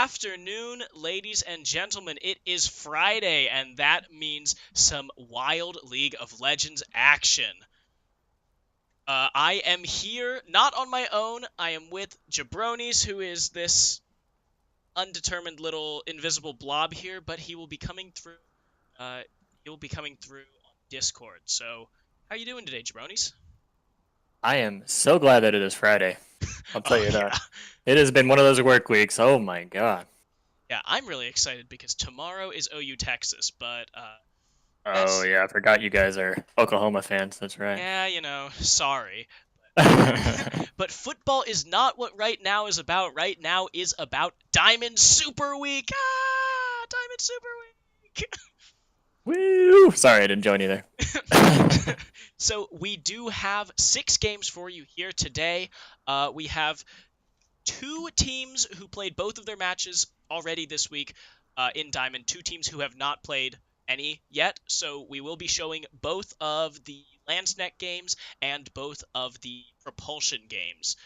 afternoon, ladies and gentlemen. It is Friday, and that means some wild League of Legends action. I am here, not on my own. I am with Jabronis, who is this undetermined little invisible blob here, but he will be coming through. He will be coming through on Discord. So, how are you doing today, Jabronis? I am so glad that it is Friday. I'll tell Oh you yeah, that. It has been one of those work weeks. Oh my god. yeah. I'm really excited because tomorrow is OU Texas, but Oh that's yeah, I forgot you guys are Oklahoma fans. That's right. yeah, sorry. But football is not what right now is about. Right now is about Diamond Super Week. Ah, Diamond Super Week. Woo! Sorry, I didn't join you there. So we do have 6 games for you here today. We have 2 teams who played both of their matches already this week in Diamond. 2 teams who have not played any yet. So we will be showing both of the Landsnet games and both of the Propulsion games.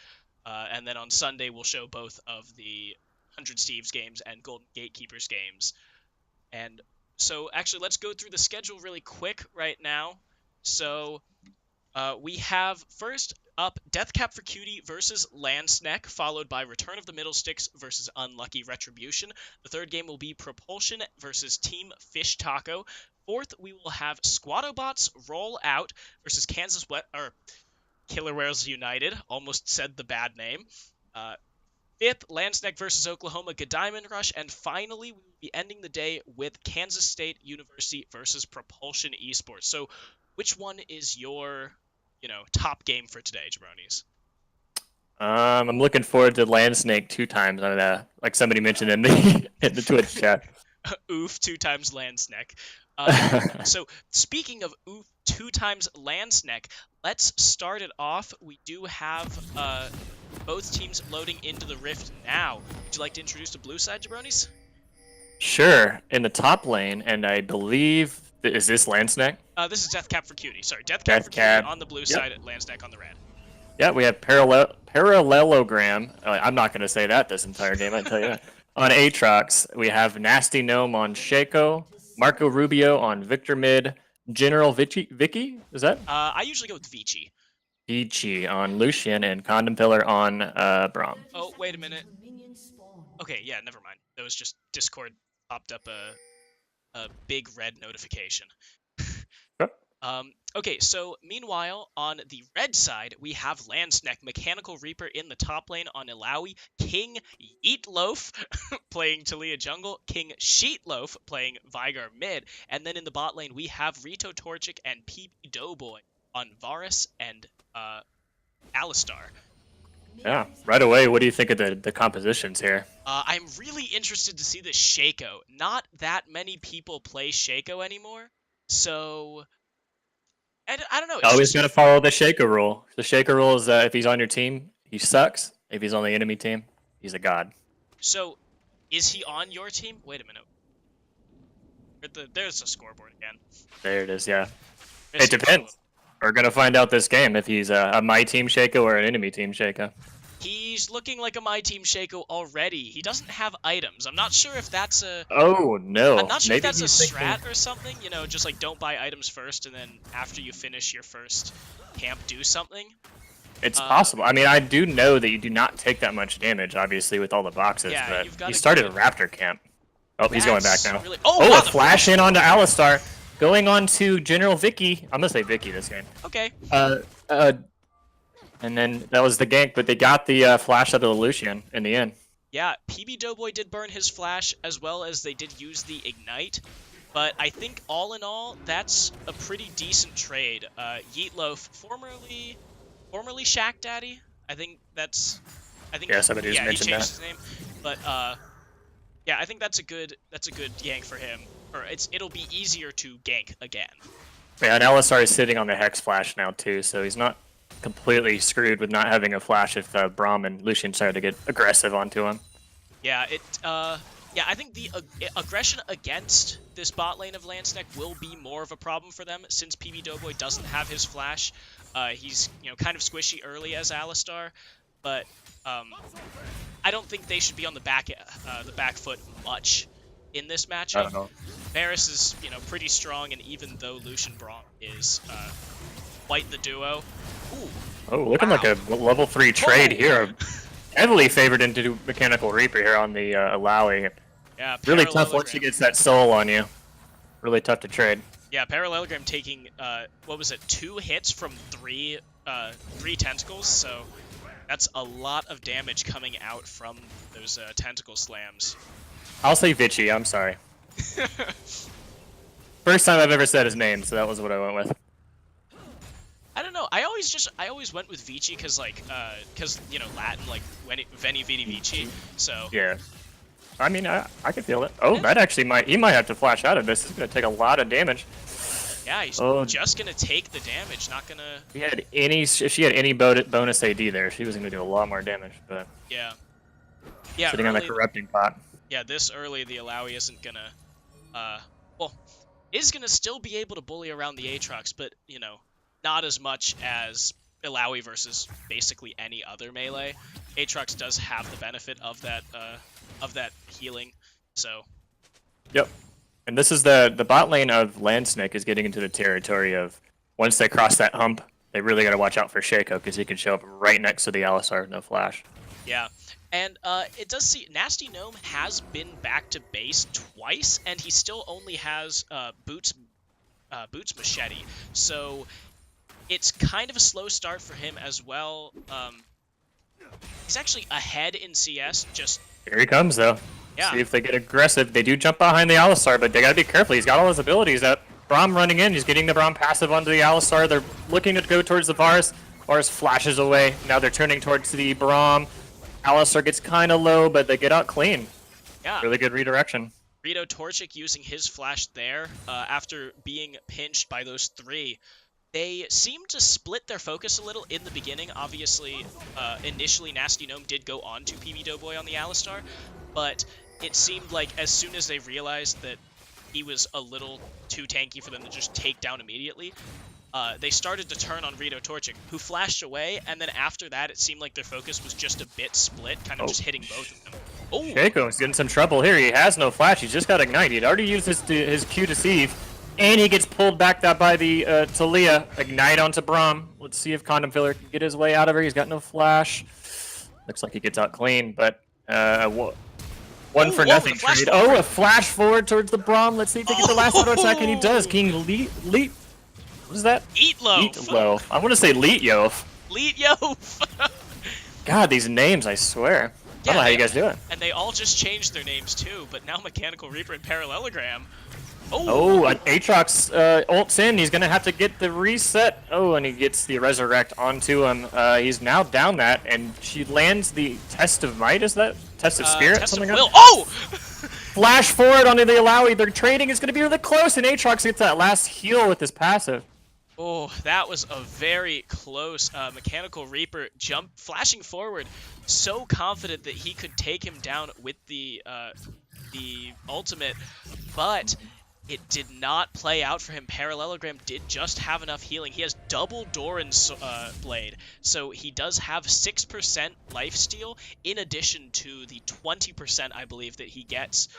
And then on Sunday, we'll show both of the 100 Steves games and Golden Gatekeepers games. And so actually, let's go through the schedule really quick right now. So we have first up Deathcap for Cutie versus Landsneck, followed by Return of the Middlesticks versus Unlucky Retribution. The third game will be Propulsion versus Team Fish Taco. Fourth, we will have Squattobots Roll Out versus Killer Whales United. Almost said the bad name. Fifth, Landsneck versus Oklahoma Godiamond Rush. And finally, we will be ending the day with Kansas State University versus Propulsion Esports. So which one is your top game for today, Jabronis? I'm looking forward to Land Snake 2 times on like somebody mentioned in the in the Twitch chat. Oof, 2 times Landsneck. So speaking of oof, 2 times Landsneck, let's start it off. We do have both teams loading into the Rift now. Would you like to introduce the blue side, Jabronis? Sure, in the top lane, and I believe is this Land Snake? This is Deathcap for Cutie. Sorry, Deathcap for Cutie Deathcap. on the blue Yep. side, Landsneck on the red. Yeah, we have Parallelogram. I'm not going to say that this entire game, I tell you that. On Aatrox, we have Nasty Gnome on Shaco, Marco Rubio on Victor Mid, General Vicky? Is that? I usually go with Vici. Vici on Lucian, and Condom Pillar on Braum. Oh, wait a minute. Okay, yeah, never mind. That was just Discord popped up a big red notification. Yep. Okay, so meanwhile, on the red side, we have Landsneck, Mechanical Reaper in the top lane on Ilaoi, King Eatloaf playing Talia jungle, King Sheetloaf playing Vigar mid, and then in the bot lane, we have Rito Torchic and PB Doughboy on Varus and Alistar. Yeah, right away, what do you think of the compositions here? I'm really interested to see the Shaco. Not that many people play Shaco anymore, so I don't know. It's Always just going to follow the Shaker rule. The Shaker rule is if he's on your team, he sucks. If he's on the enemy team, he's a god. so. Is he on your team? Wait a minute. There's a scoreboard again. There it is, yeah. There's It depends. We're going to find out this game if he's a my team Shaco or an enemy team Shaco. He's looking like a my team Shaco already. He doesn't have items. I'm not sure if that's a. Oh, no. I'm not sure Maybe if that's a he's strat thinking... or something. Just like don't buy items first, and then after you finish your first camp, do something. It's possible. I mean, I do know that you do not take that much damage, obviously, with all the boxes, Yeah, but he started a Raptor camp. Oh, he's going back now. Really... Oh, wow, a flash in onto Alistar. Going on to General Vicky. I'm going to say Vicky this game. Okay. And then that was the gank, but they got the flash out of the Lucian in the end. Yeah, PB Doughboy did burn his flash, as well as they did use the Ignite. But I think all in all, that's a pretty decent trade. Yeetloaf, formerly Shack Daddy. I think Yeah, somebody he mentioned changed that. his name. But yeah, I think that's a good gank for him. Or it'll be easier to gank again. Yeah, and Alistar is sitting on the Hex flash now too, so he's not completely screwed with not having a flash if Braum and Lucian started to get aggressive onto him. Yeah, I think the aggression against this bot lane of Landsneck will be more of a problem for them since PB Doughboy doesn't have his flash. He's kind of squishy early as Alistar, but I don't think they should be on the back foot much in this I matchup. don't know. Varus is, pretty strong, and even though Lucian Braum is quite the duo. Ooh, Oh, looking like a level 3 trade here. Heavily favored into Mechanical Reaper here on the Alawi. Yeah, Really tough once he gets that soul on you. Really tough to trade. Yeah, Parallelogram taking, 2 hits from 3 tentacles, so that's a lot of damage coming out from those tentacle slams. I'll say Vichy, I'm sorry. First time I've ever said his name, so that was what I went with. I don't know. I always went with Vici because Latin, like Veni Vidi Vici. So yeah. I mean, I can feel it. Oh, that actually he might have to flash out of this. It's gonna take a lot of damage. Yeah, he's just gonna take the damage, not gonna. If she had any bonus AD there, she was gonna do a lot more damage. But yeah, sitting on the corrupting pot. Yeah, this early the Alawi isn't gonna, is gonna still be able to bully around the Aatrox, but not as much as Alawi versus basically any other melee. Aatrox does have the benefit of that healing, so. Yep. And this is the bot lane of Landsnake is getting into the territory of once they cross that hump, they really got to watch out for Shaco because he can show up right next to the Alistar with no flash. Yeah. And it does see Nasty Gnome has been back to base twice, and he still only has Boots Machete. So it's kind of a slow start for him as well. He's actually ahead in CS. Here he comes though. Yeah. See if they get aggressive. They do jump behind the Alistar, but they gotta be careful. He's got all his abilities up. Braum running in. He's getting the Braum passive onto the Alistar. They're looking to go towards the Varus. Varus flashes away. Now they're turning towards the Braum. Alistar gets kind of low, but they get out clean. Yeah. Really good redirection. Rito Torchic using his flash there after being pinched by those 3. They seem to split their focus a little in the beginning. Obviously, initially Nasty Gnome did go on to PB Doughboy on the Alistar, but it seemed like as soon as they realized that he was a little too tanky for them to just take down immediately, they started to turn on Rito Torchic, who flashed away, and then after that it seemed like their focus was just a bit split, kind of just hitting both of them. Oh! Shaco's getting some trouble here. He has no flash. He's just got Ignite. He'd already used his Q Deceive, and he gets pulled back by the Talia. Ignite onto Braum. Let's see if Condom Filler can get his way out of here. He's got no flash. Looks like he gets out clean, but one for nothing trade. Oh, a flash forward towards the Braum. Let's see if they get the last auto attack, and he does. King Leet. What is that? Eatloaf. Eatloaf. I want to say Leetyof. Leetyof. God, these names, I swear. I don't know how you guys do it. And they all just changed their names too, but now Mechanical Reaper and Parallelogram. Oh, Aatrox ults in. He's going to have to get the reset. Oh, and he gets the Resurrect onto him. He's now down that, and she lands the Test of Might. Is that? Test of Spirit? Test something of Will. like Oh! Flash forward onto the Alawi. Their trading is going to be really close, and Aatrox gets that last heal with his passive. Oh, that was a very close Mechanical Reaper flashing forward, so confident that he could take him down with the ultimate, but it did not play out for him. Parallelogram did just have enough healing. He has double Doran's blade, so he does have 6% lifesteal in addition to the 20% I believe that he gets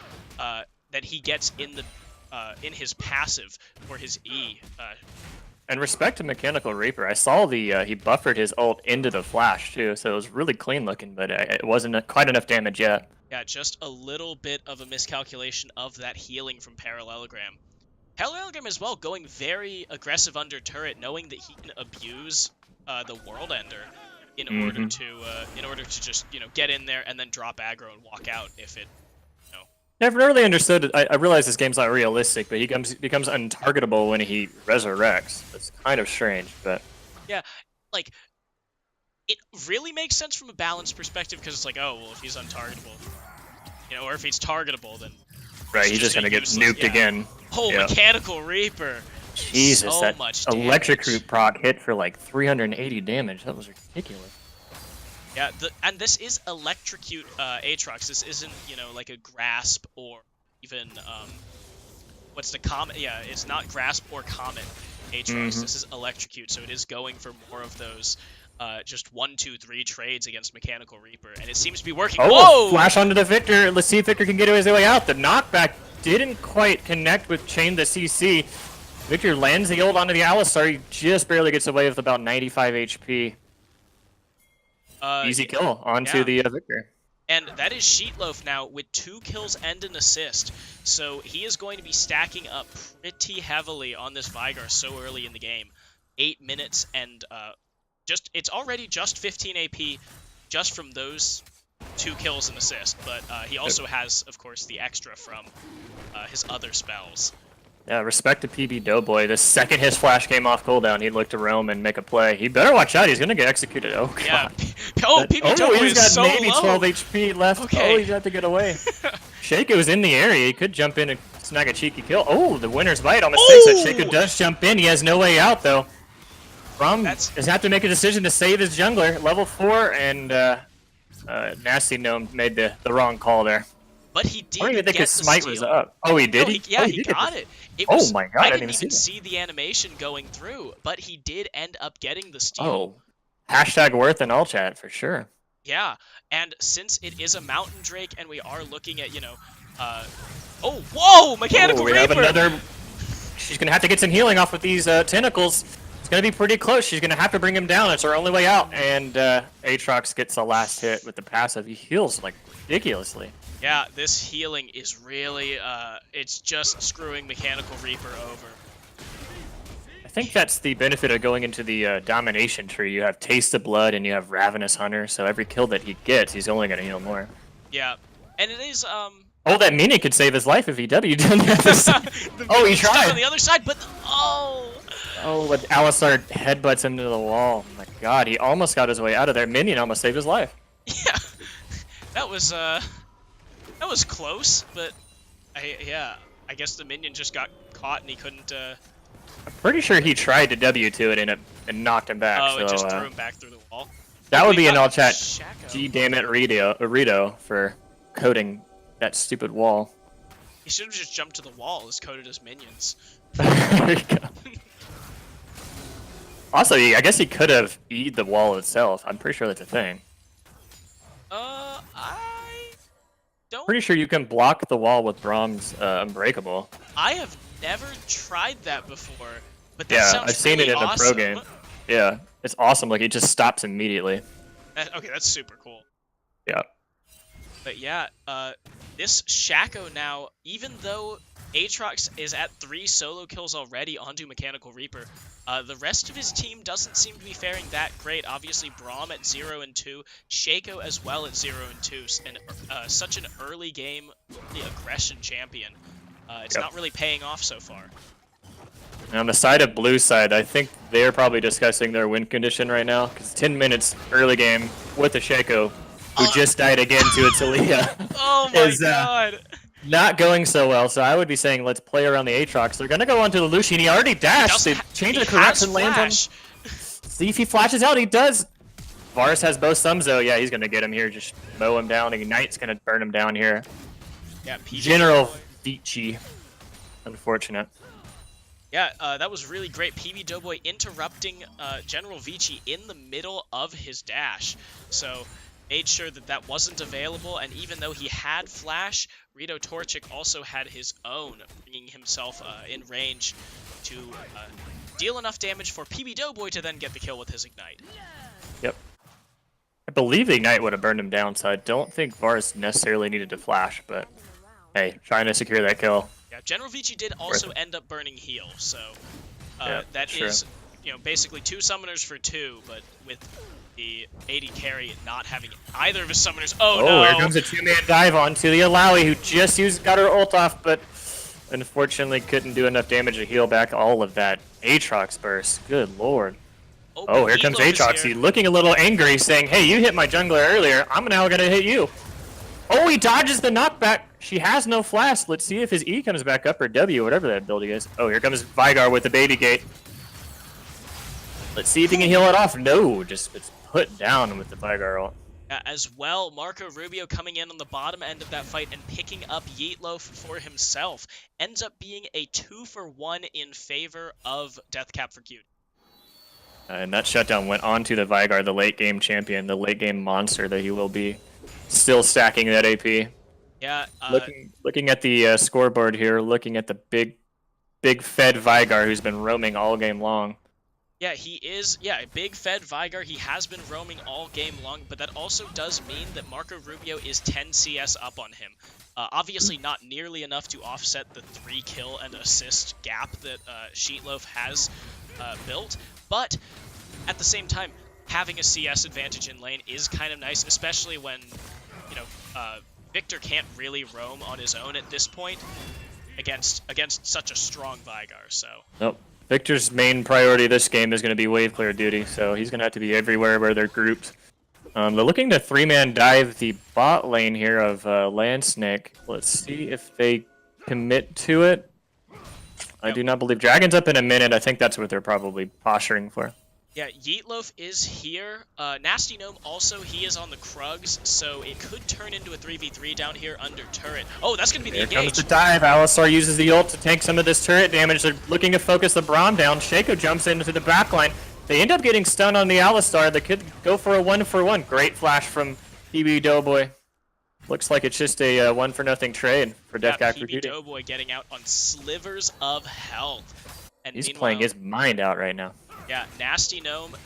in his passive for his E. And respect to Mechanical Reaper, I saw he buffered his ult into the flash too, so it was really clean looking, but it wasn't quite enough damage yet. Yeah, just a little bit of a miscalculation of that healing from Parallelogram. Parallelogram as well going very aggressive under turret, knowing that he can abuse the World Ender in order to just get in there and then drop aggro and walk out if it. Never really understood it. I realize this game's not realistic, but he becomes untargetable when he resurrects. It's kind of strange, but yeah, like it really makes sense from a balance perspective because it's like, oh well, if he's untargetable, or if he's targetable, then right, he's just gonna get nuked again. Oh, yeah. Mechanical Reaper. Jesus, so that much Electrocute proc hit for like 380 damage. That was ridiculous. Yeah, and this is Electrocute Aatrox. This isn't, like a Grasp or even, what's the Comet? Yeah, it's not Grasp or Comet Aatrox. This is Electrocute, so it is going for more of those just 1, 2, 3 trades against Mechanical Reaper, and it seems to be working. Oh, Whoa! flash onto the Victor. Let's see if Victor can get his way out. The knockback didn't quite connect with Chain the CC. Victor lands the ult onto the Alistar. He just barely gets away with about 95 HP. Easy kill onto the Victor. And that is Sheetloaf now with 2 kills and an assist. So he is going to be stacking up pretty heavily on this Vigar so early in the game. 8 minutes and it's already just 15 AP just from those 2 kills and assist. But he also has, of course, the extra from his other spells. Yeah, respect to PB Doughboy. The second his flash came off cooldown, he'd look to roam and make a play. He better watch out. He's going to get executed. Oh, God. Yeah. PB Doughboy he's is got so maybe low. 12 HP left. Okay. Oh, he's got to get away. Shaco's in the area. He could jump in and snag a cheeky kill. Oh, the winner's bite on mistakes. That Shaco does jump in. He has no way out, though. Brom does have to make a decision to save his jungler. Level 4, and Nasty Gnome made the wrong call there. But he did. I don't even think his smite was up. Oh, he did? No, he got it. Oh my God, I didn't didn't even see see the animation going through, but he did end up getting the steal. Oh, hashtag worth in all chat for sure. Yeah, and since it is a Mountain Drake and we are looking at, oh, whoa, Mechanical Reaper! Have another... She's going to have to get some healing off with these tentacles. It's going to be pretty close. She's going to have to bring him down. It's her only way out. And Aatrox gets the last hit with the passive. He heals, like, ridiculously. Yeah, this healing is really, it's just screwing Mechanical Reaper over. I think that's the benefit of going into the domination tree. You have Taste of Blood and you have Ravenous Hunter, so every kill that he gets, he's only going to heal more. Yeah, and it is, Oh, that minion could save his life if he W'd on the other side. Oh, he tried! on the other side, but, oh! Oh, but Alistar headbutts him to the wall. Oh my God, he almost got his way out of there. Minion almost saved his life. Yeah, that was close, but I guess the minion just got caught and he couldn't. I'm pretty sure he tried to W to it and knocked him back. Oh, so, it just threw him back through the wall. That would be an all chat. Shaco. Gee, damn it, Rito for coding that stupid wall. He should have just jumped to the wall as coded as minions. There you go. Also, I guess he could have E'd the wall itself. I'm pretty sure that's a thing. I don't. Pretty sure you can block the wall with Brom's Unbreakable. I have never tried that before, but that sounds I've seen really it in the pro awesome. game. Yeah, it's awesome. Like, it just stops immediately. Okay, that's super cool. Yeah. But yeah, this Shaco now, even though Aatrox is at 3 solo kills already onto Mechanical Reaper, the rest of his team doesn't seem to be faring that great. Obviously, Braum at 0 and 2, Shaco as well at 0 and 2, and such an early game, the aggression champion. It's not really paying off so far. And on the side of blue side, I think they're probably discussing their win condition right now, because 10 minutes early game with the Shaco, who just died again to its Aaliyah. Oh my God. Not going so well, so I would be saying let's play around the Aatrox. They're going to go onto the Lucian. He already dashed. They changed the correct and lands on. See if he flashes out. He does. Varus has both thumbs, though. Yeah, he's going to get him here. Just mow him down. Ignite's going to burn him down here. Yeah, General Vici. Unfortunate. Yeah, that was really great. PB Doughboy interrupting General Vici in the middle of his dash. So made sure that that wasn't available, and even though he had Flash, Rito Torchic also had his own, bringing himself in range to deal enough damage for PB Doughboy to then get the kill with his Ignite. Yep. I believe the Ignite would have burned him down, so I don't think Varus necessarily needed to Flash, but hey, trying to secure that kill. Yeah, General Vici did also end up burning heal, so that is, basically 2 summoners for 2, but with the AD carry not having either of his summoners. Oh no! Here comes a 2-man dive onto the Alawi, who just got her ult off, but unfortunately couldn't do enough damage to heal back all of that Aatrox burst. Good lord. Oh, here comes Aatrox. He's looking a little angry, saying, hey, you hit my jungler earlier. I'm now going to hit you. Oh, he dodges the knockback. She has no flash. Let's see if his E comes back up, or W, whatever that ability is. Oh, here comes Vigar with the baby gate. Let's see if he can heal it off. No, just it's put down with the Vigar ult. As well, Marco Rubio coming in on the bottom end of that fight and picking up Yeetloaf for himself. Ends up being a 2-for-1 in favor of Deathcap for Cute. And that shutdown went on to the Vygar, the late game champion, the late game monster that he will be. Still stacking that AP. Yeah. Looking at the scoreboard here, looking at the big fed Vygar who's been roaming all game long. Yeah, he is. Yeah, big fed Vygar. He has been roaming all game long, but that also does mean that Marco Rubio is 10 CS up on him. Obviously not nearly enough to offset the 3 kill and assist gap that Sheetloaf has built, but at the same time, having a CS advantage in lane is kind of nice, especially when, you know, Victor can't really roam on his own at this point against such a strong Vygar, so. Nope. Victor's main priority this game is going to be wave clear duty, so he's going to have to be everywhere where they're grouped. They're looking to 3-man dive the bot lane here of Landsnake. Let's see if they commit to it. I do not believe Dragon's up in a minute. I think that's what they're probably posturing for. Yeah, Yeetloaf is here. Nasty Gnome also, he is on the Krugs, so it could turn into a 3v3 down here under turret. Oh, that's going to be the engage. Here comes the dive. Alistar uses the ult to tank some of this turret damage. They're looking to focus the Braum down. Shaco jumps into the backline. They end up getting stunned on the Alistar. They could go for a 1-for-1. Great flash from PB Doughboy. Looks like it's just a 1-for-0 trade for Deathcap for PB Doughboy getting out on slivers of health. And he's playing his mind out right now. Yeah, Nasty Gnome,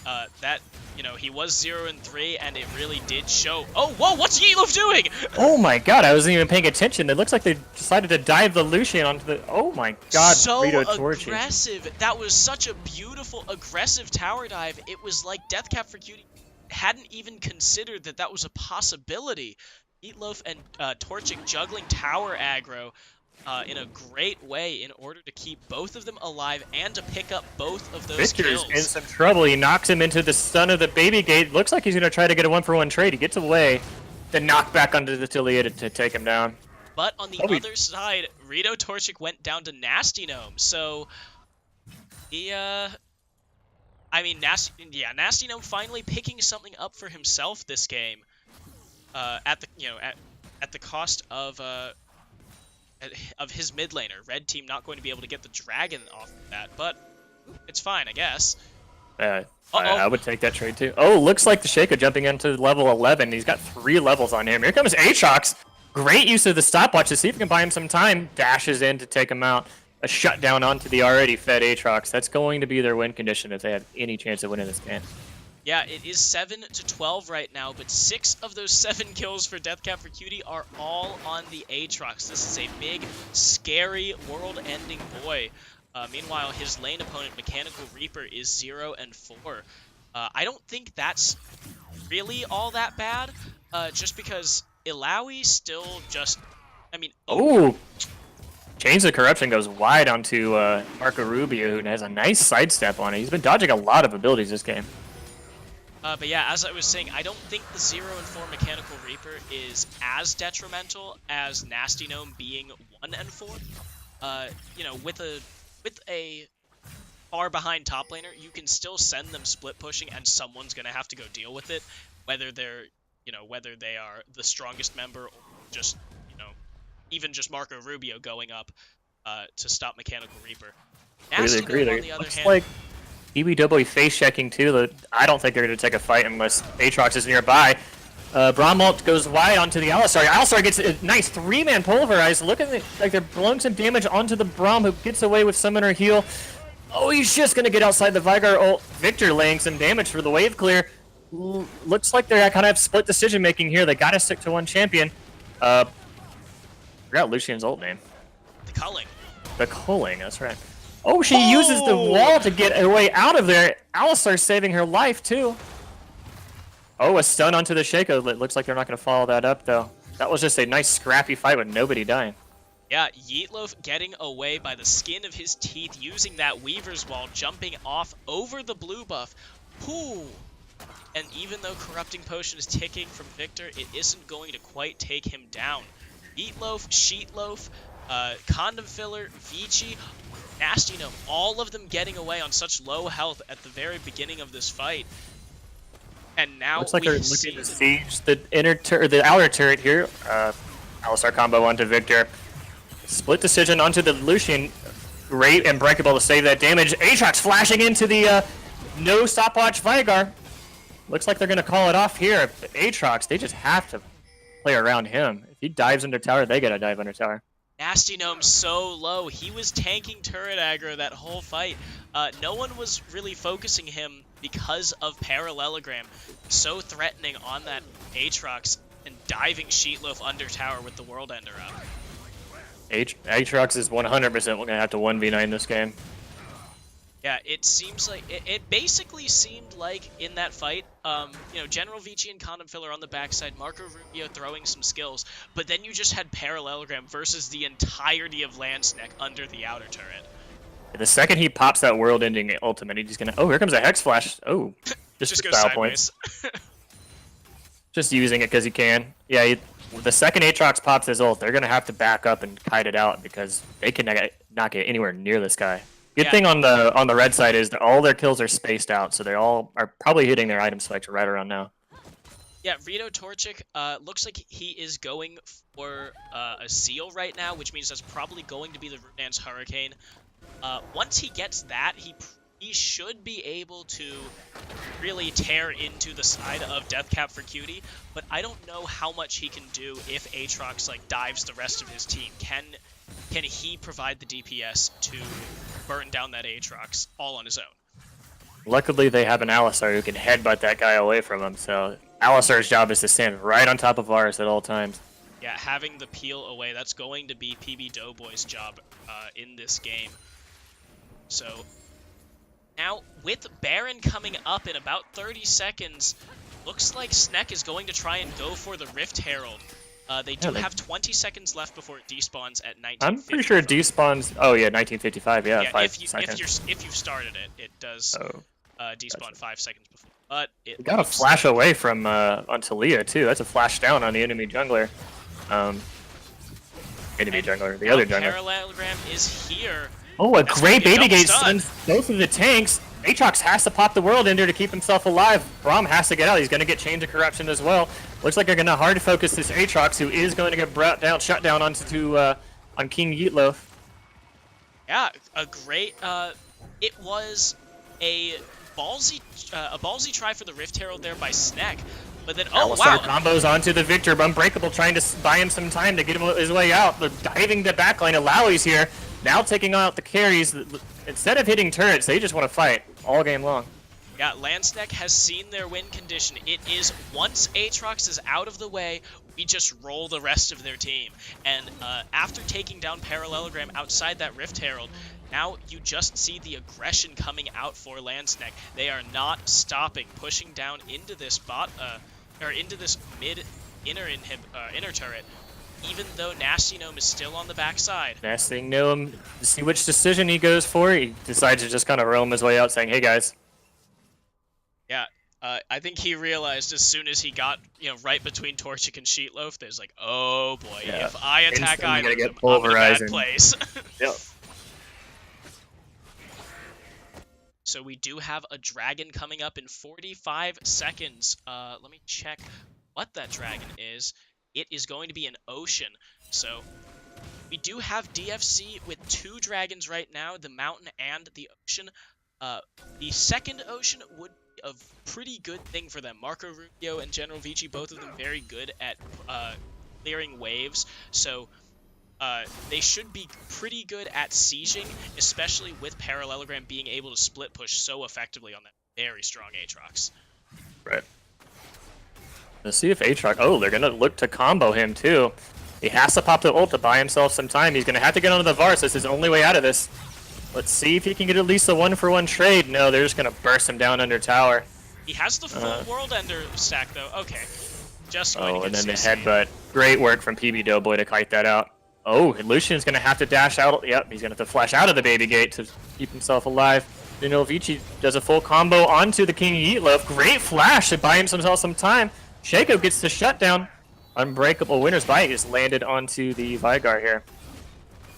that, you know, he was 0-3, and it really did show. Oh, whoa, what's Yeetloaf doing? Oh my god, I wasn't even paying attention. It looks like they decided to dive the Lucian onto the... Oh my god, so Rito Torchy. aggressive. That was such a beautiful, aggressive tower dive. It was like Deathcap for Cutie hadn't even considered that that was a possibility. Yeetloaf and Torchic juggling tower aggro in a great way in order to keep both of them alive and to pick up both of those kills. Victor's in some trouble. He knocks him into the stun of the baby gate. Looks like he's going to try to get a 1-for-1 trade. He gets away, then knocked back onto the Tiliad to take him down. But on the other side, Rito Torchic went down to Nasty Gnome. So he, I mean, Nasty Gnome finally picking something up for himself this game. At the cost of his mid laner. Red team not going to be able to get the dragon off of that, but it's fine, I guess. I would take that trade too. Oh, looks like the Shaco jumping into level 11. He's got 3 levels on him. Here comes Aatrox. Great use of the stopwatch to see if we can buy him some time. Dashes in to take him out. A shutdown onto the already fed Aatrox. That's going to be their win condition if they have any chance of winning this game. Yeah, it is 7-12 right now, but 6 of those 7 kills for Deathcap for Cutie are all on the Aatrox. This is a big, scary, world-ending boy. Meanwhile, his lane opponent, Mechanical Reaper, is 0-4. I don't think that's really all that bad, just because Illaoi still just, I mean... Oh! Chains of Corruption goes wide onto Marco Rubio, who has a nice sidestep on it. He's been dodging a lot of abilities this game. But yeah, as I was saying, I don't think the 0-4 Mechanical Reaper is as detrimental as Nasty Gnome being 1-4. You know, with a far behind top laner, you can still send them split pushing, and someone's gonna have to go deal with it, whether they are the strongest member or just, you know, even just Marco Rubio going up to stop Mechanical Reaper. Nasty Gnome, on the other hand, EBW face checking too. I don't think they're going to take a fight unless Aatrox is nearby. Braum ult goes wide onto the Alistar. Alistar gets a nice 3-man pulverize. Look at like they're blowing some damage onto the Braum, who gets away with summoner heal. Oh, he's just going to get outside the Vygar ult. Victor laying some damage for the wave clear. Looks like they kind of have split decision making here. They got to stick to one champion. Forgot Lucian's ult name. The Culling. The Culling, that's right. Oh, she uses the wall to get her way out of there. Alistar's saving her life, too. Oh, a stun onto the Shaco. It looks like they're not going to follow that up, though. That was just a nice scrappy fight with nobody dying. Yeah, Yeetloaf getting away by the skin of his teeth, using that Weaver's Wall, jumping off over the blue buff. Ooh. And even though Corrupting Potion is ticking from Victor, it isn't going to quite take him down. Yeetloaf, Sheetloaf, Condom Filler, Vici, Nasty Gnome, all of them getting away on such low health at the very beginning of this fight. And now looks like they're looking to siege the outer turret here. Alistar combo onto Victor. Split decision onto the Lucian. Great and breakable to save that damage. Aatrox flashing into the no stopwatch Vigar. Looks like they're going to call it off here. But Aatrox, they just have to play around him. If he dives under tower, they got to dive under tower. Nasty Gnome so low. He was tanking turret aggro that whole fight. No one was really focusing him because of Parallelogram. So threatening on that Aatrox and diving Sheetloaf under tower with the World Ender up. Aatrox is 100% going to have to 1v9 this game. Yeah, it seems like it basically seemed like in that fight, you know, General Vici and Condom Filler on the backside, Marco Rubio throwing some skills, but then you just had Parallelogram versus the entirety of Landsneck under the outer turret. The second he pops that world-ending ultimate, he's gonna. Oh, here comes a Hex Flash. Oh, just go style sideways. points. Just using it because he can. Yeah, the second Aatrox pops his ult, they're gonna have to back up and kite it out because they can not get anywhere near this guy. Good thing on the red side is that all their kills are spaced out, so they all are probably hitting their item spikes right around now. Yeah, Rito Torchic looks like he is going for a Seal right now, which means that's probably going to be the Runaan's Hurricane. Once he gets that, he should be able to really tear into the side of Deathcap for Cutie, but I don't know how much he can do if Aatrox like dives the rest of his team. Can he provide the DPS to burn down that Aatrox all on his own? Luckily, they have an Alistar who can headbutt that guy away from him, so Alistar's job is to stand right on top of Varus at all times. Yeah, having the peel away, that's going to be PB Doughboy's job in this game. So, now, with Baron coming up in about 30 seconds, looks like Sneck is going to try and go for the Rift Herald. They do have 20 seconds left before it despawns at 1955. I'm pretty sure it despawns... Oh, yeah, 1955, yeah, 5 seconds. If you've started it, it does despawn 5 seconds before. But it got a flash away from on Talia, too. That's a flash down on the enemy jungler. The other jungler. Parallelogram is here. Oh, a great baby gate stuns both of the tanks. Aatrox has to pop the World Ender to keep himself alive. Braum has to get out. He's going to get Chains of Corruption as well. Looks like they're going to hard focus this Aatrox, who is going to get shut down onto on King Yeetloaf. Yeah, a great. It was a ballsy try for the Rift Herald there by Sneck, but then Alistar combos onto the Victor. Unbreakable trying to buy him some time to get him his way out. They're diving the backline. Alawi's here. Now taking out the carries. Instead of hitting turrets, they just want to fight all game long. Yeah, Landsneck has seen their win condition. It is once Aatrox is out of the way, we just roll the rest of their team. And after taking down Parallelogram outside that Rift Herald, now you just see the aggression coming out for Landsneck. They are not stopping, pushing down into this into this mid inner turret. Even though Nasty Gnome is still on the backside. Nasty Gnome, to see which decision he goes for, he decides to just kind of roam his way out saying, hey guys. Yeah, I think he realized as soon as he got, right between Torchic and Sheetloaf, there's like, oh boy, if I attack items, I'm in a bad place. Yep. So we do have a dragon coming up in 45 seconds. Let me check what that dragon is. It is going to be an ocean. So we do have DFC with 2 dragons right now, the mountain and the ocean. The second ocean would be a pretty good thing for them. Marco Rubio and General Vici, both of them very good at clearing waves. So they should be pretty good at sieging, especially with Parallelogram being able to split push so effectively on that very strong Aatrox. Right. Let's see if Aatrox... Oh, they're going to look to combo him, too. He has to pop the ult to buy himself some time. He's going to have to get onto the Varus. This is his only way out of this. Let's see if he can get at least a 1-for-1 trade. No, they're just going to burst him down under tower. He has the full World Ender stack, though. Okay. Just going to and get then the headbutt. Great work from PB Doughboy to kite that out. Oh, and Lucian's going to have to dash out. Yep, he's going to have to flash out of the baby gate to keep himself alive. General Vici does a full combo onto the King Yeetloaf. Great flash to buy himself some time. Shaco gets the shutdown. Unbreakable Winner's Bite is landed onto the Vigar here.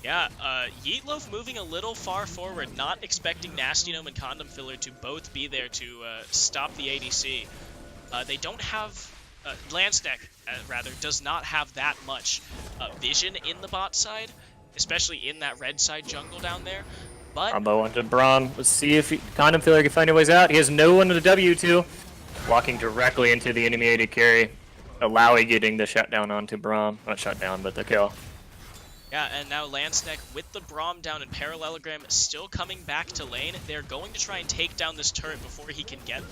Yeah, Yeetloaf moving a little far forward, not expecting Nasty Gnome and Condom Filler to both be there to stop the ADC. They don't have... Landsneck, rather, does not have that much vision in the bot side, especially in that red side jungle down there. But Combo onto Braum. Let's see if Condom Filler can find a ways out. He has no one to W2. Walking directly into the enemy AD carry. Alawi getting the shutdown onto Braum. Not shutdown, but the kill. yeah, and now Landsneck with the Braum down and Parallelogram still coming back to lane. They're going to try and take down this turret before he can get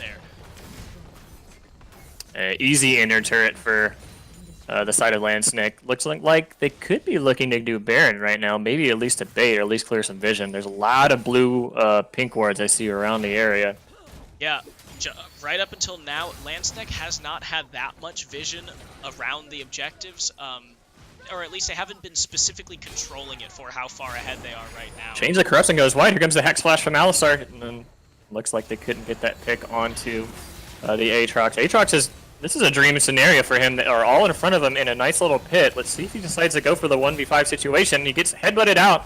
there. Easy inner turret for the side of Landsneck. Looks like they could be looking to do Baron right now. Maybe at least a bait or at least clear some vision. There's a lot of blue pink wards I see around the area. Yeah, right up until now, Landsneck has not had that much vision around the objectives. Or at least they haven't been specifically controlling it for how far ahead they are right now. Change the corruption goes wide. Here comes the Hex Flash from Alistar. And then looks like they couldn't get that pick onto the Aatrox. Aatrox this is a dream scenario for him. They are all in front of him in a nice little pit. Let's see if he decides to go for the 1v5 situation. He gets headbutted out.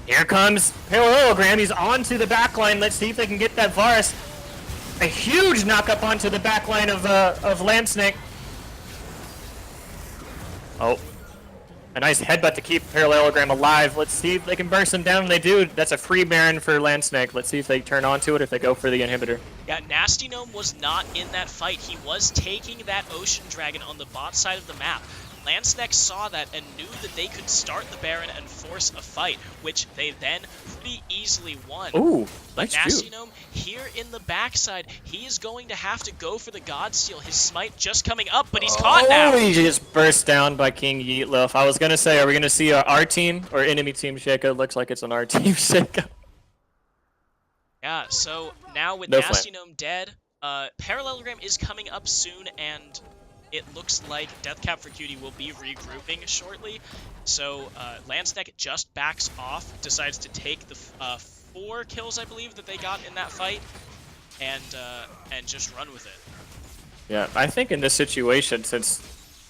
Here comes Parallelogram. He's onto the backline. Let's see if they can get that Varus. A huge knock up onto the backline of Landsnake. Oh, a nice headbutt to keep Parallelogram alive. Let's see if they can burst him down. They do. That's a free Baron for Landsnake. Let's see if they turn onto it, if they go for the inhibitor. Yeah, Nasty Gnome was not in that fight. He was taking that Ocean Dragon on the bot side of the map. Landsneck saw that and knew that they could start the Baron and force a fight, which they then pretty easily won. Ooh, but nice Nasty shoot. Gnome, here in the backside, he is going to have to go for the Godsteel. His smite just coming up, but he's caught now. He just burst down by King Yeetloaf. I was going to say, are we going to see our team or enemy team Shaco? Looks like it's an our team Shaco. Yeah, so now with No Nasty flame. Gnome dead, Parallelogram is coming up soon, and it looks like Deathcap for Cutie will be regrouping shortly. So Landsneck just backs off, decides to take the 4 kills, I believe, that they got in that fight, and just run with it. Yeah, I think in this situation, since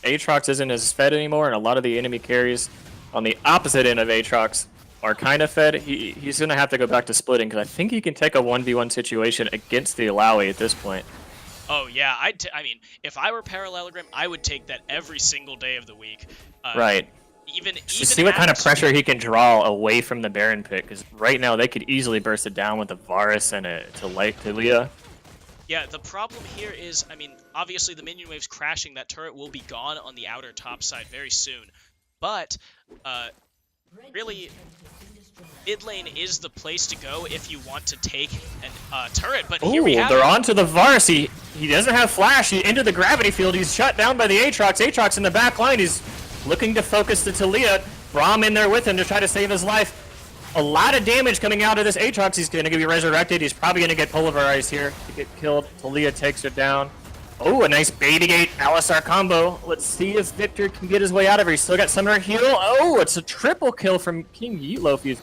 Aatrox isn't as fed anymore, and a lot of the enemy carries on the opposite end of Aatrox are kind of fed, he's going to have to go back to splitting, because I think he can take a 1v1 situation against the Alawi at this point. Oh yeah, I mean, if I were Parallelogram, I would take that every single day of the week. Right. Even to see what kind of pressure he can draw away from the Baron pit, because right now they could easily burst it down with a Varus and a Talia. Yeah, the problem here is, I mean, obviously the minion wave's crashing. That turret will be gone on the outer top side very soon. But, really, mid lane is the place to go if you want to take a turret. But here we have they're onto the Varus. He doesn't have flash. He into the gravity field. He's shut down by the Aatrox. Aatrox in the back line. He's looking to focus the Talia. Braum in there with him to try to save his life. A lot of damage coming out of this Aatrox. He's going to be resurrected. He's probably going to get pulverized here to get killed. Talia takes it down. Oh, a nice Baby-Gate Alistar combo. Let's see if Victor can get his way out of here. He's still got Summoner Heal. Oh, it's a triple kill from King Yeetloaf. He's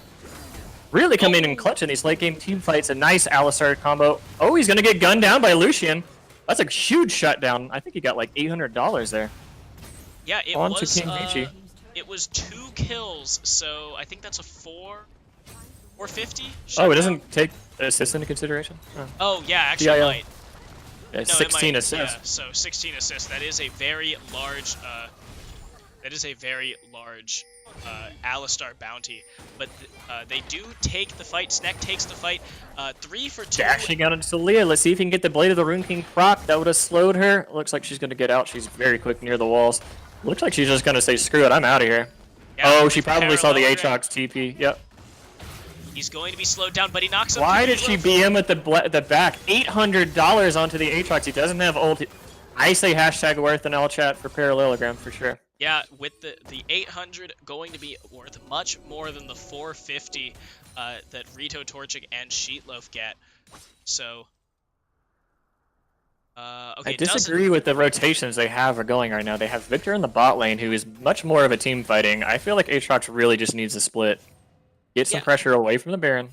really coming in clutch in these late game team fights. A nice Alistar combo. Oh, he's going to get gunned down by Lucian. That's a huge shutdown. I think he got like $800 there. Yeah, it on was to King Vici. It was 2 kills, so I think that's a 450. Oh, it doesn't take assists into consideration? Oh yeah, actually it might. Yeah, No, 16 it might, assists. Yeah, so 16 assists. That is a very large. Alistar bounty, but they do take the fight. Sneck takes the fight. 3 for 2. Dashing out into Talia. Let's see if he can get the Blade of the Rune King proc. That would have slowed her. Looks like she's going to get out. She's very quick near the walls. Looks like she's just going to say, screw it, I'm out of here. Yeah, oh, she probably saw the Parallelogram. Aatrox TP. Yep. He's going to be slowed down, but he knocks up. Why did she BM at the back? $800 onto the Aatrox. He doesn't have ult. I say hashtag worth in all chat for Parallelogram for sure. Yeah, with the 800 going to be worth much more than the 450 that Rito, Torchic, and Sheetloaf get. So, okay. I disagree with the rotations they have are going right now. They have Victor in the bot lane, who is much more of a team fighting. I feel like Aatrox really just needs a split. Get some pressure away from the Baron.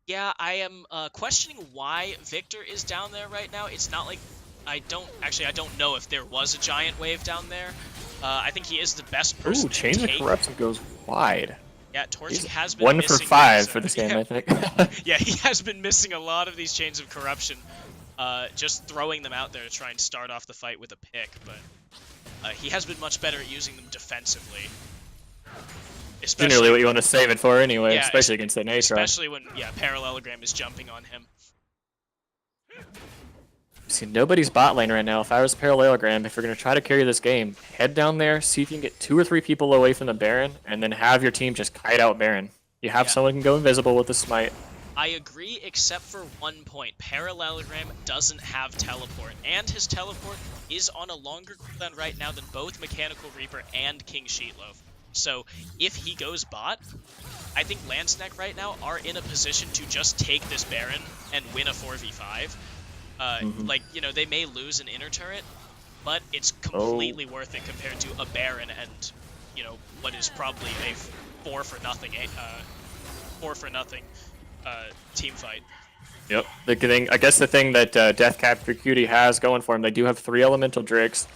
Yeah, I am questioning why Victor is down there right now. It's not like I don't know if there was a giant wave down there. I think he is the best person. Ooh, Chains of Corruption goes wide. Yeah, Torchic has been 1 for missing 5 these, for this game, yeah. I think. Yeah, he has been missing a lot of these Chains of Corruption. Just throwing them out there to try and start off the fight with a pick, but he has been much better at using them defensively. Generally what you want to save it for anyway, yeah, especially against an Aatrox. Especially when, Parallelogram is jumping on him. See, nobody's bot lane right now. If I was Parallelogram, if you're going to try to carry this game, head down there, see if you can get 2 or 3 people away from the Baron, and then have your team just kite out Baron. You have someone who can go invisible with the smite. I agree, except for one point. Parallelogram doesn't have teleport, and his teleport is on a longer cooldown right now than both Mechanical Reaper and King Sheetloaf. So if he goes bot, I think Landsnack right now are in a position to just take this Baron and win a 4v5. Like, you know, they may lose an inner turret, but it's completely worth it compared to a Baron and, you know, what is probably a 4 for nothing team fight. Yep. I guess the thing that Deathcap for Cutie has going for him, they do have 3 elemental drakes.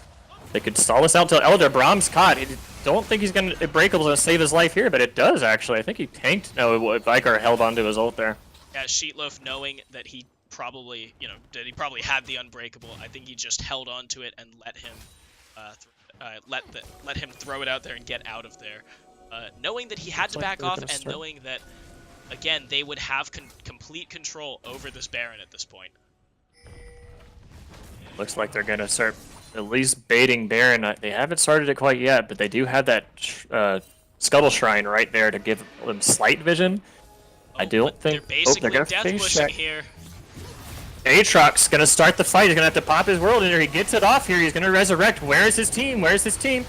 They could stall us out till Elder. Brahm's caught. I don't think he's going to Breakable's going to save his life here, but it does actually. I think he tanked. No, Vicar held onto his ult there. Yeah, Sheetloaf, knowing that he probably, you know, that he probably had the Unbreakable, I think he just held onto it and let him let him throw it out there and get out of there. Knowing that he had to back off and knowing that, again, they would have complete control over this Baron at this point. Looks like they're going to start at least baiting Baron. They haven't started it quite yet, but they do have that Scuttle Shrine right there to give them slight vision. I don't think... They're basically they're death face pushing check here. Aatrox going to start the fight. He's going to have to pop his world in there. He gets it off here. He's going to resurrect. Where is his team? Where's his team?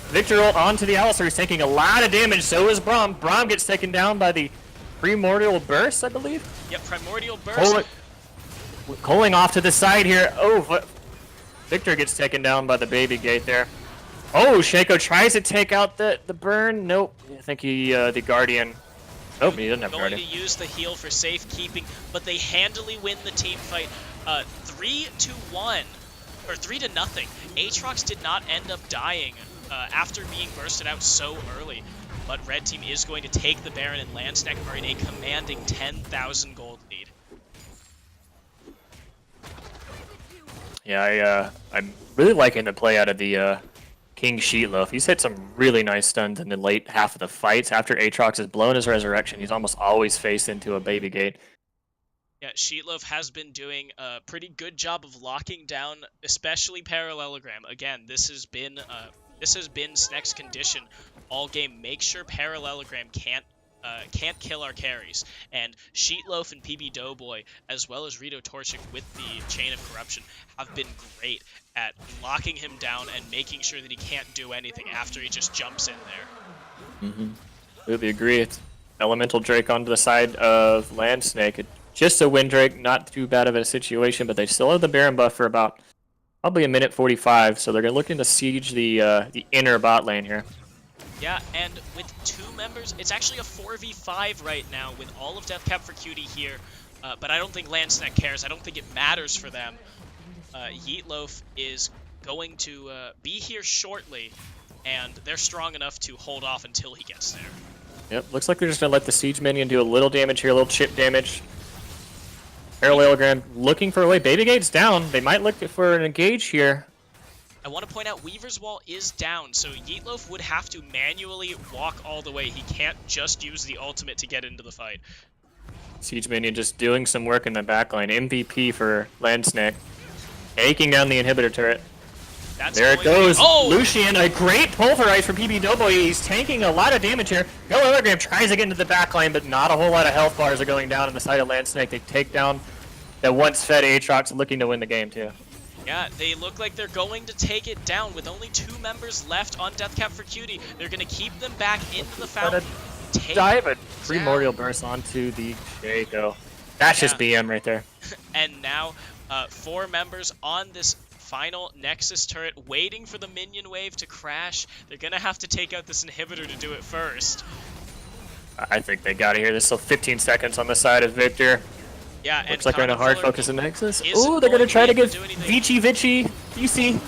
Victor ult onto the Alistar. He's taking a lot of damage. So is Braum. Braum gets taken down by the Primordial Burst, I believe. Yep, Primordial Burst. Coling off to the side here. Oh, Victor gets taken down by the Baby Gate there. Oh, Shaco tries to take out the burn. Nope. I think he, the Guardian. Nope, he doesn't have Guardian. Going to use the heal for safekeeping, but they handily win the team fight 3-1, or 3-0. Aatrox did not end up dying after being bursted out so early, but Red Team is going to take the Baron, and Landsnack are in a commanding 10,000 gold lead. Yeah, I'm really liking the play out of the King Sheetloaf. He's hit some really nice stuns in the late half of the fights. After Aatrox has blown his resurrection, he's almost always faced into a Baby Gate. Yeah, Sheetloaf has been doing a pretty good job of locking down, especially Parallelogram. Again, this has been Sneck's condition all game. Make sure Parallelogram can't kill our carries. And Sheetloaf and PB Doughboy, as well as Rito Torchic with the Chain of Corruption, have been great at locking him down and making sure that he can't do anything after he just jumps in there. Completely agree. It's Elemental Drake onto the side of Landsnake. Just a Wind Drake, not too bad of a situation, but they still have the Baron buff for about probably a minute 45, so they're going to look to siege the inner bot lane here. Yeah, and with 2 members, it's actually a 4v5 right now with all of Deathcap for Cutie here, but I don't think Landsnack cares. I don't think it matters for them. Yeetloaf is going to be here shortly, and they're strong enough to hold off until he gets there. Yep, looks like they're just going to let the Siege Minion do a little damage here, a little chip damage. Parallelogram looking for a way. Baby Gate's down. They might look for an engage here. I want to point out Weaver's Wall is down, so Yeetloaf would have to manually walk all the way. He can't just use the ultimate to get into the fight. Siege Minion just doing some work in the backline. MVP for Landsnack. Taking down the inhibitor turret. There it goes. Oh! Lucian, a great pulverize from PB Doughboy. He's tanking a lot of damage here. Parallelogram tries to get into the backline, but not a whole lot of health bars are going down on the side of Landsnake. They take down that once fed Aatrox, looking to win the game too. Yeah, they look like they're going to take it down with only 2 members left on Deathcap for Cutie. They're going to keep them back into the fountain. Dive a Primordial Burst onto the Shaco. That's just BM right there. And now 4 members on this final Nexus turret waiting for the minion wave to crash. They're going to have to take out this inhibitor to do it first. I think they got it here. There's still 15 seconds on the side of Victor. Yeah, looks like they're in a hard focus in Nexus. Ooh, they're going to try to get Vici, UC.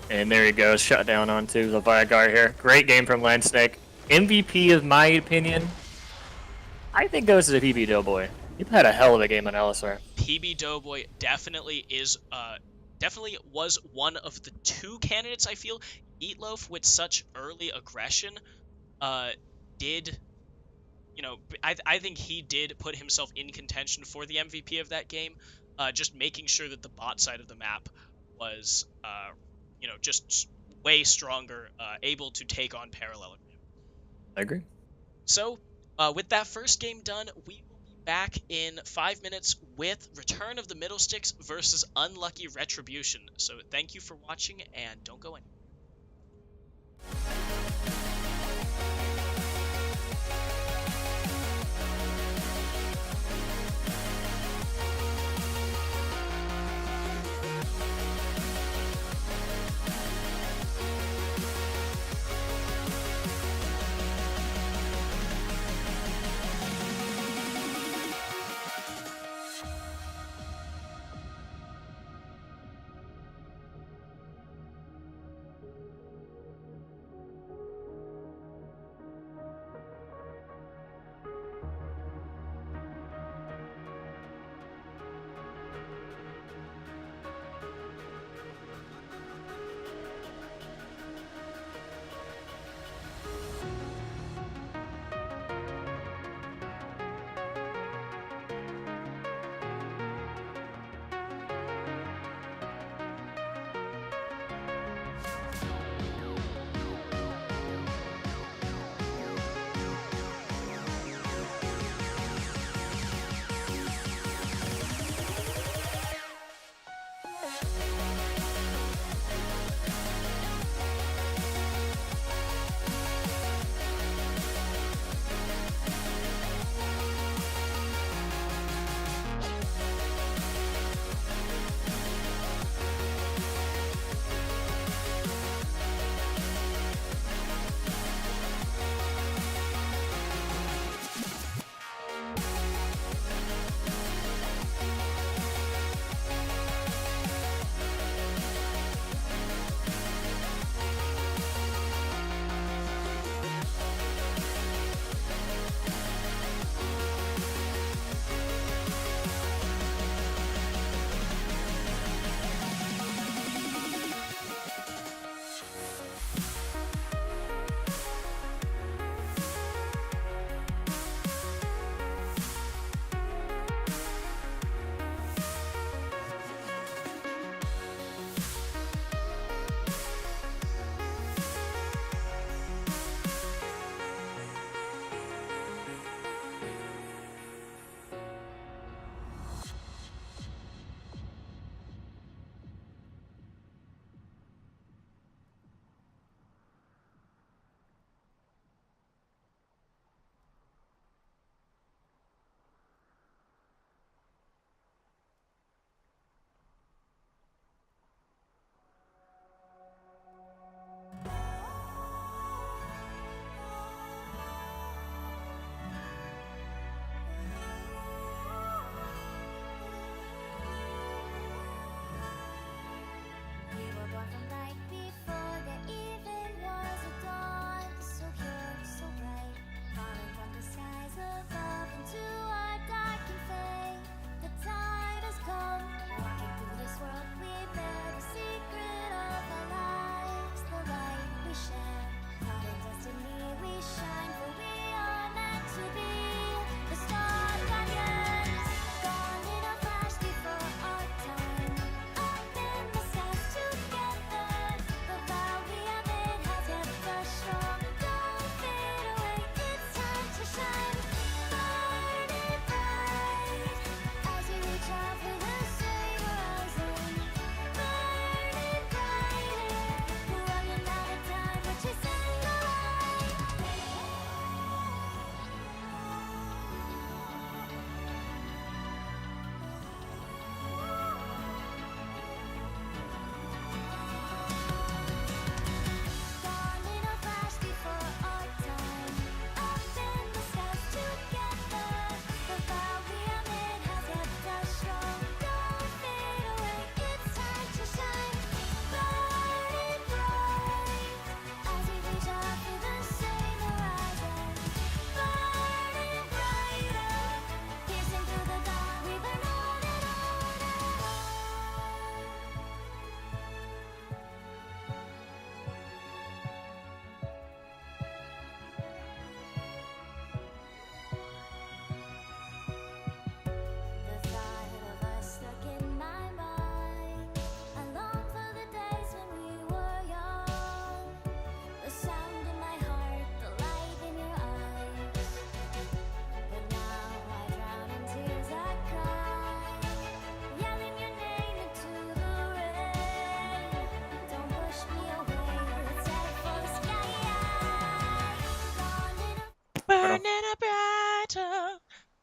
And there he goes, shut down onto the Viagar here. Great game from Landsnake. MVP, of my opinion, I think goes to the PB Doughboy. He had a hell of a game on Alistar. PB Doughboy definitely was one of the 2 candidates, I feel. Eatloaf with such early aggression did, I think he did put himself in contention for the MVP of that game. Just making sure that the bot side of the map was, just way stronger, able to take on Parallelogram. I agree. So, with that first game done, we will be back in 5 minutes with Return of the Middle Sticks versus Unlucky Retribution. So, thank you for watching, and don't go anywhere.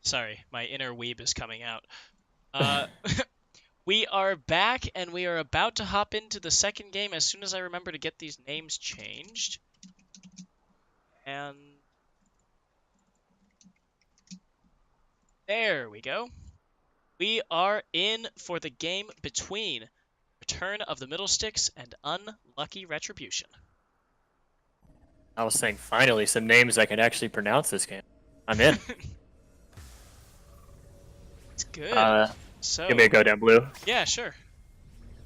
Sorry, my inner weeb is coming out. Uh, we are back, and we are about to hop into the second game as soon as I remember to get these names changed. And there we go. We are in for the game between Return of the Middle Sticks and Unlucky Retribution. I was saying, finally, some names I can actually pronounce this game. I'm in. It's good. So, Give me a go down blue. yeah, sure.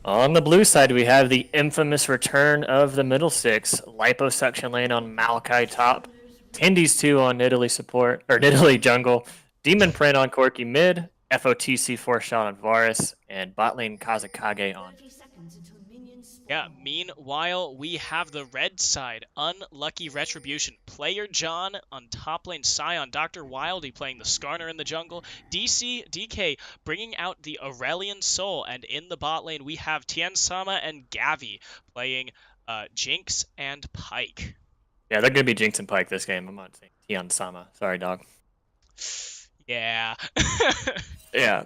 On the blue side, we have the infamous Return of the Middle Six. Liposuction lane on Malachi top. Tendies 2 on Nidalee support, or Nidalee jungle. Demon Print on Corky mid. FOTC 4-shot on Varus. And bot lane Kazekage on. Yeah, meanwhile, we have the red side, Unlucky Retribution. Player John on top lane, Scion, Dr. Wildey playing the Skarner in the jungle, DK bringing out the Aurelian Soul, and in the bot lane we have Tien Sama and Gavi playing Jinx and Pyke. Yeah, they're going to be Jinx and Pyke this game. I'm not saying Tien Sama. Sorry, dog. Yeah. Yeah.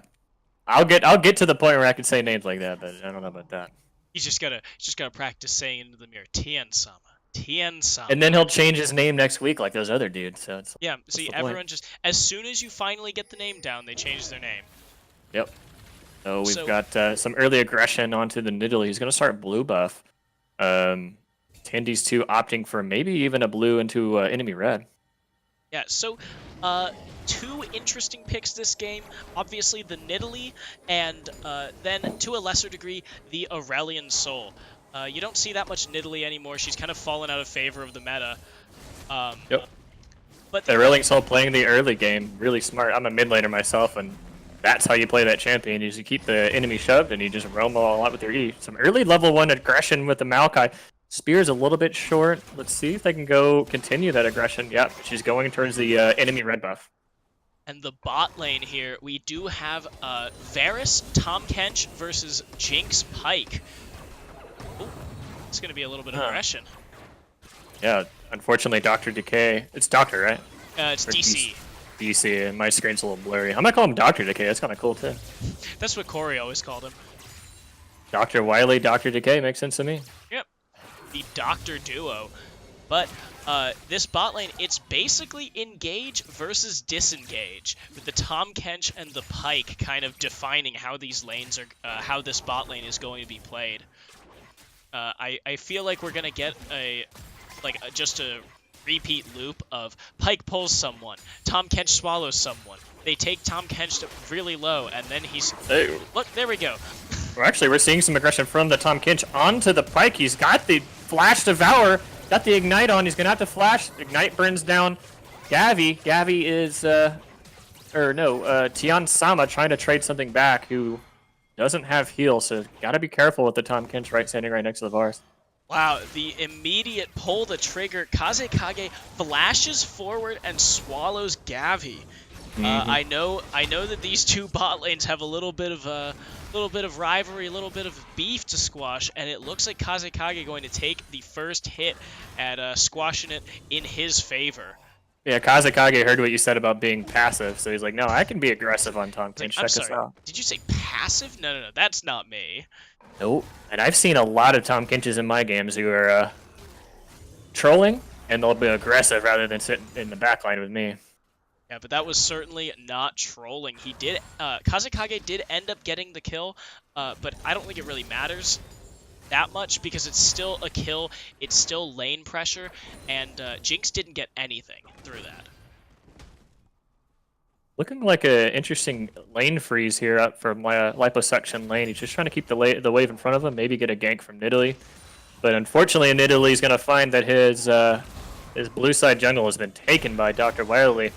I'll get to the point where I can say names like that, but I don't know about that. He's just gotta practice saying into the mirror, Tien Sama. Tien Sama. And then he'll change his name next week like those other dudes. So it's yeah, see, everyone just, as soon as you finally get the name down, they change their name. Yep. So we've got some early aggression onto the Nidalee. He's going to start blue buff. Tendies 2 opting for maybe even a blue into enemy red. Yeah, so two interesting picks this game. Obviously the Nidalee, and then to a lesser degree the Aurelian Soul. You don't see that much Nidalee anymore. She's kind of fallen out of favor of the meta. Yep. But the Aurelian Soul playing the early game, really smart. I'm a mid laner myself, and that's how you play that champion. Is you keep the enemy shoved and you just roam a lot with your E. Some early level 1 aggression with the Maokai. Spear's a little bit short. Let's see if they can continue that aggression. Yep, she's going towards the enemy red buff. And the bot lane here, we do have Varus, Tahm Kench versus Jinx Pyke. Ooh, it's going to be a little bit of aggression. Yeah, unfortunately, Dr. Decay. It's Doctor, right? It's or DC. DC, and my screen's a little blurry. I'm going to call him Dr. Decay. That's kind of cool, too. That's what Corey always called him. Dr. Wily, Dr. Decay makes sense to me. Yep. The Doctor duo. But this bot lane, it's basically engage versus disengage, with the Tahm Kench and the Pyke kind of defining how these lanes are, how this bot lane is going to be played. I feel like we're gonna get just a repeat loop of Pyke pulls someone, Tahm Kench swallows someone. They take Tahm Kench really low, and then he's look, there we go. We're seeing some aggression from the Tahm Kench onto the Pyke. He's got the Flash Devour, got the Ignite on. He's gonna have to flash. Ignite burns down Gavi. Gavi is Tien Sama trying to trade something back, who doesn't have heal, so gotta be careful with the Tahm Kench standing right next to the bars. Wow, the immediate pull the trigger. Kazekage flashes forward and swallows Gavi. I know that these two bot lanes have a little bit of rivalry, a little bit of beef to squash, and it looks like Kazekage going to take the first hit at squashing it in his favor. Yeah, Kazekage heard what you said about being passive, so he's like, no, I can be aggressive on Tahm Kench. I'm sorry, did you say passive? No, that's not me. Nope. And I've seen a lot of Tahm Kenches in my games who are trolling, and they'll be aggressive rather than sit in the backline with me. Yeah, but that was certainly not trolling. Kazekage did end up getting the kill, but I don't think it really matters that much because it's still a kill, it's still lane pressure, and Jinx didn't get anything through that. Looking like an interesting lane freeze here up from Liposuction lane. He's just trying to keep the wave in front of him, maybe get a gank from Nidalee. But unfortunately, Nidalee is going to find that his blue side jungle has been taken by Dr. Wily.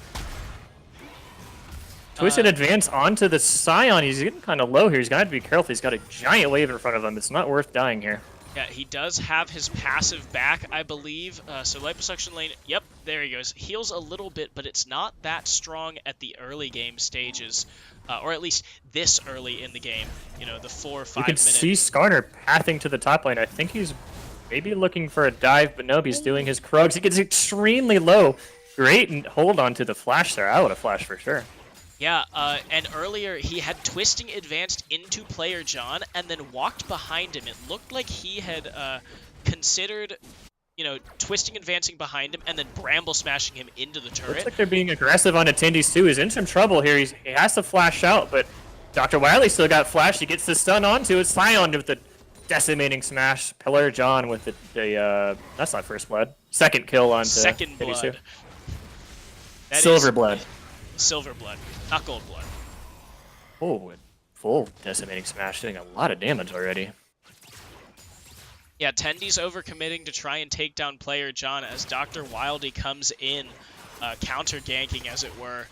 Twisted advance onto the Scion. He's getting kind of low here. He's going to have to be careful. He's got a giant wave in front of him. It's not worth dying here. Yeah, he does have his passive back, I believe. So Liposuction lane, yep, there he goes. Heals a little bit, but it's not that strong at the early game stages. Or at least this early in the game. You know, the 4 or 5 minutes. You can see Skarner pathing to the top lane. I think he's maybe looking for a dive, but nope, he's doing his Krugs. He gets extremely low. Great hold on to the flash there. I would have flashed for sure. Yeah, and earlier he had Twisting advanced into Player John and then walked behind him. It looked like he had considered, Twisting advancing behind him and then Bramble smashing him into the turret. Looks like they're being aggressive on attendees too. He's in some trouble here. He has to flash out, but Dr. Wily still got flash. He gets the stun onto it. Scion with the decimating smash. Player John with the that's not first blood. Second kill onto Second blood. Silver blood. Silver blood, not gold blood. Oh, full decimating smash, doing a lot of damage already. Yeah, Tendy's overcommitting to try and take down Player John as Dr. Wildy comes in, counter ganking as it were,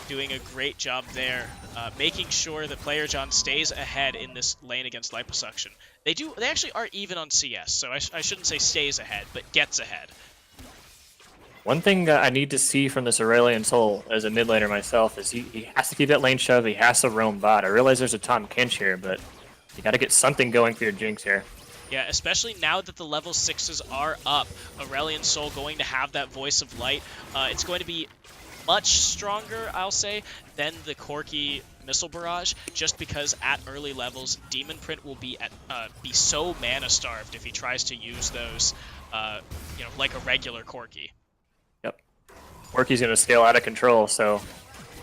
doing a great job there, making sure that Player John stays ahead in this lane against Liposuction. They actually are even on CS, so I shouldn't say stays ahead, but gets ahead. One thing I need to see from this Aurelion Soul as a mid laner myself is he has to keep that lane shove, he has to roam bot. I realize there's a Tom Kinch here, but you gotta get something going for your Jinx here. Yeah, especially now that the level 6s are up, Aurelion Soul going to have that Voice of Light. It's going to be much stronger, I'll say, than the Corki Missile Barrage, just because at early levels, Demon Print will be so mana starved if he tries to use those, like a regular Corki. Corki's going to scale out of control, so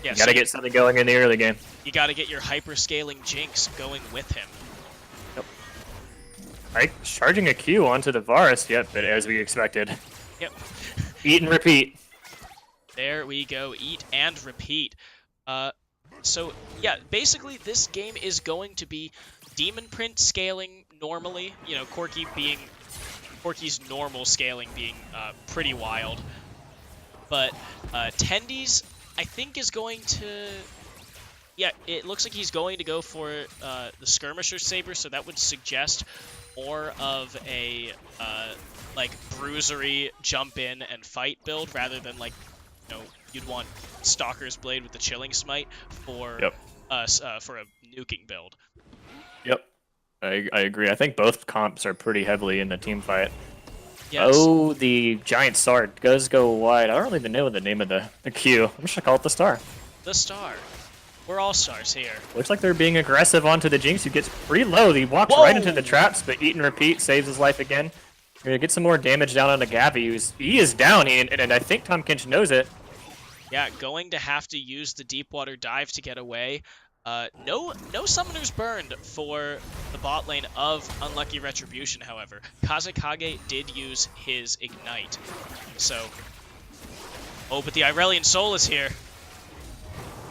yeah, you got to get something going in the early game. You got to get your hyper-scaling Jinx going with him. Yep. Right, charging a Q onto the Varus, yep, but as we expected. Yep. Eat and repeat. There we go, eat and repeat. So, yeah, basically this game is going to be Demon Print scaling normally, Corki's normal scaling being pretty wild. But Tendy's, I think, is going to... Yeah, it looks like he's going to go for the Skirmisher Saber, so that would suggest more of a, bruisery jump in and fight build, rather than, you'd want Stalker's Blade with the Chilling Smite for, for a nuking build. Yep, I agree. I think both comps are pretty heavily in the team fight. Yes. Oh, the giant star does go wide. I don't really even know the name of the Q. I'm just gonna call it the star. The star. We're all stars here. Looks like they're being aggressive onto the Jinx, who gets pretty low. He walks right into the traps, but Eat and Repeat saves his life again. We're gonna get some more damage down on the Gavi. He is down, and I think Tom Kinch knows it. Yeah, going to have to use the deep water dive to get away. No summoners burned for the bot lane of Unlucky Retribution, however. Kazekage did use his Ignite. So... Oh, but the Aurelion Soul is here.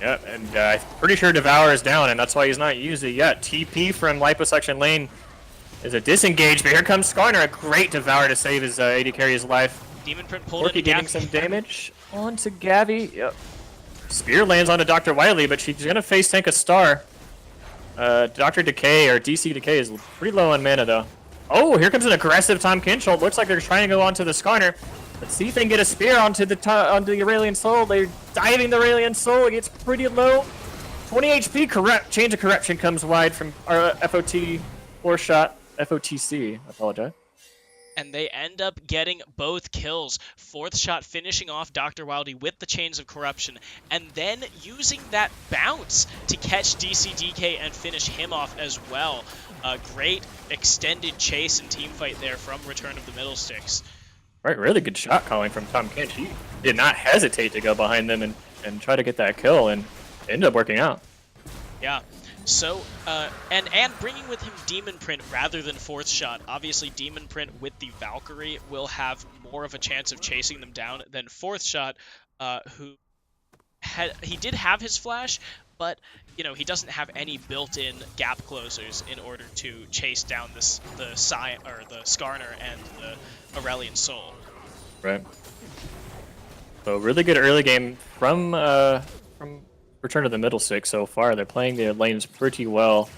Yep, and I'm pretty sure Devour is down, and that's why he's not used it yet. TP from Liposuction lane is a disengage, but here comes Skarner, a great Devour to save his AD carry's life. Demon Print pulled into getting some damage onto Gavi. Yep. Spear lands onto Dr. Wily, but she's going to face tank a star. Dr. Decay, or DC Decay, is pretty low on mana, though. Oh, here comes an aggressive Tom Kinch ult. Looks like they're trying to go onto the Skarner. Let's see if they can get a spear onto the Aurelion Soul. They're diving the Aurelion Soul. It gets pretty low. 20 HP. Change of Corruption comes wide from our FOT 4-shot. FOTC, I apologize. And they end up getting both kills. Fourth shot finishing off Dr. Wildy with the Chains of Corruption, and then using that bounce to catch DCDK and finish him off as well. A great extended chase and team fight there from Return of the Middlesticks. Right, really good shot calling from Tom Kinch. He did not hesitate to go behind them and try to get that kill, and it ended up working out. Yeah. So, and bringing with him Demon Print rather than Fourth Shot. Obviously, Demon Print with the Valkyrie will have more of a chance of chasing them down than Fourth Shot, he did have his flash, but he doesn't have any built-in gap closers in order to chase down the Skarner and the Aurelion Soul. Right. So really good early game from Return of the Middlesticks so far. They're playing their lanes pretty well.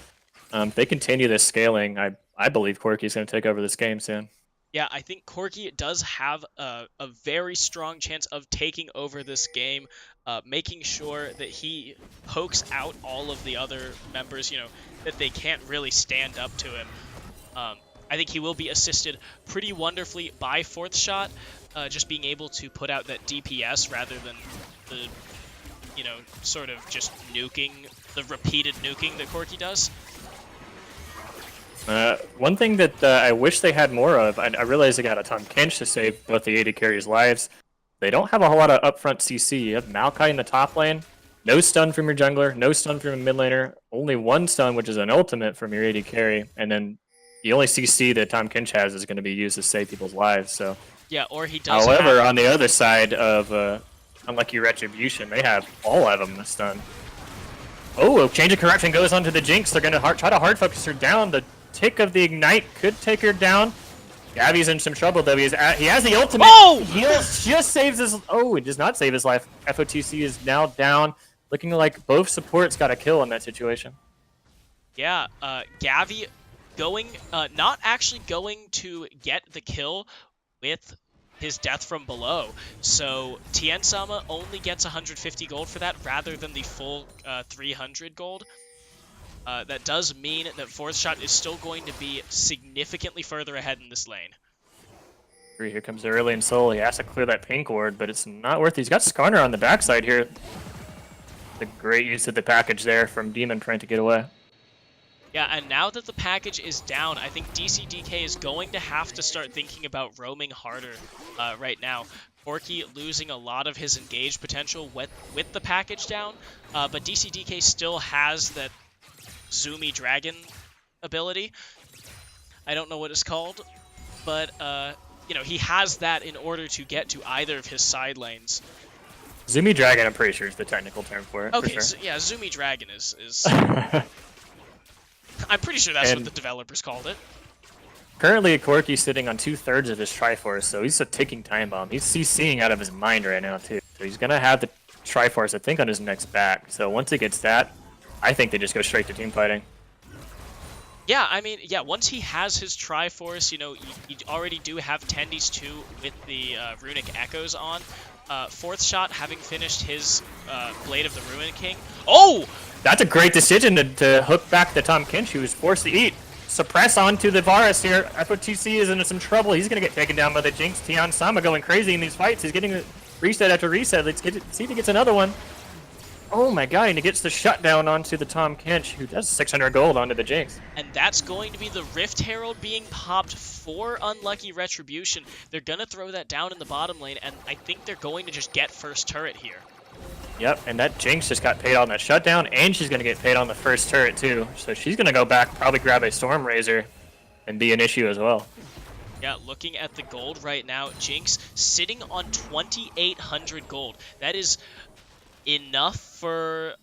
If they continue this scaling, I believe Corki's going to take over this game soon. Yeah, I think Corki does have a very strong chance of taking over this game, making sure that he pokes out all of the other members, that they can't really stand up to him. I think he will be assisted pretty wonderfully by Fourth Shot, just being able to put out that DPS rather than the you know, sort of just nuking, the repeated nuking that Corki does. One thing that I wish they had more of, I realize they got a Tom Kench to save both the AD carries' lives. They don't have a whole lot of upfront CC. You have Maokai in the top lane, no stun from your jungler, no stun from your mid laner, only one stun, which is an ultimate from your AD carry, and then the only CC that Tom Kench has is going to be used to save people's lives. So, yeah, or he does. However, on the other side of Unlucky Retribution, they have all of them stun. Oh, Change of Corruption goes onto the Jinx. They're going to try to hard focus her down. The tick of the Ignite could take her down. Gabby's in some trouble though. He has the ultimate. Oh! He just saves his. Oh, he does not save his life. FOTC is now down, looking like both supports got a kill in that situation. Yeah, Gavi going, not actually going to get the kill with his death from below. So Tien Sama only gets 150 gold for that rather than the full 300 gold. That does mean that Fourth Shot is still going to be significantly further ahead in this lane. Here comes the Aurelion Soul. He has to clear that pink ward, but it's not worth it. He's got Skarner on the backside here. The great use of the package there from Demon trying to get away. Yeah, and now that the package is down, I think DCDK is going to have to start thinking about roaming harder right now. Corki losing a lot of his engaged potential with the package down, but DCDK still has that Zoomy Dragon ability. I don't know what it's called, but you know, he has that in order to get to either of his side lanes. Zoomy Dragon, I'm pretty sure is the technical term for it. Okay, for sure. so, yeah, Zoomy Dragon is I'm pretty sure that's what the developers called it. Currently, Corki's sitting on 2/3 of his Triforce, so he's a ticking time bomb. He's CCing out of his mind right now, too. So he's going to have the Triforce, I think, on his next back. So once he gets that, I think they just go straight to team fighting. Yeah, I mean, yeah, once he has his Triforce, you know, you already do have Tendies 2 with the Runic Echoes on. Fourth Shot having finished his Blade of the Ruin King. Oh! That's a great decision to hook back the Tom Kench, who was forced to eat. Suppress onto the Varus here. FOTC is into some trouble. He's going to get taken down by the Jinx. Tien Sama going crazy in these fights. He's getting reset after reset. Let's see if he gets another one. Oh my god, and he gets the shutdown onto the Tom Kench, who does 600 gold onto the Jinx. And that's going to be the Rift Herald being popped for Unlucky Retribution. They're going to throw that down in the bottom lane, and I think they're going to just get first turret here. Yep, and that Jinx just got paid on that shutdown, and she's going to get paid on the first turret too. So she's going to go back, probably grab a Storm Razor, and be an issue as well. Yeah, looking at the gold right now, Jinx sitting on 2,800 gold. That is enough for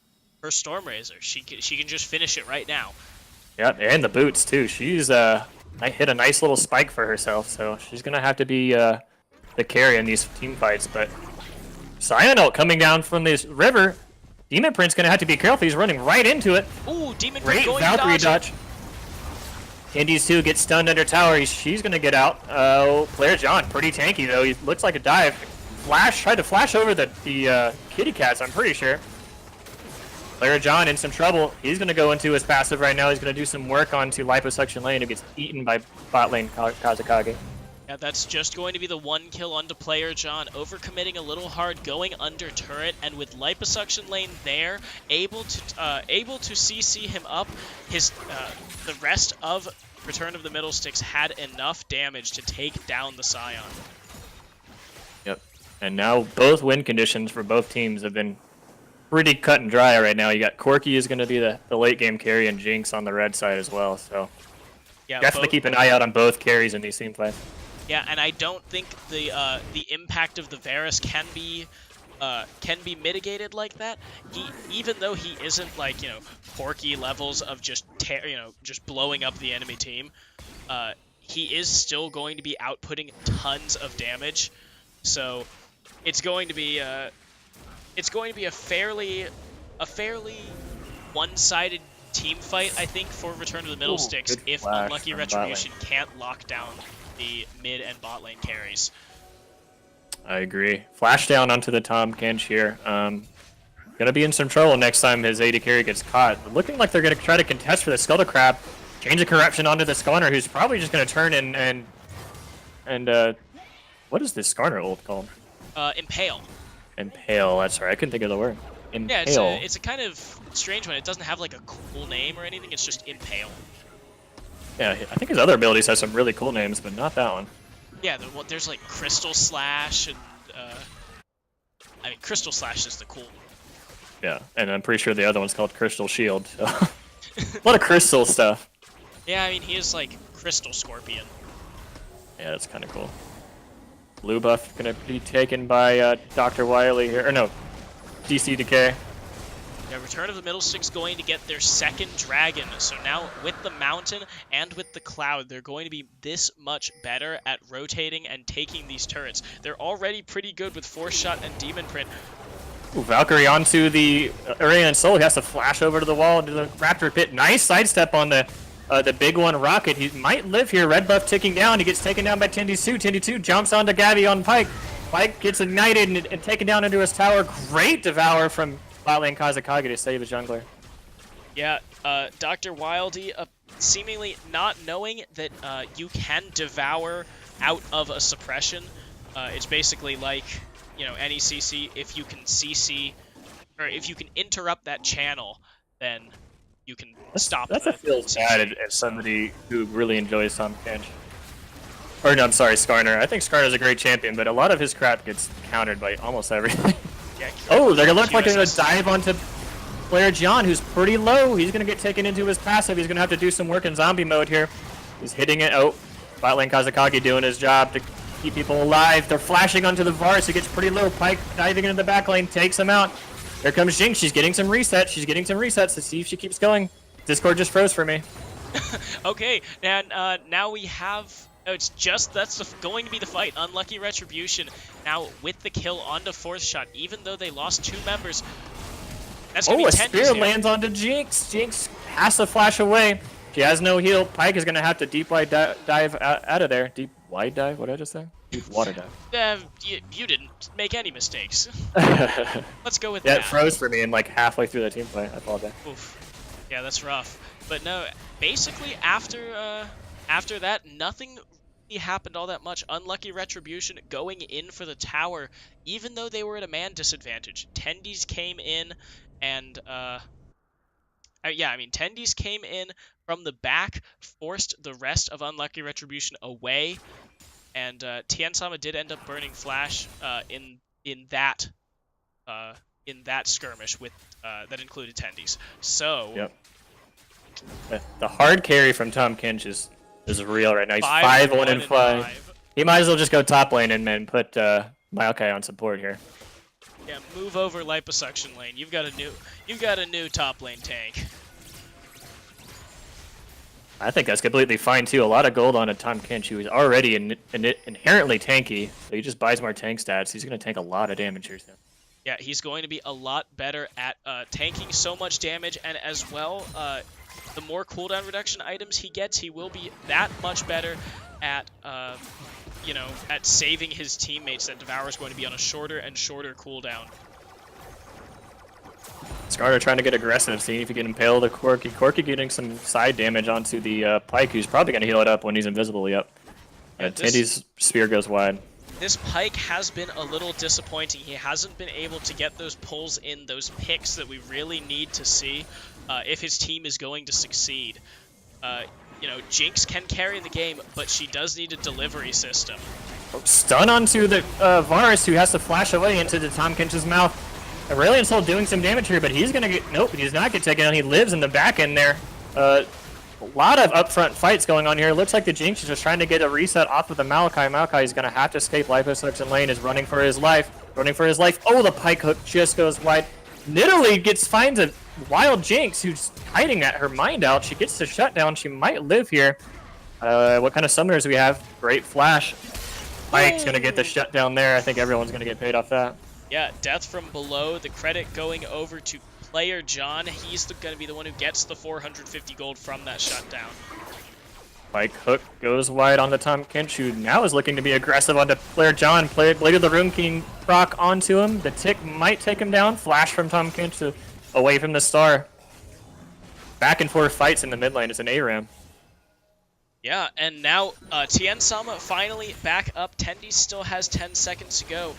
her Storm Razor. She can just finish it right now. Yep, and the boots too. She's hit a nice little spike for herself, so she's going to have to be the carry in these team fights, but Cyanote coming down from this river. Demon Prince gonna have to be careful. He's running right into it. Ooh, Demon Prince Great going Valkyrie to dodge. Candies 2 gets stunned under tower. She's gonna get out. Oh, Player John, pretty tanky though. He looks like a dive. Flash, tried to flash over the kitty cats, I'm pretty sure. Player John in some trouble. He's gonna go into his passive right now. He's gonna do some work onto Liposuction Lane, who gets eaten by bot lane Kazakage. Yeah, that's just going to be the one kill onto Player John, overcommitting a little hard, going under turret, and with Liposuction Lane there, able to CC him up. His the rest of Return of the Middle Sticks had enough damage to take down the Scion. Yep, and now both win conditions for both teams have been pretty cut and dry right now. You got Corki is going to be the late game carry, and Jinx on the red side as well. So yeah, definitely keep an eye out on both carries in these team fights. Yeah, and I don't think the impact of the Varus can be mitigated like that. Even though he isn't like, you know, Corki levels of just blowing up the enemy team, he is still going to be outputting tons of damage. So it's going to be a fairly one-sided team fight, I think, for Return of the Middle Sticks if Unlucky Retribution can't lock down the mid and bot lane carries. I agree. Flash down onto the Tom Kench here. Gonna be in some trouble next time his AD carry gets caught. But looking like they're gonna try to contest for the Scuttle Crab. Change of Corruption onto the Skarner, who's probably just gonna turn and what is this Skarner ult called? Impale. Impale, that's right. I couldn't think of the word. Yeah, Impale. it's a kind of strange one. It doesn't have like a cool name or anything. It's just Impale. Yeah, I think his other abilities have some really cool names, but not that one. Yeah, there's like Crystal Slash and I mean Crystal Slash is the cool one. Yeah, and I'm pretty sure the other one's called Crystal Shield. So. A lot of crystal stuff. Yeah, I mean he is like Crystal Scorpion. Yeah, that's kind of cool. Blue buff gonna be taken by Dr. Wily here, or no, DC Decay. Yeah, Return of the Middle Six going to get their second dragon. So now with the mountain and with the cloud, they're going to be this much better at rotating and taking these turrets. They're already pretty good with Force Shot and Demon Print. Ooh, Valkyrie onto the Arena and Soul. He has to flash over to the wall into the Raptor Pit. Nice sidestep on the big one Rocket. He might live here. Red buff ticking down. He gets taken down by Tendy2. Tendy2 jumps onto Gabby on Pyke. Pyke gets ignited and taken down into his tower. Great devour from Botland Kazakage to save his jungler. Yeah, Dr. Wildy seemingly not knowing that you can devour out of a suppression. It's basically like, you know, any CC. If you can CC, or if you can interrupt that channel, then you can stop. That's a feels bad as somebody who really enjoys Tahm Kench. Or no, I'm sorry, Skarner. I think Skarner's a great champion, but a lot of his crap gets countered by almost everything. Yeah, oh, they're gonna look like they're gonna dive onto player John, who's pretty low. He's gonna get taken into his passive. He's gonna have to do some work in zombie mode here. He's hitting it. Oh, Botland Kazakage doing his job to keep people alive. They're flashing onto the Varus. He gets pretty low. Pyke diving into the back lane, takes him out. Here comes Jinx. She's getting some resets. She's getting some resets to see if she keeps going. Discord just froze for me. Okay, and now we have. Oh, it's just going to be the fight. Unlucky Retribution now with the kill onto Fourth Shot, even though they lost 2 members. That's gonna be a spear lands onto Jinx. Jinx has to flash away. She has no heal. Pyke is gonna have to deep wide dive out of there. Deep wide dive? What did I just say? Deep water dive. You didn't make any mistakes. Let's go with that. that. It froze for me and like halfway through the team play. I apologize. Oof. Yeah, that's rough. But no, basically after that, nothing really happened all that much. Unlucky Retribution going in for the tower, even though they were at a man disadvantage. Tendies came in and yeah, I mean Tendies came in from the back, forced the rest of Unlucky Retribution away, and Tien-sama did end up burning Flash in that skirmish with that included Tendies. So yep. The hard carry from Tahm Kench is real right now. He's 5-1-5. He might as well just go top lane and put Maokai on support here. Yeah, move over liposuction lane. You've got a new top lane tank. I think that's completely fine too. A lot of gold on a Tahm Kench, who is already inherently tanky. So he just buys more tank stats. He's going to take a lot of damage here soon. Yeah, he's going to be a lot better at tanking so much damage, and as well, the more cooldown reduction items he gets, he will be that much better at, you know, at saving his teammates. That Devour is going to be on a shorter and shorter cooldown. Skarner trying to get aggressive, seeing if he can impale the Corki. Corki getting some side damage onto the Pyke, who's probably going to heal it up when he's invisible. Yep. Tendy's spear goes wide. This Pyke has been a little disappointing. He hasn't been able to get those pulls in, those picks that we really need to see if his team is going to succeed. You know, Jinx can carry the game, but she does need a delivery system. Stun onto the Varus, who has to flash away into the Tahm Kench's mouth. Aurelion Soul doing some damage here, but he's going to get... Nope, he does not get taken out. He lives in the back end there. A lot of upfront fights going on here. Looks like the Jinx is just trying to get a reset off of the Maokai. Maokai is going to have to escape. Liposuction lane is running for his life. Running for his life. Oh, the Pyke hook just goes wide. Literally finds a wild Jinx who's hiding at her mind out. She gets the shutdown. She might live here. What kind of summoners do we have? Great flash. Pyke's going to get the shutdown there. I think everyone's going to get paid off that. Yeah, death from below. The credit going over to player John. He's going to be the one who gets the 450 gold from that shutdown. Pyke hook goes wide on the Tahm Kench, who now is looking to be aggressive onto player John. Blade of the Rune King proc onto him. The tick might take him down. Flash from Tahm Kench away from the star. Back and forth fights in the mid lane. It's an ARAM. Yeah, and now Tien-sama finally back up. Tendy still has 10 seconds to go.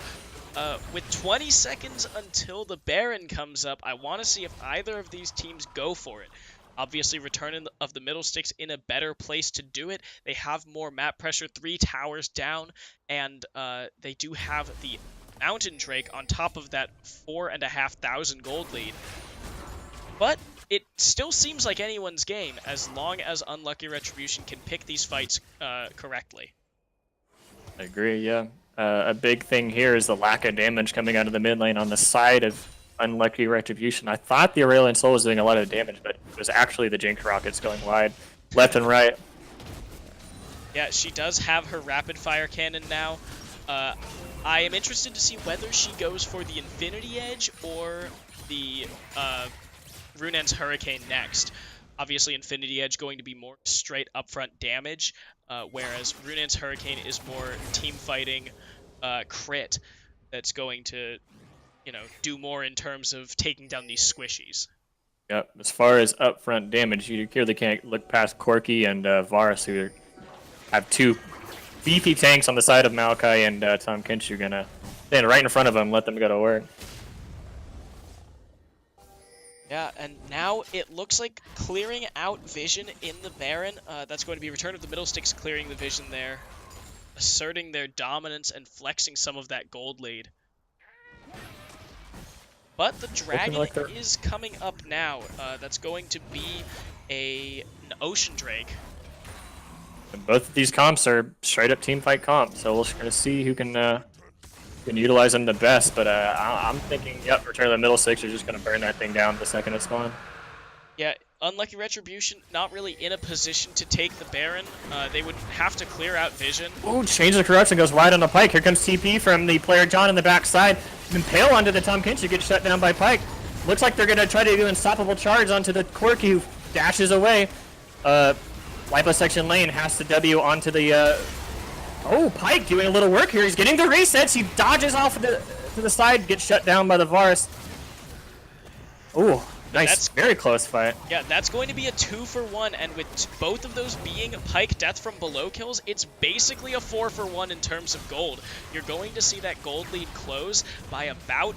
with 20 seconds until the Baron comes up, I want to see if either of these teams go for it. Obviously, Return of the Middle Sticks in a better place to do it. They have more map pressure, 3 towers down, and they do have the Mountain Drake on top of that 4,500 gold lead. But it still seems like anyone's game as long as Unlucky Retribution can pick these fights correctly. I agree, yeah. A big thing here is the lack of damage coming out of the mid lane on the side of Unlucky Retribution. I thought the Aurelion Soul was doing a lot of damage, but it was actually the Jinx Rockets going wide, left and right. Yeah, she does have her Rapid Fire Cannon now. I am interested to see whether she goes for the Infinity Edge or the Runen's Hurricane next. Obviously, Infinity Edge going to be more straight upfront damage, whereas Runen's Hurricane is more team fighting crit that's going to, do more in terms of taking down these squishies. Yep, as far as upfront damage, you clearly can't look past Corki and Varus, who have 2 beefy tanks on the side of Maokai and Tom Kinch. You're gonna stand right in front of them, let them go to work. Yeah, and now it looks like clearing out vision in the Baron. That's going to be Return of the Middle Sticks clearing the vision there, asserting their dominance and flexing some of that gold lead. But the Dragon is coming up now. That's going to be an Ocean Drake. And both of these comps are straight up team fight comps, so we're gonna see who can utilize them the best. But I'm thinking, yep, Return of the Middle Six are just gonna burn that thing down the second it's spawn. Yeah, Unlucky Retribution not really in a position to take the Baron. They would have to clear out vision. Oh, Change of Corruption goes wide on the Pike. Here comes TP from the player John in the backside. Impale onto the Tom Kinch, gets shut down by Pike. Looks like they're gonna try to do unstoppable charge onto the Corki, who dashes away. Liposuction Lane has to W onto the, oh, Pike doing a little work here. He's getting the resets. He dodges off to the side, gets shut down by the Varus. Oh, nice. That's very close fight. Yeah, that's going to be a 2-for-1, and with both of those being Pike death from below kills, it's basically a 4-for-1 in terms of gold. You're going to see that gold lead close by about,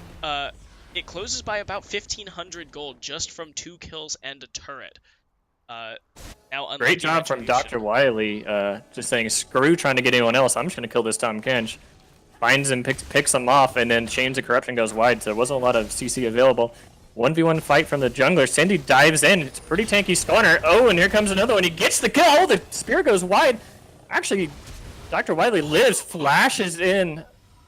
it closes by about 1,500 gold just from 2 kills and a turret. Now, great job from Dr. Wiley, just saying, screw trying to get anyone else. I'm just going to kill this Tom Kinch. Finds him, picks him off, and then Chains of Corruption goes wide, so there wasn't a lot of CC available. 1v1 fight from the jungler. Cindy dives in. It's a pretty tanky spawner. Oh, and here comes another one. He gets the kill. The spear goes wide. Actually, Dr. Wiley lives, flashes in.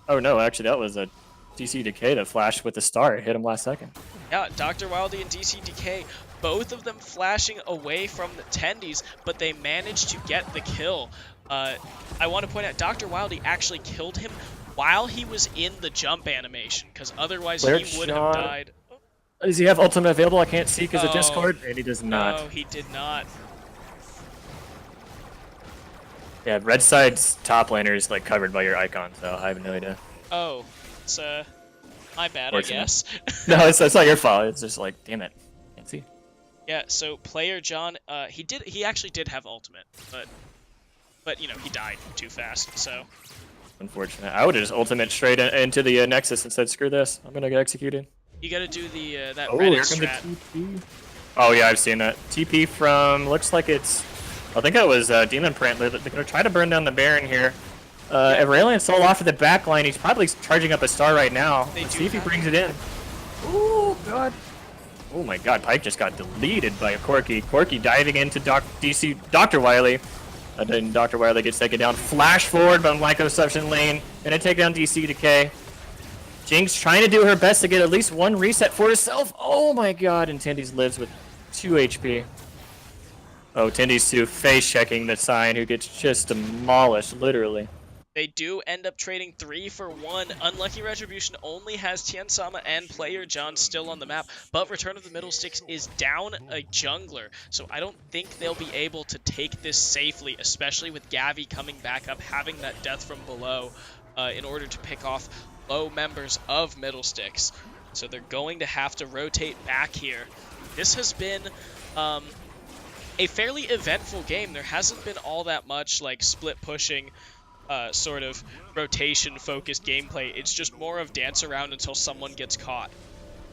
Oh, no, actually, that was a DC Decay that flashed with the star. It hit him last second. Yeah, Dr. Wiley and DC Decay, both of them flashing away from the Tendies, but they managed to get the kill. I want to point out, Dr. Wiley actually killed him while he was in the jump animation, because otherwise he would have died. Does he have ultimate available? I can't see because of Discord. And he does not. No, he did not. Yeah, red side's top laner is like covered by your icon, so I have no idea. Oh, it's my bad, I guess. No, it's not your fault. It's just like, damn it, can't see. Yeah, so player John, he actually did have ultimate, but he died too fast, so. Unfortunate. I would have just ultimate straight into the Nexus and said, screw this, I'm gonna get executed. You gotta do the that Reddit here comes strat. the TP. Oh yeah, I've seen that. TP from, looks like it's, I think it was Demon Print. They're gonna try to burn down the Baron here. Aurelion Soul off of the back line. He's probably charging up a star right now. Let's see if he brings it in. Oh god. Oh my god, Pike just got deleted by a Corki. Corki diving into Dr. Wiley. And then Dr. Wiley gets taken down. Flash forward by Liposuction Lane. Gonna take down DC Decay. Jinx trying to do her best to get at least one reset for herself. Oh my god, and Tendies lives with 2 HP. Oh, Tendies 2 face checking the sign, who gets just demolished, literally. They do end up trading 3-for-1. Unlucky Retribution only has Tiansama and player John still on the map, but Return of the Middle Sticks is down a jungler, so I don't think they'll be able to take this safely, especially with Gavi coming back up, having that death from below in order to pick off low members of Middle Sticks. So they're going to have to rotate back here. This has been a fairly eventful game. There hasn't been all that much like split pushing sort of rotation-focused gameplay. It's just more of dance around until someone gets caught.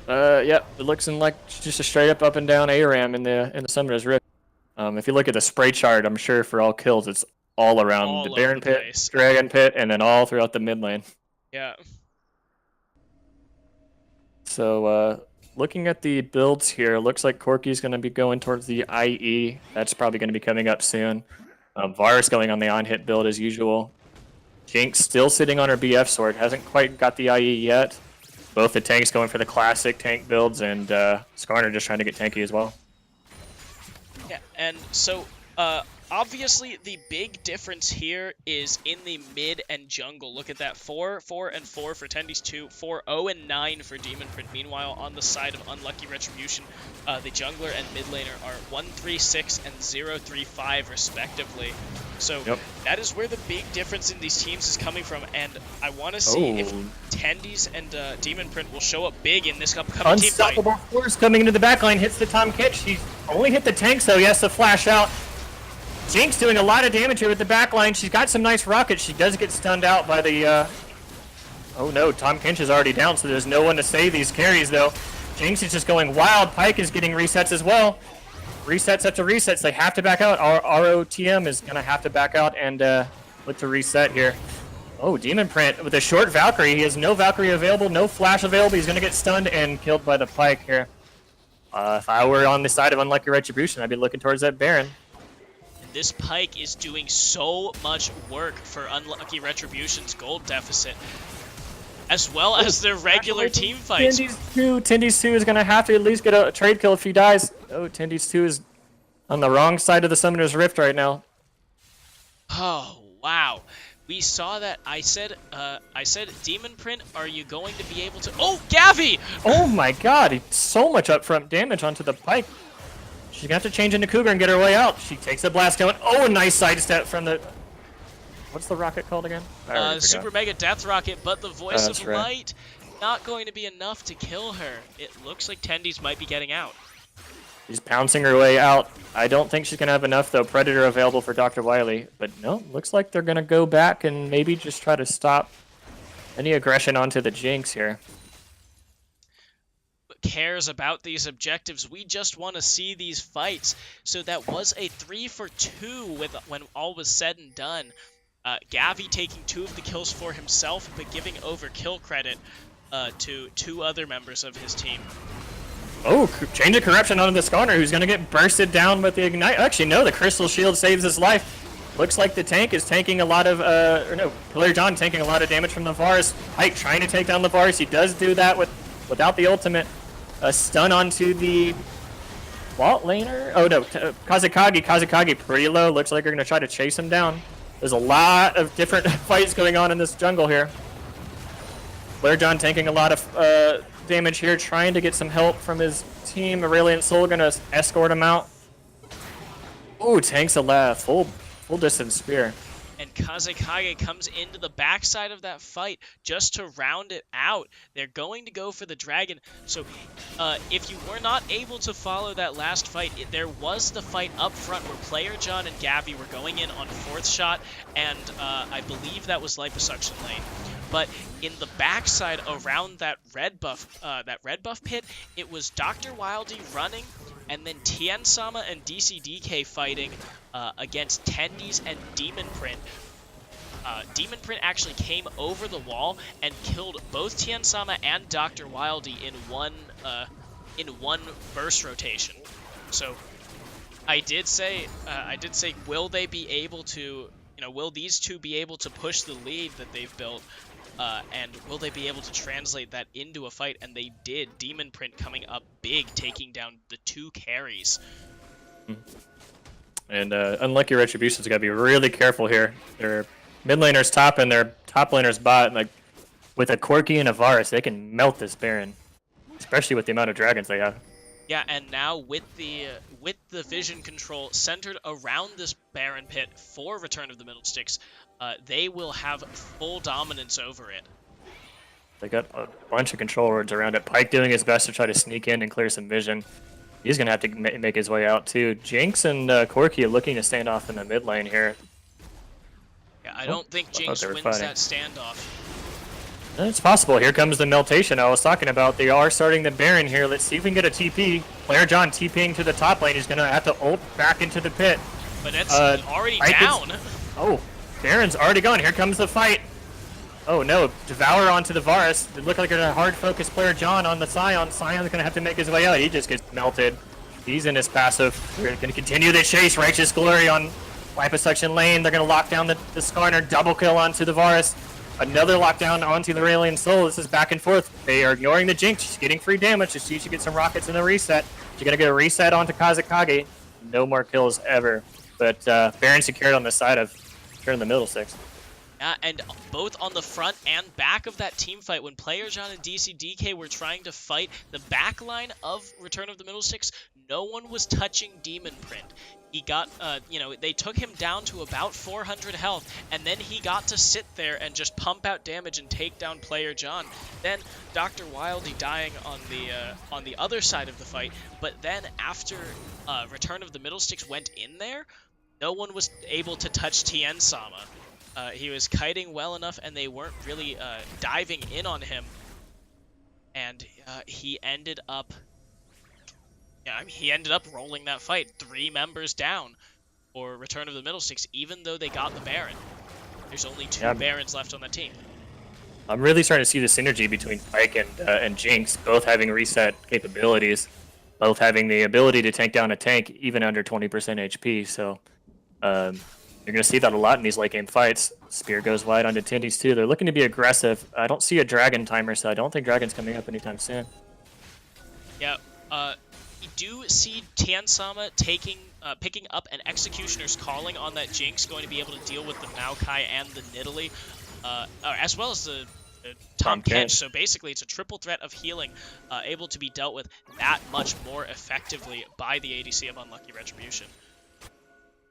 Yep, it looks like just a straight up and down ARAM in the Summoner's Rift. If you look at the spray chart, I'm sure for all kills, it's all around the All over Baron the Pit, place. Dragon Pit, and then all throughout the mid lane. Yeah. So, looking at the builds here, looks like Corki's going to be going towards the IE. That's probably going to be coming up soon. Varus going on the on-hit build as usual. Jinx still sitting on her BF sword, hasn't quite got the IE yet. Both the tanks going for the classic tank builds, and Skarner just trying to get tanky as well. Yeah, and so obviously the big difference here is in the mid and jungle. Look at that, 4, 4, and 4 for Tendies 2, 4, 0, and 9 for Demon Print. Meanwhile, on the side of Unlucky Retribution, the jungler and mid laner are 1, 3, 6, and 0, 3, 5 respectively. So that is where the big difference in these teams is coming from, and I want to see if Tendies and Demon Print will show up big in this upcoming team fight. Unstoppable Force coming into the backline, hits the Tom Kitch. He's only hit the tanks though, he has to flash out. Jinx doing a lot of damage here with the backline. She's got some nice rockets. She does get stunned out by the... Oh no, Tom Kinch is already down, so there's no one to save these carries though. Jinx is just going wild. Pyke is getting resets as well. Resets after resets. They have to back out. ROTM is going to have to back out and look to reset here. Oh, Demon Print with a short Valkyrie. He has no Valkyrie available, no flash available. He's going to get stunned and killed by the Pyke here. If I were on the side of Unlucky Retribution, I'd be looking towards that Baron. This Pyke is doing so much work for Unlucky Retribution's gold deficit, as well as their regular team fights. Tendies 2 is going to have to at least get a trade kill if he dies. Oh, Tendies 2 is on the wrong side of the Summoner's Rift right now. Oh, wow. We saw that. I said, Demon Print, are you going to be able to... Oh, Gavi! Oh my god, so much upfront damage onto the Pyke. She's going to have to change into Cougar and get her way out. She takes the blast down. Oh, a nice sidestep from the... What's the rocket called again? Super Mega Death Rocket, but the Voice of right. Light not going to be enough to kill her. It looks like Tendies might be getting out. She's pouncing her way out. I don't think she's going to have enough, though. Predator available for Dr. Wily. But no, looks like they're going to go back and maybe just try to stop any aggression onto the Jinx here. Cares about these objectives. We just want to see these fights. So that was a 3 for 2 when all was said and done. Gavi taking 2 of the kills for himself, but giving over kill credit to 2 other members of his team. Oh, change of corruption onto the Skarner, who's going to get bursted down with the Ignite. Actually, no, the Crystal Shield saves his life. Looks like the tank is tanking a lot of, Player John tanking a lot of damage from the Varus. Pyke trying to take down the Varus. He does do that without the ultimate. A stun onto the Walt laner. Oh no, Kazekage. Kazekage pretty low. Looks like they're going to try to chase him down. There's a lot of different fights going on in this jungle here. Blair John tanking a lot of damage here, trying to get some help from his team. Aurelian Soul going to escort him out. Ooh, tanks a full distance spear. And Kazekage comes into the backside of that fight just to round it out. They're going to go for the dragon. So if you were not able to follow that last fight, there was the fight up front where Player John and Gavi were going in on 4th shot, and I believe that was liposuction lane. But in the backside around that red buff pit, it was Dr. Wildy running, and then Tien Sama and DCDK fighting against Tendies and Demon Print. Demon Print actually came over the wall and killed both Tien Sama and Dr. Wildy in one burst rotation. So I did say, will they be able to, will these two be able to push the lead that they've built? And will they be able to translate that into a fight? And they did. Demon Print coming up big, taking down the 2 carries. And Unlucky Retribution's got to be really careful here. Their mid laner's top and their top laner's bot. Like with a Corki and a Varus, they can melt this Baron, especially with the amount of dragons they have. Yeah, and now with the vision control centered around this Baron pit for Return of the Middle Sticks, they will have full dominance over it. They got a bunch of control words around it. Pyke doing his best to try to sneak in and clear some vision. He's going to have to make his way out too. Jinx and Corki are looking to stand off in the mid lane here. Yeah, I Oh, don't think I thought they Jinx were wins fighting. that standoff. It's possible. Here comes the meltation I was talking about. They are starting the Baron here. Let's see if we can get a TP. Player John TPing to the top lane. He's going to have to ult back into the pit. But it's already down. Oh, Baron's already gone. Here comes the fight. Oh no, Devour onto the Varus. It looked like a hard focus player John on the Scion. Scion's going to have to make his way out. He just gets melted. He's in his passive. We're going to continue the chase. Righteous Glory on Liposuction lane. They're going to lock down the Skarner. Double kill onto the Varus. Another lockdown onto the Aurelion Soul. This is back and forth. They are ignoring the Jinx. She's getting free damage. She should get some rockets in the reset. She's going to get a reset onto Kazekage. No more kills ever. But Baron secured on the side of turn the middle six. And both on the front and back of that team fight, when Player John and DCDK were trying to fight the back line of Return of the Middle Six, no one was touching Demon Print. He got, they took him down to about 400 health, and then he got to sit there and just pump out damage and take down Player John. Then Dr. Wildey dying on the other side of the fight, but then after Return of the Middle Six went in there, no one was able to touch Tien Sama. He was kiting well enough, and they weren't really diving in on him. And he ended up rolling that fight. 3 members down for Return of the Middle Six, even though they got the Baron. There's only 2 Barons left on the team. I'm really starting to see the synergy between Pyke and Jinx, both having reset capabilities, both having the ability to tank down a tank even under 20% HP. So you're going to see that a lot in these late game fights. Spear goes wide onto Tindies too. They're looking to be aggressive. I don't see a Dragon timer, so I don't think Dragon's coming up anytime soon. Yeah, you do see Tien Sama picking up an Executioner's Calling on that Jinx, going to be able to deal with the Maokai and the Nidalee, as well as the Tahm Kench. So basically, it's a triple threat of healing, able to be dealt with that much more effectively by the ADC of Unlucky Retribution.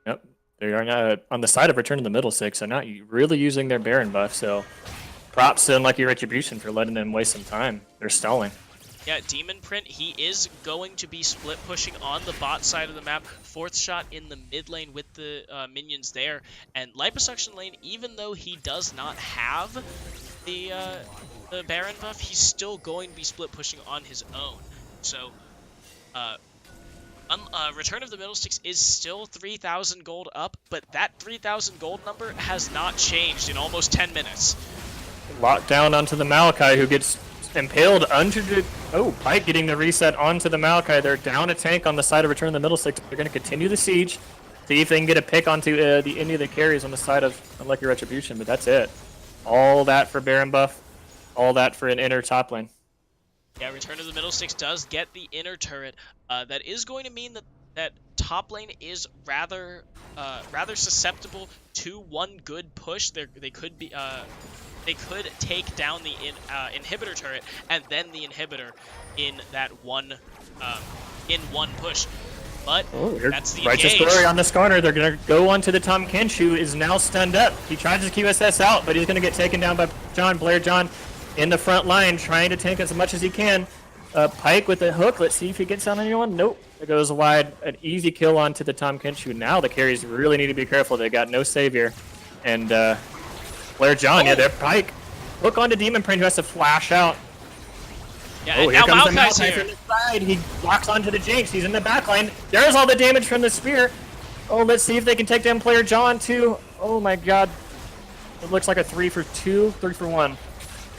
Yep. They are not on the side of Return to the Middle Six. They're not really using their Baron buff, so props to Unlucky Retribution for letting them waste some time. They're stalling. Yeah, Demon Print, he is going to be split pushing on the bot side of the map. 4th shot in the mid lane with the minions there. And Liposuction lane, even though he does not have the Baron buff, he's still going to be split pushing on his own. So, Return of the Middle Six is still 3,000 gold up, but that 3,000 gold number has not changed in almost 10 minutes. Locked down onto the Maokai, who gets impaled under the... Oh, Pyke getting the reset onto the Maokai. They're down a tank on the side of Return of the Middle Six. They're going to continue the siege, see if they can get a pick onto any of the carries on the side of Unlucky Retribution, but that's it. All that for Baron buff, all that for an inner top lane. Yeah, Return of the Middle Six does get the inner turret. That is going to mean that top lane is rather susceptible to one good push. They could take down the inhibitor turret and then the inhibitor in that one push. But that's the Righteous engage. Glory on the Skarner. They're going to go onto the Tahm Kench, who is now stunned up. He tries to QSS out, but he's going to get taken down by Player John in the front line, trying to tank as much as he can. Pyke with the hook. Let's see if he gets on anyone. Nope. It goes wide. An easy kill onto the Tahm Kench, who now the carries really need to be careful. They got no savior. And Player John, yeah, they're Pyke. Hook onto Demon Print, who has to flash out. Yeah, oh, and here now comes the Maokai's Maokai here. from the side. He locks onto the Jinx. He's in the back line. There's all the damage from the spear. Oh, let's see if they can take down Player John, too. Oh, my God. It looks like a 3 for 2, 3 for 1.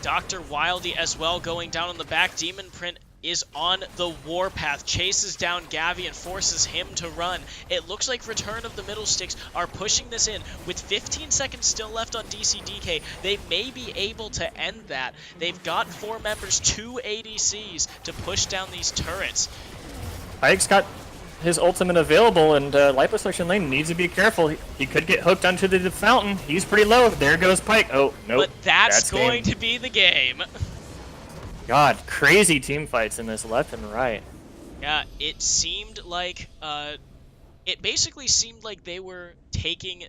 Dr. Wildey as well going down on the back. Demon Print is on the warpath, chases down Gavi and forces him to run. It looks like Return of the Middle Six are pushing this in. With 15 seconds still left on DCDK, they may be able to end that. They've got 4 members, 2 ADCs to push down these turrets. Pyke's got his ultimate available, and Liposuction lane needs to be careful. He could get hooked onto the fountain. He's pretty low. There goes Pyke. Oh, nope. But that's going to be the game. God, crazy team fights in this left and right. Yeah, it seemed like it basically seemed like they were taking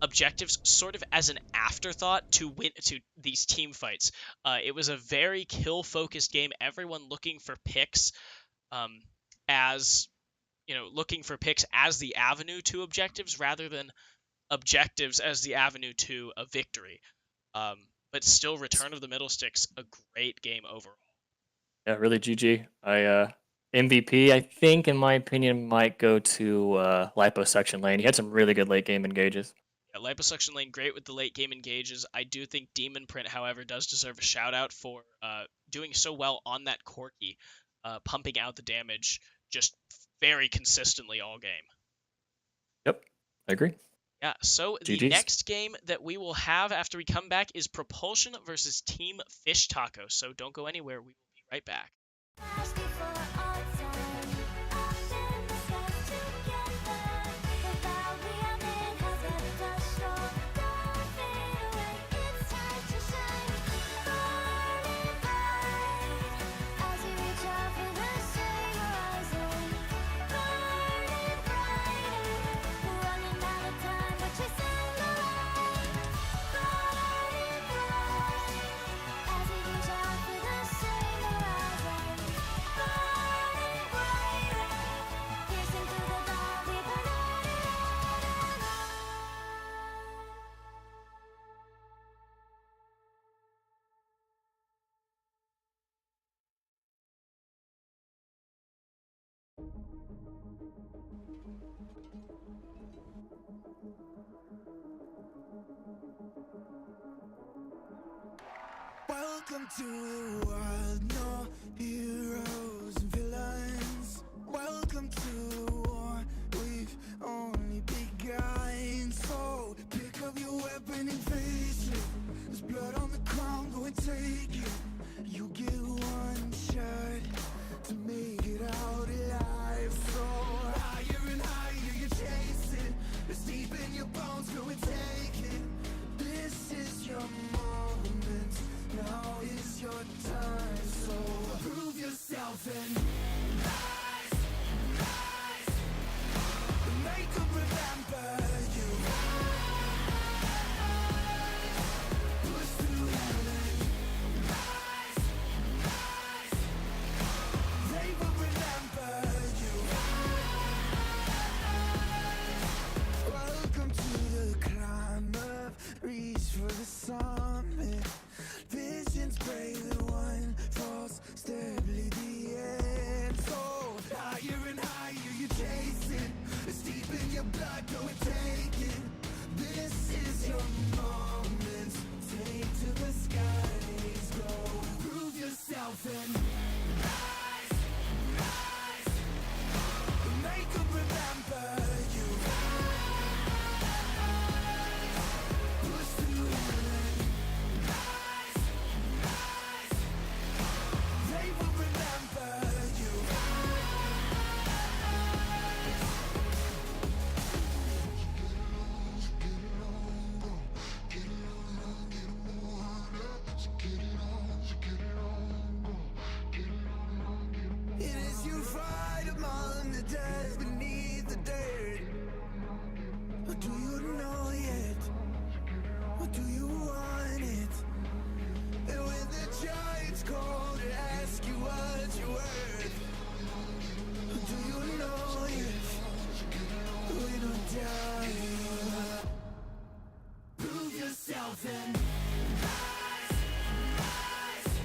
objectives sort of as an afterthought to win to these team fights. It was a very kill focused game, everyone looking for picks as looking for picks as the avenue to objectives rather than objectives as the avenue to a victory. But still, Return of the Middle Stick's a great game overall. Yeah, really GG. MVP, I think, in my opinion, might go to Liposuction Lane. He had some really good late game engages. Yeah, Liposuction Lane, great with the late game engages. I do think Demon Print, however, does deserve a shout out for doing so well on that Corki, pumping out the damage just very consistently all game. Yep, I agree. Yeah, so the GG's. next game that we will have after we come back is Propulsion versus Team Fish Taco. So don't go anywhere. We will be right back. Welcome to the world, no heroes and villains. Welcome to the war, we've only begun. So pick up your weapon and face it. There's blood on the ground, go and take it. You get one shot to make it out alive. So higher and higher you chase it. It's deep in your bones, go and take it. This is your moment. Now is your time, so prove yourself and rise, rise. Make them remember you. Push through heaven. Rise, rise. They will remember you. Welcome to the climb up. Reach for the summit. Visions brave, the one falls steadily the end. So higher and higher you chase it. It's deep in your blood, go and take it. This is your moment. Take to the skies, go. Prove yourself and rise, rise. Make them remember you. Push through heaven. They will remember you. It is you fight among the dead beneath the dirt. Or do you know yet? Or do you want it? And when the giants call to ask you what you're worth, do you know if we don't die? Prove yourself and rise, rise.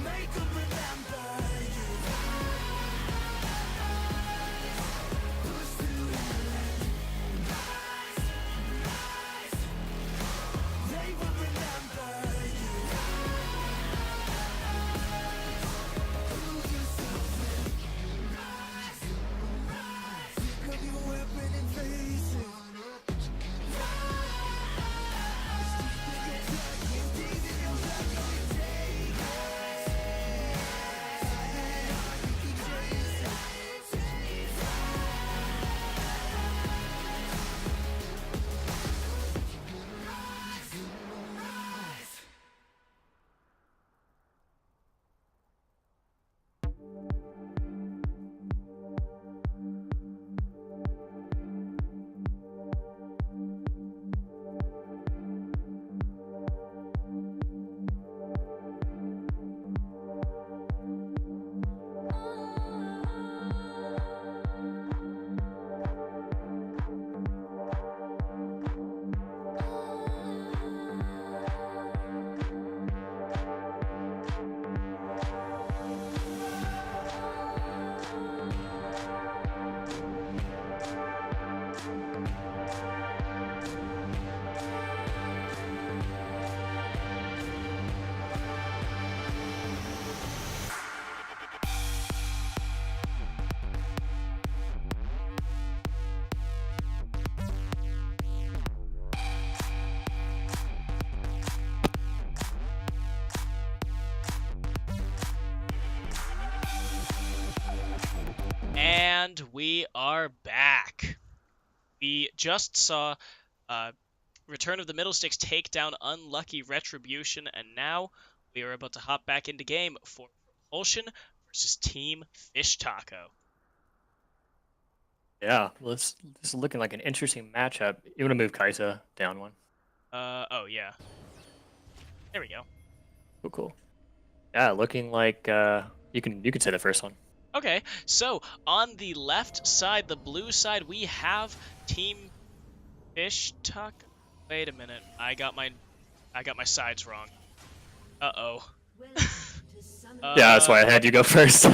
Make them remember you. Push through heaven. Rise, rise. They will remember you. Prove yourself and rise, rise. Pick up your weapon and face it. Rise, And we are back. We just saw Return of the Middle Sticks take down Unlucky Retribution, and now we are about to hop back into game for Propulsion versus Team Fish Taco. Yeah, this is looking like an interesting matchup. You want to move Kaisa down one? Oh yeah. There we go. Cool. Yeah, looking like you can say the first one. Okay, so on the left side, the blue side, we have Team Fish Taco. Wait a minute, I got my sides wrong. Uh-oh. Yeah, that's why I had you go first.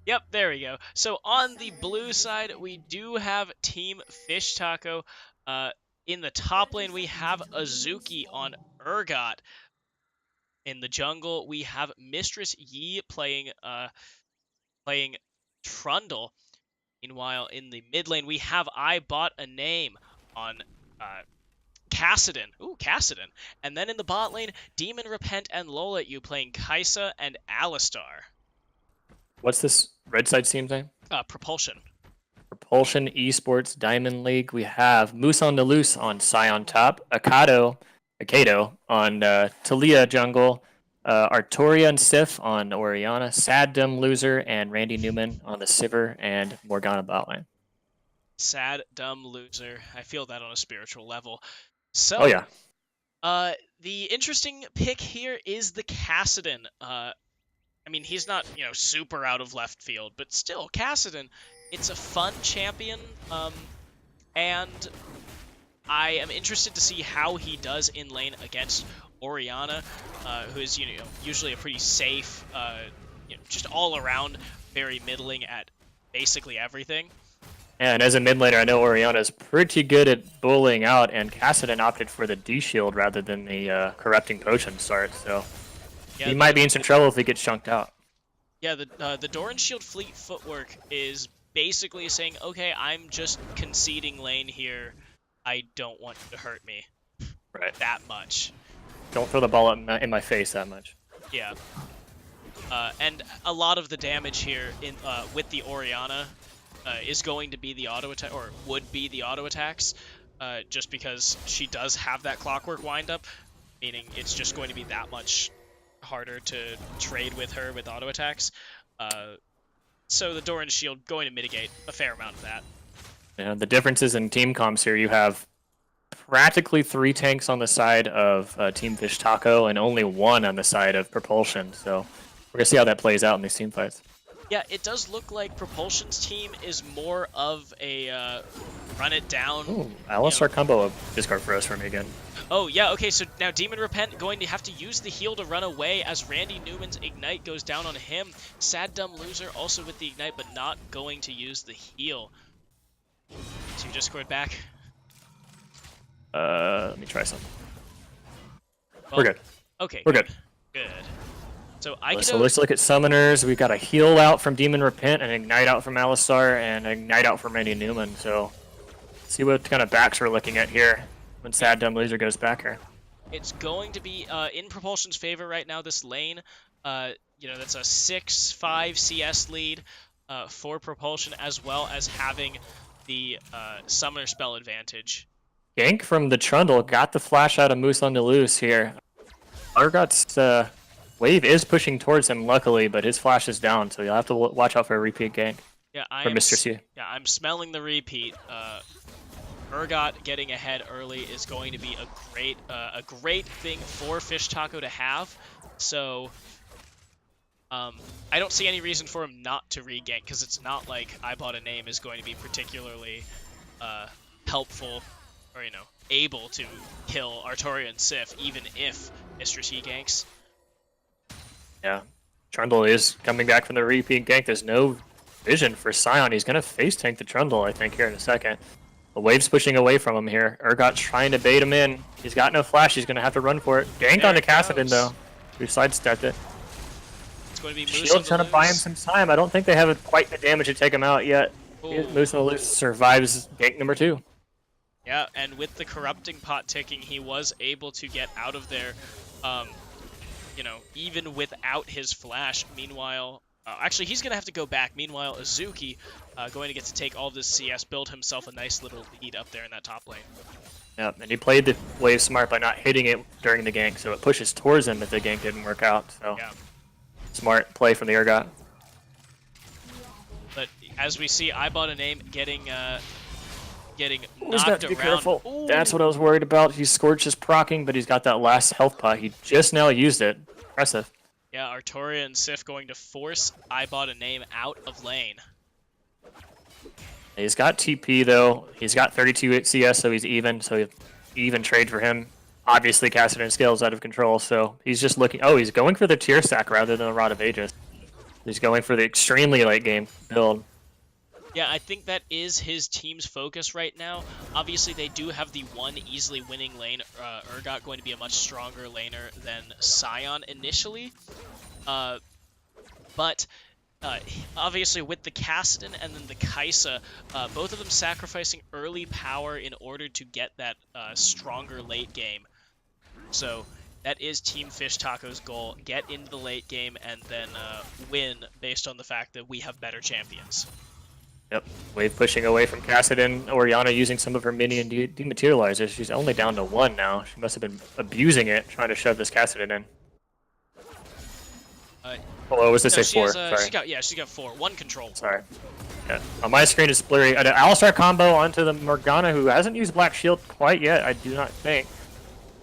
Yep, there we go. So on the blue side, we do have Team Fish Taco. In the top lane, we have Azuki on Urgot. In the jungle, we have Mistress Yi playing Trundle. Meanwhile, in the mid lane, we have I Bought a Name on Kassadin. Ooh, Kassadin. And then in the bot lane, Demon Repent and Lola you playing Kaisa and Alistar. What's this red side team's name? Propulsion. Propulsion Esports Diamond League. We have Moose on the Loose on Scion top, Akado on Talia jungle, Artoria and Sif on Oriana, Sad Dumb Loser and Randy Newman on the Sivir and Morgana bot lane. Sad Dumb Loser. I feel that on a spiritual level. So, Oh yeah. The interesting pick here is the Kassadin. I mean, he's not, super out of left field, but still, Kassadin, it's a fun champion, and I am interested to see how he does in lane against Oriana, who is, usually a pretty safe, just all around very middling at basically everything. And as a mid laner, I know Oriana is pretty good at bullying out, and Kassadin opted for the D shield rather than the corrupting potion start, so Yeah, he might be in some trouble if he gets chunked out. Yeah, the Doran Shield Fleet footwork is basically saying, okay, I'm just conceding lane here. I don't want you to hurt me that much. Don't throw the ball in my face that much. Yeah. And a lot of the damage here with the Oriana is going to be the auto attack, or would be the auto attacks, just because she does have that clockwork windup, meaning it's just going to be that much harder to trade with her with auto attacks. So the Doran Shield going to mitigate a fair amount of that. Yeah, the differences in team comps here, you have practically 3 tanks on the side of Team Fish Taco and only 1 on the side of Propulsion. So we're going to see how that plays out in these team fights. Yeah, it does look like Propulsion's team is more of a run it down. Ooh, Alistar combo discard for us for me again. Oh, yeah, okay, so now Demon Repent going to have to use the heal to run away as Randy Newman's Ignite goes down on him. Sad Dumb Loser also with the Ignite, but not going to use the heal. So you just scored back. Let me try something. Well, We're good. Okay, We're good. Good. So let's look at summoners. We've got a heal out from Demon Repent, an Ignite out from Alistar, and an Ignite out from Randy Newman. So let's see what kind of backs we're looking at here when Sad Dumb Loser goes back here. It's going to be in Propulsion's favor right now, this lane. That's a 6-5 CS lead for Propulsion, as well as having the Summoner spell advantage. Gank from the Trundle got the flash out of Moose on the Loose here. Urgot's wave is pushing towards him, luckily, but his flash is down, so you'll have to watch out for a repeat gank. Yeah, from Mr. C. Yeah, I'm smelling the repeat. Urgot getting ahead early is going to be a great thing for Fish Taco to have. So I don't see any reason for him not to regank, because it's not like I Bought a Name is going to be particularly helpful or able to kill Artoria and Sif, even if Mistress Yi ganks. Yeah, Trundle is coming back from the repeat gank. There's no vision for Scion. He's going to face tank the Trundle, I think, here in a second. The wave's pushing away from him here. Urgot's trying to bait him in. He's got no flash. He's going to have to run for it. Gank on the Kassadin, though. We sidestepped it. It's going to be Moose Shield trying to buy him some time. I don't think they have quite the damage to take him out yet. Ooh. Moose on the Loose survives gank number 2. Yeah, and with the corrupting pot ticking, he was able to get out of there, even without his flash. Meanwhile, Actually, he's going to have to go back. Meanwhile, Azuki going to get to take all this CS, build himself a nice little lead up there in that top lane. Yep, and he played the wave smart by not hitting it during the gank, so it pushes towards him if the gank didn't work out. So Yeah. smart play from the Urgot. But as we see, I bought a name getting He's knocked got to be around. careful. Ooh. That's what I was worried about. He's Scorch is proccing, but he's got that last health pot. He just now used it. Impressive. Yeah, Artoria and Sif going to force I bought a name out of lane. He's got TP though. He's got 32 CS, so he's even. So even trade for him. Obviously, Kassadin scales out of control, so he's just looking. Oh, he's going for the tier stack rather than the Rod of Aegis. He's going for the extremely late game build. Yeah, I think that is his team's focus right now. Obviously, they do have the one easily winning lane. Urgot going to be a much stronger laner than Sion initially. But obviously with the Kassadin and then the Kai'Sa, both of them sacrificing early power in order to get that stronger late game. So that is Team Fish Taco's goal. Get into the late game and then win based on the fact that we have better champions. Yep. Wave pushing away from Kassadin. Orianna using some of her minion dematerializers. She's only down to 1 now. She must have been abusing it, trying to shove this Kassadin in. Oh, was this No, a 4? Sorry. She's got 4. 1 control. Sorry. Yeah. On my screen is blurry. An Alistar combo onto the Morgana, who hasn't used Black Shield quite yet, I do not think.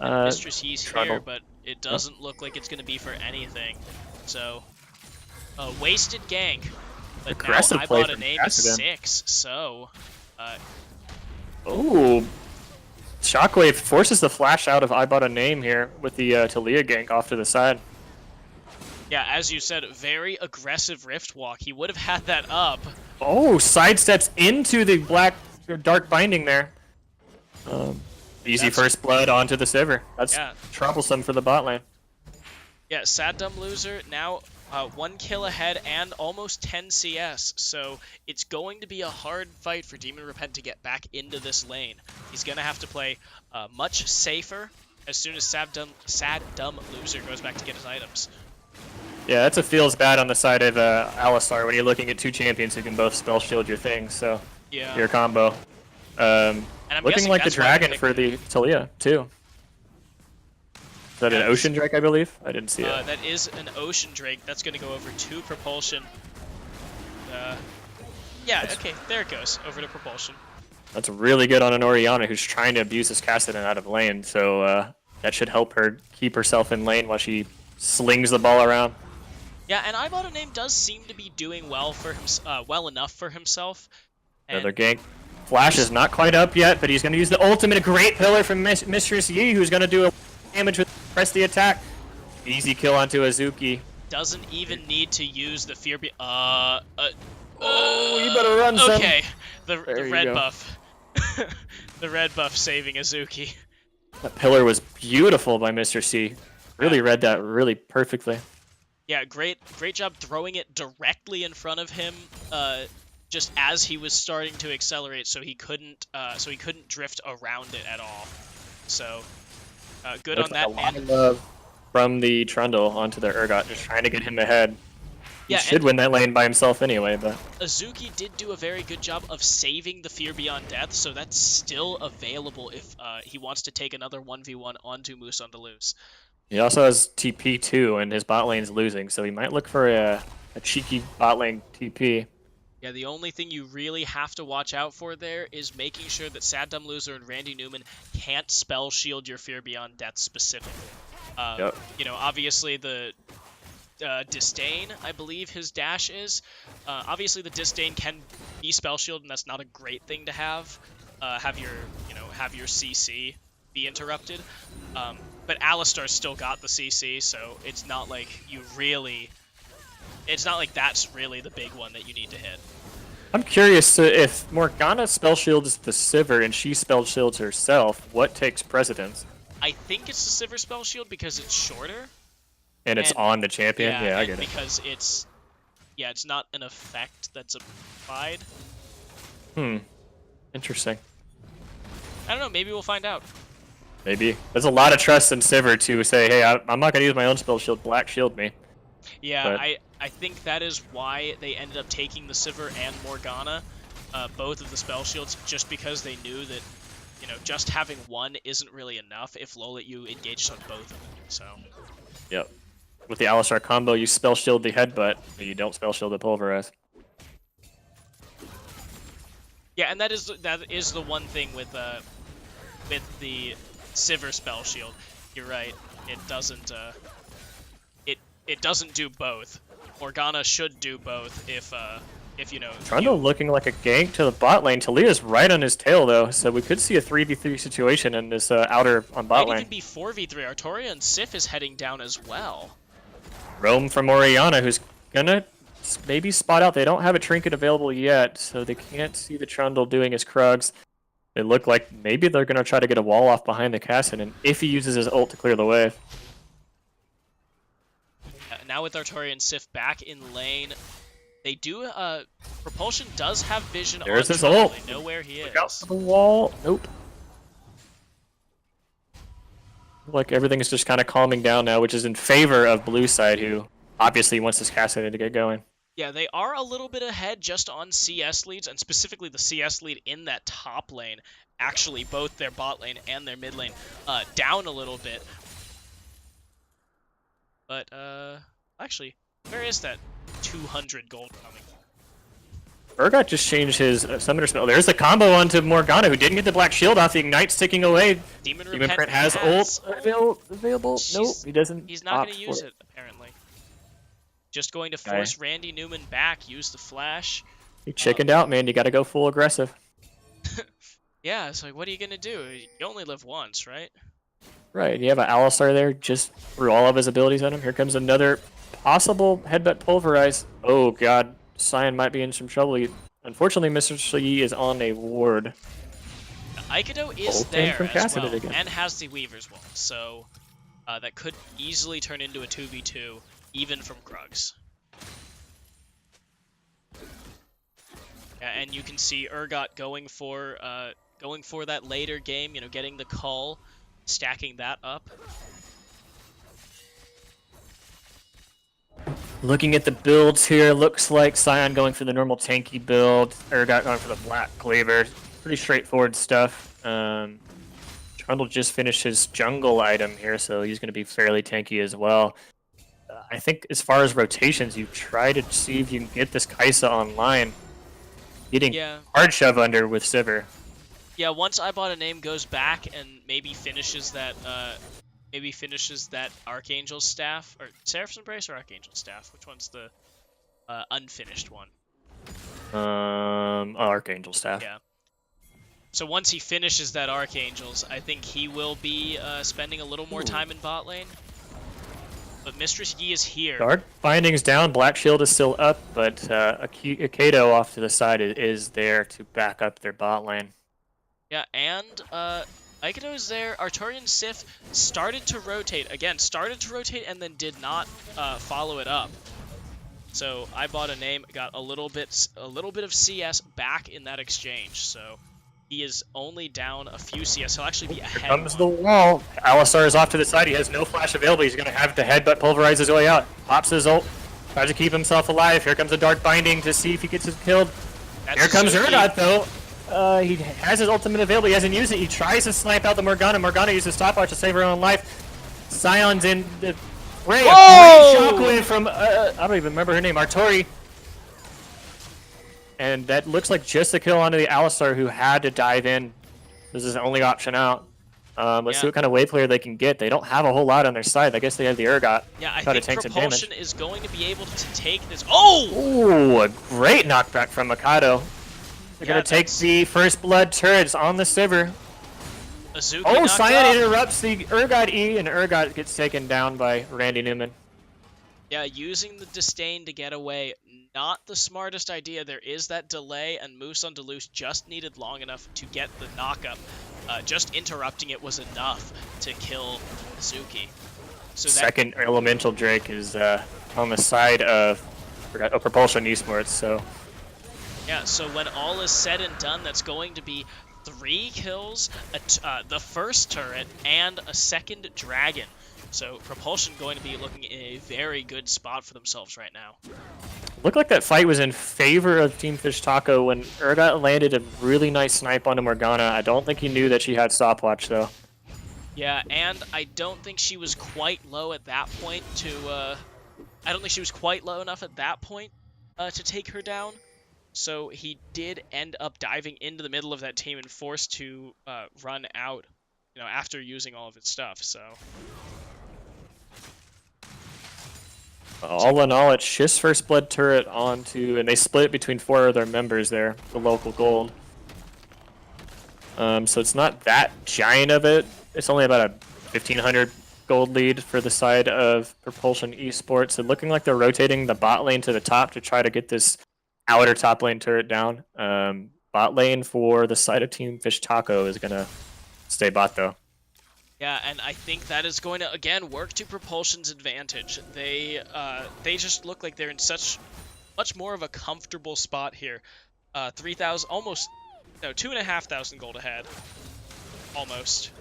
Mistress Yi's here, Trundle. but it doesn't look like it's going to be for anything. So, wasted gank. But Aggressive now I play bought a from name Kassadin. 6, so... Ooh. Shockwave forces the flash out of I bought a name here with the Talia gank off to the side. yeah, as you said, very aggressive Rift Walk. He would have had that up. Oh, sidesteps into the dark binding there. Easy That's- first blood onto the Sivir. That's Yeah. troublesome for the bot lane. Yeah, sad dumb loser, now 1 kill ahead and almost 10 CS, so it's going to be a hard fight for Demon Repent to get back into this lane. He's going to have to play much safer as soon as sad dumb loser goes back to get his items. Yeah, that's a feels bad on the side of Alistar when you're looking at 2 champions who can both spell shield your thing, so Yeah. your combo. And I'm Looking guessing like the that's why they dragon picked for it. the Talia, too. Is that an Yeah, ocean drake, I believe? I didn't see it. That is an Ocean Drake. That's going to go over to Propulsion. Yeah, okay, there it goes, over to Propulsion. That's really good on an Orianna who's trying to abuse this Kassadin out of lane, so that should help her keep herself in lane while she slings the ball around. Yeah, and I bought a name does seem to be doing well for well enough for himself. And Another gank. Flash is not quite up yet, but he's going to use the ultimate great pillar from Mistress Yi, who's going to do a damage with press the attack. Easy kill onto Azuki. doesn't even need to use the fear. Oh, you better run, son. Okay, the There you red go. buff. The red buff saving Azuki. That pillar was beautiful by Mr. C. Really read that really perfectly. Yeah, great job throwing it directly in front of him, just as he was starting to accelerate, so he couldn't drift around it at all. So, good on Looks that. like a lot And of love from the Trundle onto the Urgot, just trying to get him ahead. yeah, He should win that lane by himself anyway, but Azuki did do a very good job of saving the Fear Beyond Death, so that's still available if he wants to take another 1v1 onto Moose on Deleuze. he also has TP too, and his bot lane's losing, so he might look for a cheeky bot lane TP. Yeah, the only thing you really have to watch out for there is making sure that Sad Dumb Loser and Randy Newman can't spell shield your Fear Beyond Death specifically. Yep. You know, obviously the Disdain, I believe his dash is. Obviously the Disdain can be spell shield, and that's not a great thing to have. Have your CC be interrupted. But Alistar's still got the CC, so it's not like that's really the big one that you need to hit. I'm curious if Morgana spell shields the Sivir and she spell shields herself, what takes precedence? I think it's the Sivir spell shield because it's shorter. And it's And- on the champion? Yeah, I and get it. because it's not an effect that's applied. Interesting. I don't know, maybe we'll find out. Maybe. There's a lot of trust in Sivir to say, hey, I'm not going to use my own spell shield, Black Shield me. Yeah, But- I I think that is why they ended up taking the Sivir and Morgana, both of the spell shields, just because they knew that, you know, just having one isn't really enough if you engages on both of them. So. Yep. With the Alistar combo, you spell shield the headbutt, but you don't spell shield the pulverize. Yeah, and that is the one thing with the Sivir spell shield. You're right. It doesn't it doesn't do both. Morgana should do both if you know. Trundle looking like a gank to the bot lane. Talia's right on his tail though, so we could see a 3v3 situation in this outer on bot lane. Might even be 4v3. Artoria and Sif is heading down as well. Roam from Orianna, who's gonna maybe spot out. They don't have a trinket available yet, so they can't see the Trundle doing his Krugs. They look like maybe they're gonna try to get a wall off behind the Kassadin if he uses his ult to clear the wave. Now with Artoria and Sif back in lane, they do. Propulsion does have vision on There's his Trundle. ult. They know where he is. Look out for the wall. Nope. Like everything is just kind of calming down now, which is in favor of blue side, who obviously wants this Kassadin to get going. Yeah, they are a little bit ahead just on CS leads, and specifically the CS lead in that top lane. Actually, both their bot lane and their mid lane down a little bit. But, actually, where is that 200 gold coming from? Urgot just changed his summoner spell. There's the combo onto Morgana, who didn't get the black shield off. The Ignite's ticking away. Demon Print has ult available. Nope, he doesn't. He's not going to use it, apparently. Just going to force Randy Newman back, use the flash. He chickened out, man. You got to go full aggressive. Yeah, it's like, what are you going to do? You only live once, right? Right, you have an Alistar there, just threw all of his abilities at him. Here comes another possible headbutt pulverize. Oh god, Sion might be in some trouble. Unfortunately, Mr. Yi is on a ward. Aikido is there as well, and has the Weaver's Wall, so that could easily turn into a 2v2, even from Krugs. Yeah, and you can see Urgot going for that later game, you know, getting the call, stacking that up. Looking at the builds here, looks like Sion going for the normal tanky build, Urgot going for the black cleaver. Pretty straightforward stuff. Trundle just finished his jungle item here, so he's going to be fairly tanky as well. I think as far as rotations, you try to see if you can get this Kai'Sa online. Getting hard shove under with Sivir. Yeah, once I Bought a Name goes back and maybe finishes that Archangel's Staff, or Seraph's Embrace or Archangel's Staff? Which one's the unfinished one? Archangel's Staff. Yeah. So once he finishes that Archangel's, I think he will be spending a little more time in bot lane. But Mistress Yi is here. Dark Binding's down, Black Shield is still up, but Akato off to the side is there to back up their bot lane. Yeah, and Aikido is there. Artorian Sif started to rotate and then did not follow it up. So I Bought a Name, got a little bit of CS back in that exchange. So he is only down a few CS. He'll actually be ahead. Here comes the wall. Alistar is off to the side. He has no flash available. He's going to have to headbutt pulverize his way out. Pops his ult. Tries to keep himself alive. Here comes a Dark Binding to see if he gets him killed. Here comes Urgot, though. He has his ultimate available. He hasn't used it. He tries to snipe out the Morgana. Morgana uses stopwatch to save her own life. Sion's in the fray. A great shockwave from, I don't even remember her name, Artori. And that looks like just a kill onto the Alistar, who had to dive in. This is the only option out. Let's see what kind of wave player they can get. They don't have a whole lot on their side. I guess they have the Urgot. Yeah, I think Propulsion is going to be able to take this. Ooh, a great knockback from Mikado. They're going to take the First Blood turrets on the Sivir. Sion interrupts the Urgot E, and Urgot gets taken down by Randy Newman. Yeah, using the Disdain to get away, not the smartest idea. There is that delay, and Moose on Deluxe just needed long enough to get the knockup. Just interrupting it was enough to kill Zuki. So Second Elemental Drake is on the side of Propulsion Esports, so... Yeah, so when all is said and done, that's going to be 3 kills, the first turret, and a second dragon. So Propulsion going to be looking in a very good spot for themselves right now. Looked like that fight was in favor of Team Fish Taco when Urgot landed a really nice snipe onto Morgana. I don't think he knew that she had stopwatch though. Yeah, and I don't think she was quite low at that point to, I don't think she was quite low enough at that point to take her down. So he did end up diving into the middle of that team and forced to run out, after using all of his stuff, so... All in all, it's Shiz's first blood turret onto, and they split it between 4 of their members there, the local gold. So it's not that giant of it. It's only about a 1,500 gold lead for the side of Propulsion Esports. And looking like they're rotating the bot lane to the top to try to get this outer top lane turret down. Bot lane for the side of Team Fish Taco is going to stay bot though. Yeah, and I think that is going to, again, work to Propulsion's advantage. They just look like they're in much more of a comfortable spot here. 3,000, almost, no, 2,500 gold ahead. Almost.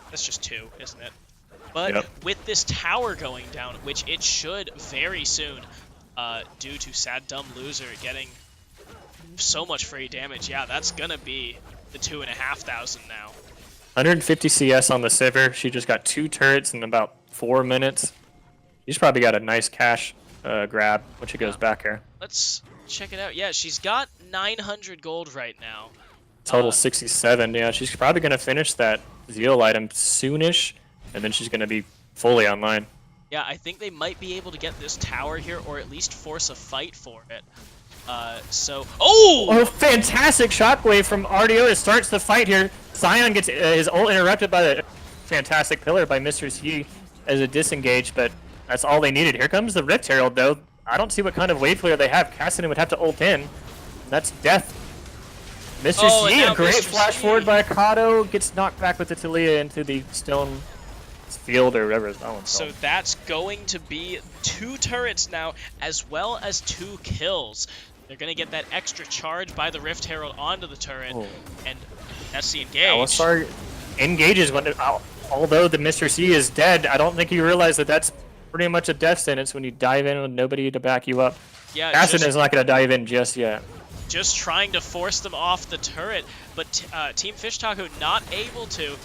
That's just 2, isn't it? But yep. With this tower going down, which it should very soon, due to Sad Dumb Loser getting so much free damage, yeah, that's gonna be the 2,500 now. 150 CS on the Sivir. She just got 2 turrets in about 4 minutes. She's probably got a nice cash grab when she goes back here. Let's check it out. Yeah, she's got 900 gold right now. Total 67. Yeah, she's probably going to finish that Zeal item soonish, and then she's going to be fully online. Yeah, I think they might be able to get this tower here, or at least force a fight for it. Oh, fantastic shockwave from RDO that starts the fight here. Sion gets his ult interrupted by the fantastic pillar by Mr. Yi as a disengage, but that's all they needed. Here comes the Rift Herald, though. I don't see what kind of wave clear they have. Cassidy would have to ult in. That's death. Mr. Yi, a great flash forward by Akato, gets knocked back with the Talia into the stone field or whatever that one's so called. That's going to be 2 turrets now, as well as 2 kills. They're going to get that extra charge by the Rift Herald onto the turret, and that's the engage. Alistar engages when, although the Mr. C is dead. I don't think you realize that that's pretty much a death sentence when you dive in with nobody to back you up. Yeah, Aston is not going to dive in just yet. Just trying to force them off the turret, but Team Fish Taco not able to.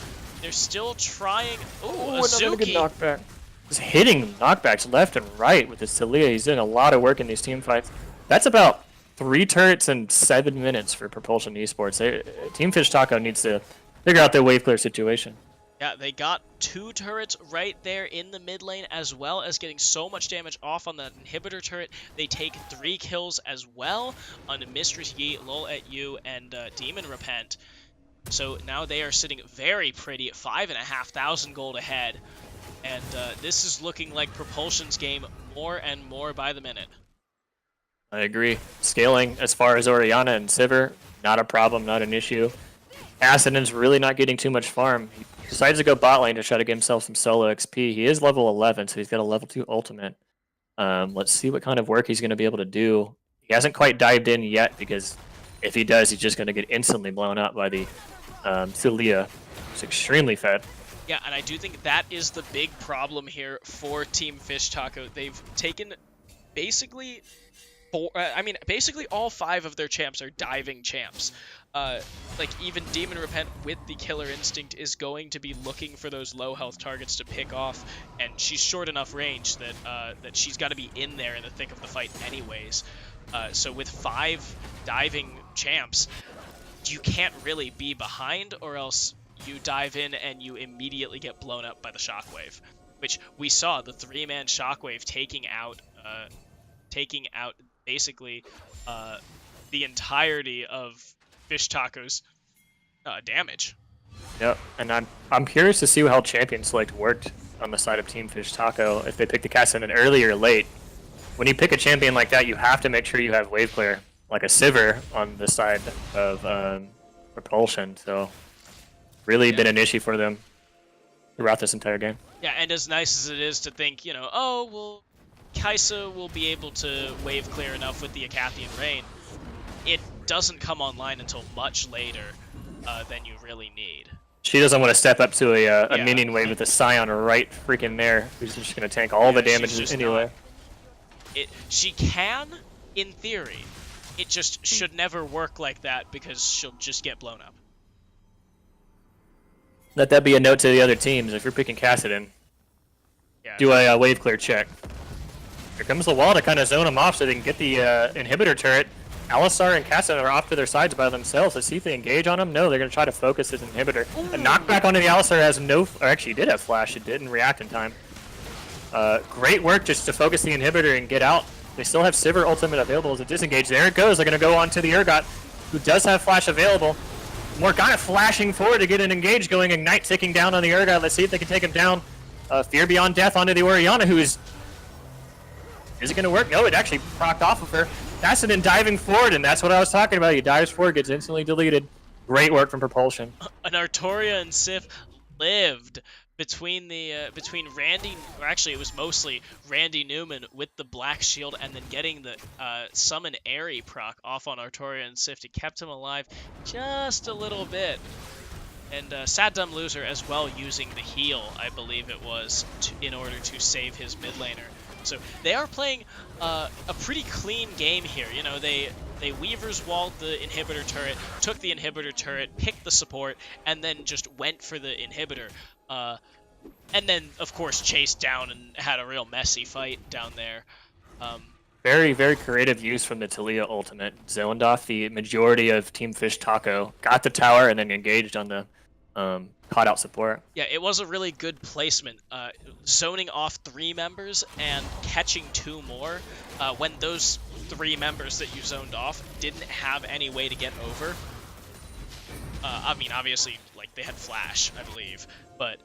They're still trying. Ooh, another good Azuki. knockback. He's hitting knockbacks left and right with his Talia. He's doing a lot of work in these team fights. That's about 3 turrets in 7 minutes for Propulsion Esports. Team Fish Taco needs to figure out their wave clear situation. Yeah, they got 2 turrets right there in the mid lane, as well as getting so much damage off on that inhibitor turret. They take 3 kills as well on Mistress Yi, Lol at You, and Demon Repent. So now they are sitting very pretty at 5,500 gold ahead. And this is looking like Propulsion's game more and more by the minute. I agree. Scaling as far as Orianna and Sivir, not a problem, not an issue. Ascendant's really not getting too much farm. He decides to go bot lane to try to get himself some solo XP. He is level 11, so he's got a level 2 ultimate. Let's see what kind of work he's going to be able to do. He hasn't quite dived in yet, because if he does, he's just going to get instantly blown up by the Talia. It's extremely fed. Yeah, and I do think that is the big problem here for Team Fish Taco. They've taken basically basically all 5 of their champs are diving champs. Like even Demon Repent with the Killer Instinct is going to be looking for those low health targets to pick off, and she's short enough range that that she's got to be in there in the thick of the fight anyways. So with 5 diving champs, you can't really be behind, or else you dive in and you immediately get blown up by the shockwave, which we saw the 3-man shockwave taking out basically the entirety of Fish Taco's damage. Yep, and I'm curious to see how champion select worked on the side of Team Fish Taco. If they picked the cast in an early or late, when you pick a champion like that, you have to make sure you have wave clear, like a Sivir on the side of Propulsion. So really been an issue for them throughout this entire game. Yeah, and as nice as it is to think, oh well, Kaisa will be able to wave clear enough with the Acathian Rain, it doesn't come online until much later than you really need. She doesn't want to step up to a Yeah. minion wave with a Scion right freaking there, who's just going to tank all the Yeah, she's damage just anyway. She can, in theory. It just should never work like that because she'll just get blown up. Let that be a note to the other teams. If you're picking Kassadin, Yeah. do a wave clear check. Here comes the wall to kind of zone them off so they can get the inhibitor turret. Alistar and Kassadin are off to their sides by themselves. Let's see if they engage on him. No, they're going to try to focus his inhibitor. Ooh. A knockback onto the Alistar has no... Or actually, he did have flash. It didn't react in time. Great work just to focus the inhibitor and get out. They still have Sivir ultimate available as a disengage. There it goes. They're going to go on to the Urgot, who does have flash available. Morgana flashing forward to get an engage going. Ignite ticking down on the Urgot. Let's see if they can take him down. Fear Beyond Death onto the Orianna, who is... Is it going to work? No, it actually procced off of her. Kassadin diving forward, and that's what I was talking about. He dives forward, gets instantly deleted. Great work from Propulsion. An Artoria and Sif lived between between Randy, or actually it was mostly Randy Newman with the Black Shield, and then getting the Summon Airy proc off on Artoria and Sif. It kept him alive just a little bit. And Sad Dumb Loser as well, using the heal, I believe it was, in order to save his mid laner. So they are playing a pretty clean game here. You know, they Weaver's walled the inhibitor turret, took the inhibitor turret, picked the support, and then just went for the inhibitor. And then, of course, chased down and had a real messy fight down there. Very, very creative use from the Talia ultimate. Zoned off the majority of Team Fish Taco, got the tower, and then engaged on the caught out support. Yeah, it was a really good placement. Zoning off 3 members and catching 2 more when those 3 members that you zoned off didn't have any way to get over. I mean, obviously, like, they had flash, I believe, but,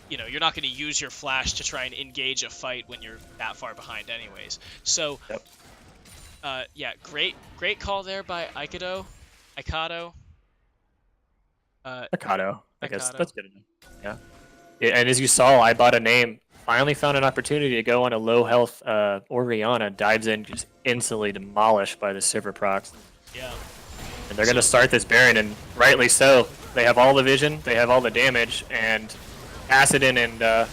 you know, you're not going to use your flash to try and engage a fight when you're that far behind anyways. So, yep. Yeah, great call there by Aikado. Mikado. I guess that's good enough. Yeah. And as you saw, I bought a name. Finally found an opportunity to go on a low health Orianna. Dives in, just instantly demolished by the Sivir procs. Yeah. And they're going to start this Baron, and rightly so. They have all the vision, they have all the damage, and Kassadin and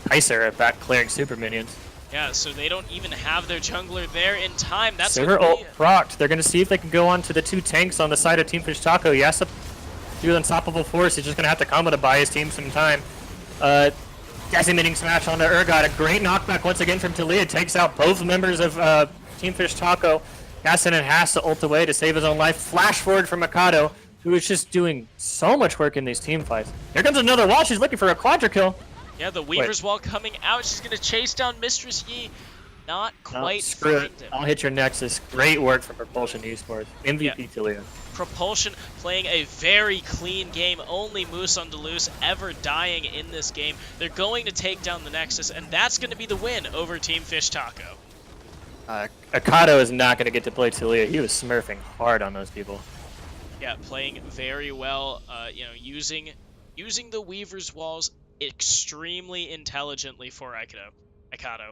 Kaiser are back clearing super minions. Yeah, so they don't even have their jungler there in time. That's Sivir ult procced. They're going to see if they can go on to the 2 tanks on the side of Team Fish Taco. Yasup, do an unstoppable force. He's just going to have to come to buy his team some time. Decimating smash onto Urgot. A great knockback once again from Talia. Takes out both members of Team Fish Taco. Kassadin has to ult away to save his own life. Flash forward from Mikado, who is just doing so much work in these team fights. Here comes another wall. She's looking for a quadra kill. Yeah, the Weaver's Wall coming out. She's going to chase down Mistress Yi. Not quite screw find it. him. I'll hit your Nexus. Great work from Propulsion Esports. MVP Talia. Propulsion playing a very clean game. Only Moose on Deleuze ever dying in this game. They're going to take down the Nexus, and that's going to be the win over Team Fish Taco. Akado is not going to get to play Talia. He was smurfing hard on those people. Yeah, playing very well. You know, using the Weaver's Walls extremely intelligently for Aikado.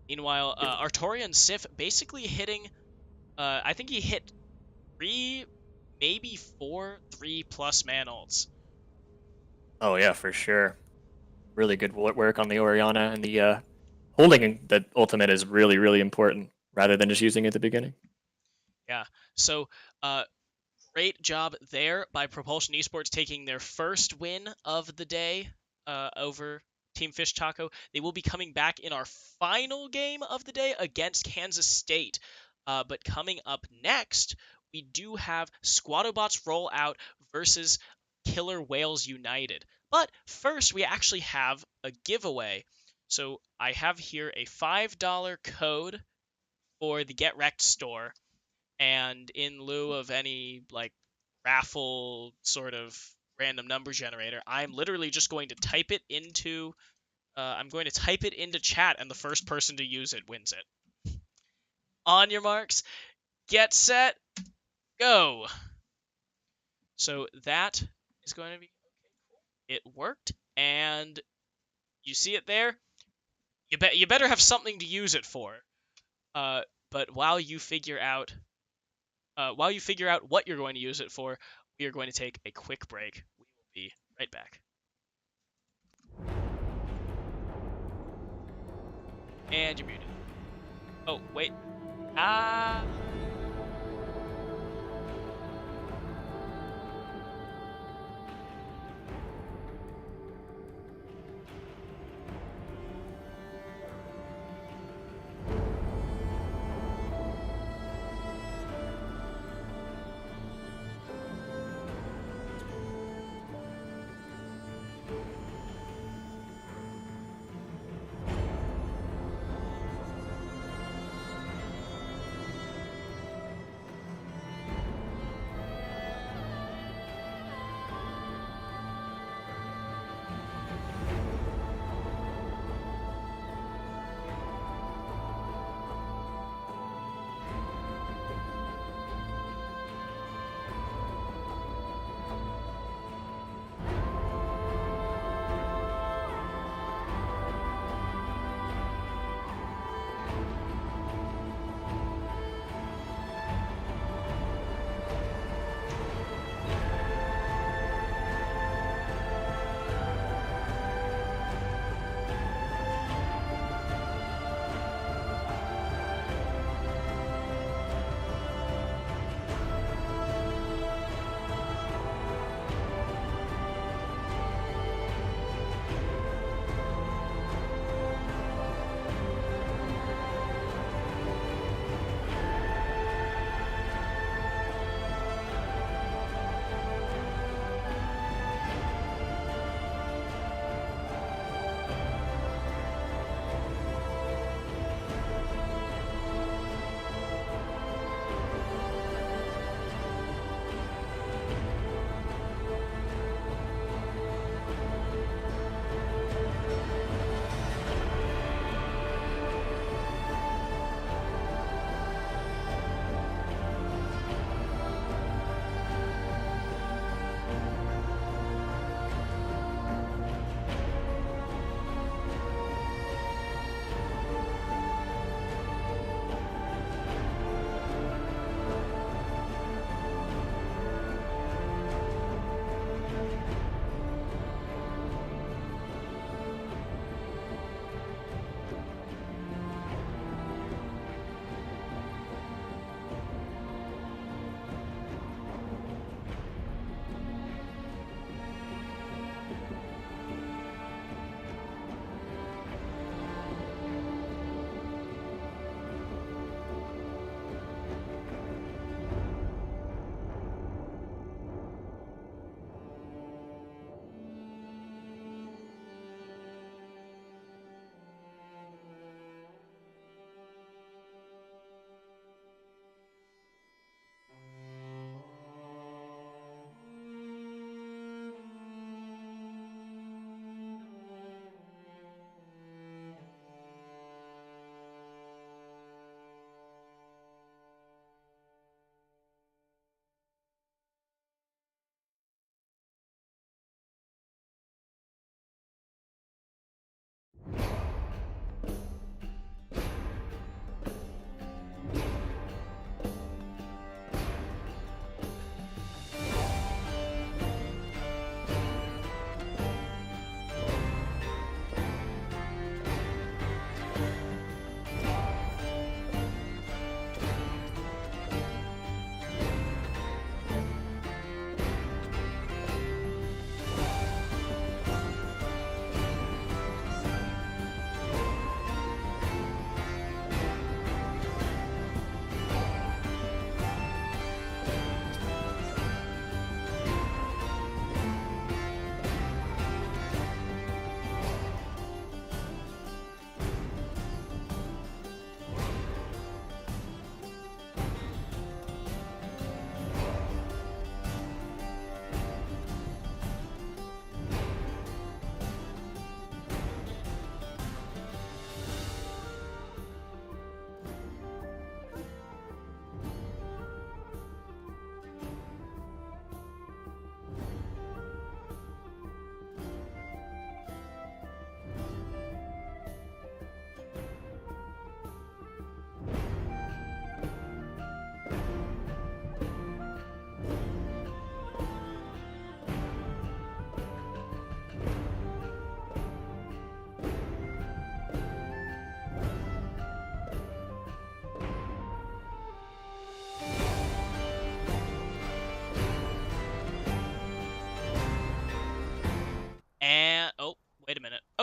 Meanwhile, Artoria and Sif basically hitting, I think he hit 3, maybe 4 3+ man ults. Oh yeah, for sure. Really good work on the Orianna, and the holding the ultimate is really, really important rather than just using it at the beginning. Yeah, so great job there by Propulsion Esports, taking their first win of the day over Team Fish Taco. They will be coming back in our final game of the day against Kansas State. But coming up next, we do have Squattobots Roll Out versus Killer Whales United. But first, we actually have a giveaway. So I have here a $5 code for the GetRECt store. And in lieu of any, like, raffle sort of random number generator, I'm literally just going to type it into chat, and the first person to use it wins it. On your marks, get set, go. So that is going to be it worked, and you see it there. You better have something to use it for. But while you figure out what you're going to use it for, we are going to take a quick break. We will Be right back. And you're muted. Oh, wait. Ah.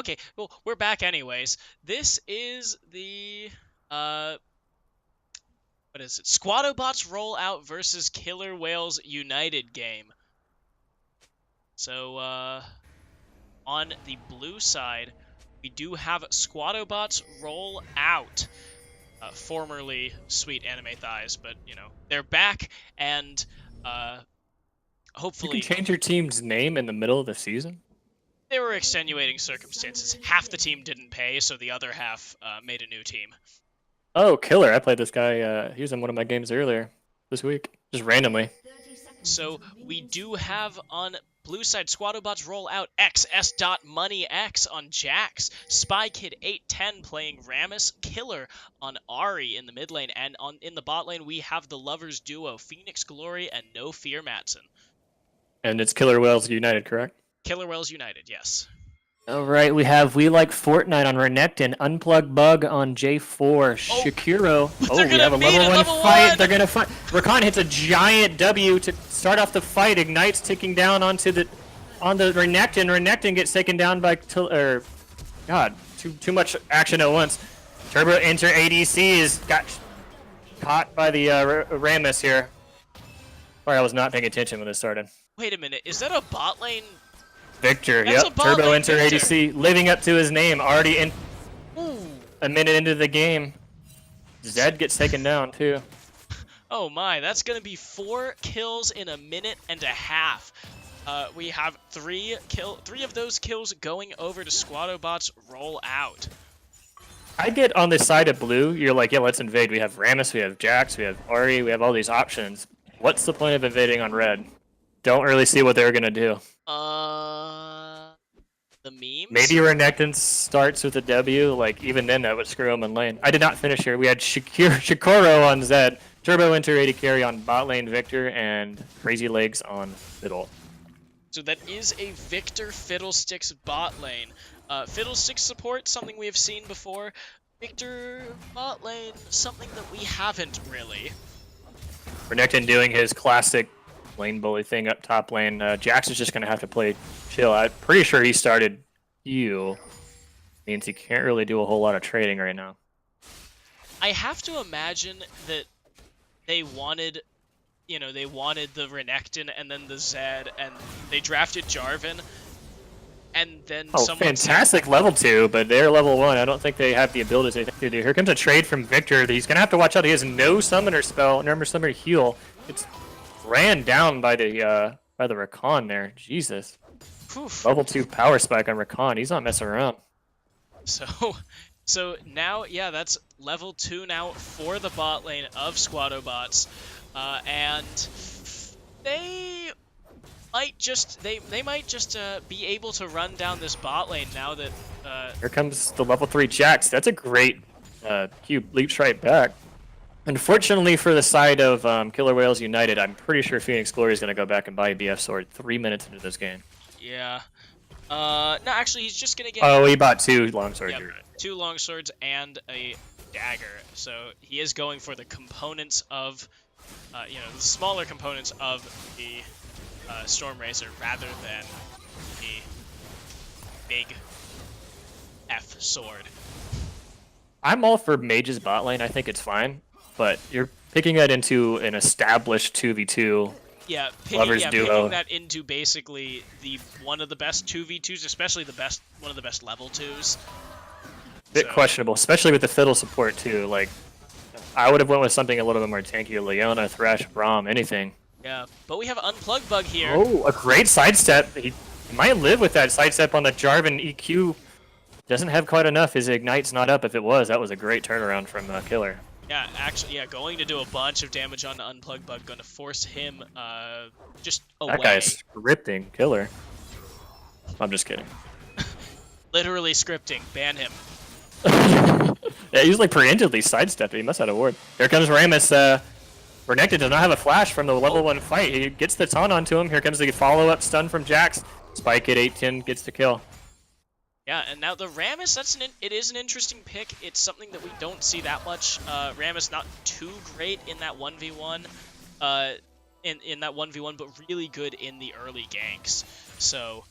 Okay, well, we're back anyways. This is the, what is it? Squadobots Rollout versus Killer Whales United game. So, on the blue side, we do have Squadobots Rollout. Formerly Sweet Anime Thighs, but, you know, they're back, and, hopefully... You can change your team's name in the middle of the season? There were extenuating circumstances. Half the team didn't pay, so the other half made a new team. Oh, Killer. I played this guy. He was in one of my games earlier this week, just randomly. So we do have on blue side Squadobots Rollout X, S.Money X on Jax, Spy Kid 810 playing Rammus, Killer on Ari in the mid lane, and in the bot lane we have the lovers duo Phoenix Glory and No Fear Matson. And it's Killer Whales United, correct? Killer Whales United, yes. All right, we have We Like Fortnite on Renekton, Unplug Bug on J4, Shakiro. They're we have a gonna level 1 fight. They're gonna fight. Rakan hits a giant W to start off the fight. Ignite's ticking down onto the Renekton. Renekton gets taken down by God, too much action at once. Turbo Enter ADC is got caught by the Rammus here. Sorry, I was not paying attention when this started. Wait a minute, is that a bot lane? Victor, That's yep. Turbo Enter Victor. ADC, living up to his name. Already in Ooh. a minute into the game. Zed gets taken down too. Oh my, that's gonna be 4 kills in a minute and a half. We have 3 of those kills going over to Squadobots Rollout. I get on the side of blue. You're like, yeah, let's invade. We have Rammus, we have Jax, we have Ari, we have all these options. What's the point of invading on red? Don't really see what they're gonna do. The memes? Maybe Renekton starts with a W. Like, even then, that would screw him in lane. I did not finish here. We had Shikoro on Zed, Turbo Enter 80 carry on bot lane Victor, and Crazy Legs on Fiddle. So that is a Victor Fiddlesticks bot lane. Fiddlesticks support, something we have seen before. Victor bot lane, something that we haven't really. Renekton doing his classic lane bully thing up top lane. Jax is just going to have to play chill. I'm pretty sure he started Q. Means he can't really do a whole lot of trading right now. I have to imagine that they wanted, you know, they wanted the Renekton and then the Zed, and they drafted Jarvan, and then fantastic level 2, but they're level 1. I don't think they have the ability to do. Here comes a trade from Victor. He's going to have to watch out. He has no summoner spell, no summoner heal. It's ran down by the Rakan there. Jesus. Oof. Level 2 power spike on Rakan. He's not messing around. So now, yeah, that's level 2 now for the bot lane of Squadobots, and they might just be able to run down this bot lane now that. Here comes the level 3 Jax. That's a great cube. Leaps right back. Unfortunately for the side of Killer Whales United, I'm pretty sure Phoenix Glory is going to go back and buy a BF sword 3 minutes into this game. Yeah. No, actually, he's just going to get... Oh, he bought 2 longswords. Yep, You're right. 2 longswords and a dagger. So he is going for the components of, you know, the smaller components of the Storm Razor rather than the big F sword. I'm all for Mage's bot lane. I think it's fine. But you're picking that into an established 2v2 Yeah, lovers duo. picking that into basically one of the best 2v2s, especially one of the best level 2s. Bit questionable, especially with the fiddle support too. Like, I would have went with something a little bit more tanky, Leona, Thresh, Braum, anything. Yeah, but we have an Unplug Bug here. Oh, a great sidestep. He might live with that sidestep on the Jarvan EQ. Doesn't have quite enough. His Ignite's not up. If it was, that was a great turnaround from Killer. Yeah, actually, yeah, going to do a bunch of damage on the Unplug Bug, going to force him just away. That guy's scripting Killer. I'm just kidding. Literally scripting. Ban him. Yeah, he's like preemptively sidestepped. He must have had a ward. Here comes Rammus. Renekton does not have a flash from the level 1 fight. He gets the taunt onto him. Here comes the follow-up stun from Jax. Spike at 810 gets the kill. Yeah, and now the Rammus, it is an interesting pick. It's something that we don't see that much. Rammus not too great in that 1v1, in that 1v1, but really good in the early ganks. So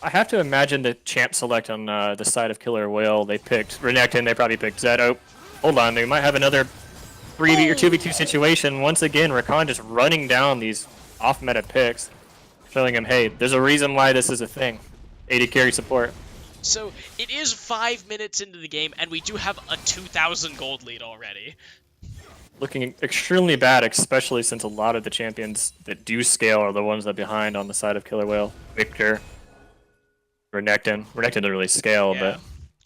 I have to imagine the champ select on the side of Killer Whale. They picked Renekton. They probably picked Zed. Oh, hold on. They might have another 3v or 2v2 situation. Once again, Rakan just running down these off-meta picks, showing him, hey, there's a reason why this is a thing. 80 carry support. So it is 5 minutes into the game, and we do have a 2,000 gold lead already. Looking extremely bad, especially since a lot of the champions that do scale are the ones that are behind on the side of Killer Whale. Victor, Renekton. Renekton doesn't really scale, Yeah.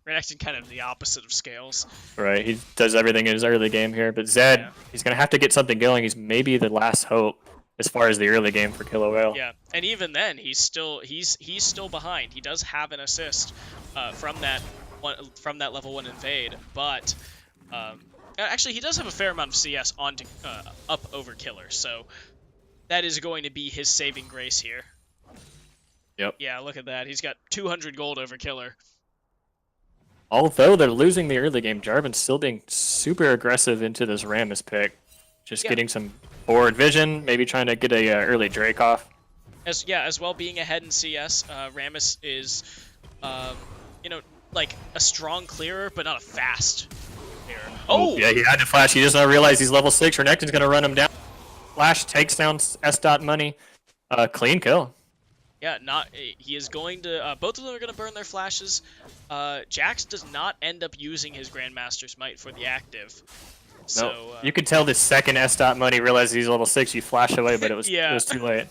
Renekton kind of the opposite of scales. but right, he does everything in his early game here. But Zed, Yeah. he's gonna have to get something going. He's maybe the last hope as far as the early game for Killer Whale. Yeah, and even then, he's still behind. He does have an assist from that level 1 invade, but actually he does have a fair amount of CS onto up over Killer, so that is going to be his saving grace here. Yep. Yeah, look at that. He's got 200 gold over Killer. Although they're losing the early game, Jarvan's still being super aggressive into this Rammus pick. Just getting some forward vision, maybe trying to get a early Drake off. As well being ahead in CS, Rammus is, like a strong clearer, but not a fast clearer. Oh! Yeah, he had to flash. He does not realize he's level 6. Renekton's going to run him down. Flash takes down S. Money. Clean kill. Yeah, he is going to, both of them are going to burn their flashes. Jax does not end up using his Grandmaster's Might for the active. So, nope. You could tell the second S. Money realized he's level 6, you flash away, but it was, yeah. it was too late.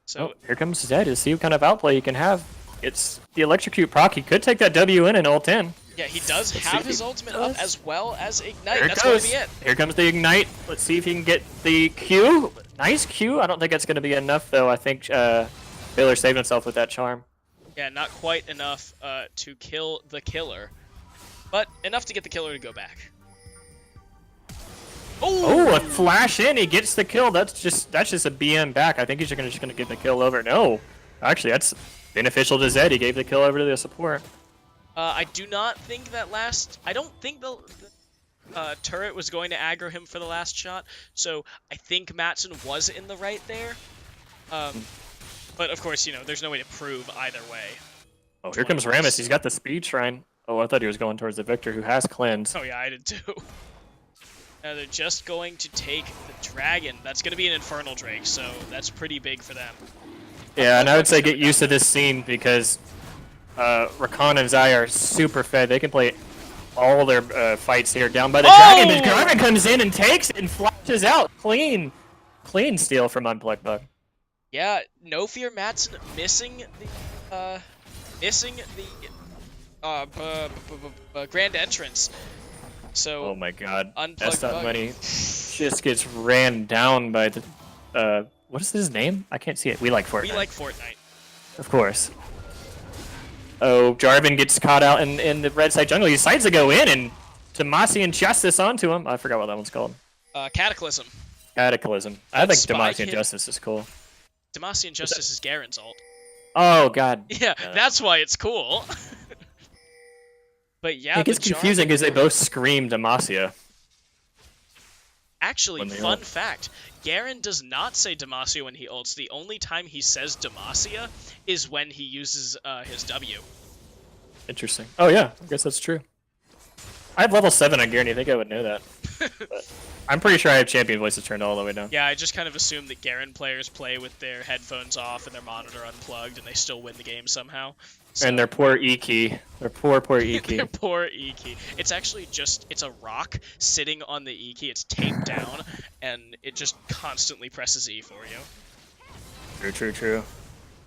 So here comes Zed to see what kind of outplay he can have. It's the Electrocute proc. He could take that W in and ult in. yeah, he does have his ultimate up as well as Ignite. There That's it going goes. to be it. Here comes the Ignite. Let's see if he can get the Q. Nice Q. I don't think that's going to be enough, though. I think Baylor saved himself with that charm. Yeah, not quite enough to kill the Killer, but enough to get the Killer to go back. Oh, a flash in. He gets the kill. That's just a BM back. I think he's just gonna get the kill over. No, actually, that's beneficial to Zed. He gave the kill over to the support. I do not think that I don't think the turret was going to aggro him for the last shot, so I think Matson was in the right there. But of course, there's no way to prove either way. Oh, here comes Rammus. He's got the speed shrine. Oh, I thought he was going towards the Victor, who has cleanse. Oh yeah, I did too. Now they're just going to take the dragon. That's going to be an Infernal Drake, so that's pretty big for them. Yeah, and I would say get used to this scene because Rakan and Zai are super fed. They can play all their fights here down by the dragon. The dragon comes in and takes it and flashes out. Clean steal from Unplugged Bug. Yeah, no fear Matson missing the grand entrance. So oh my god, Unplugged Bug. Money just gets ran down by the what is his name? I can't see it. We like Fortnite. We like Fortnite. Of course. Oh, Jarvan gets caught out in the red side jungle. He decides to go in and Demacian Justice onto him. I forgot what that one's called. Cataclysm. Cataclysm. I think spy Demacian hit. Justice is cool. Demacian Justice is Garen's ult. Oh god. Yeah, that's why it's cool. But yeah, it gets confusing because they both scream Demacia. Actually, fun fact, Garen does not say Demacia when he ults. The only time he says Demacia is when he uses his W. Interesting. Oh yeah, I guess that's true. I have level 7 on Garen. You think I would know that? But I'm pretty sure I have champion voices turned all the way down. Yeah, I just kind of assume that Garen players play with their headphones off and their monitor unplugged, and they still win the game somehow. So, and their poor E key. Their poor E key. their poor E key. It's actually it's a rock sitting on the E key. It's taped down, and it just constantly presses E for you. True.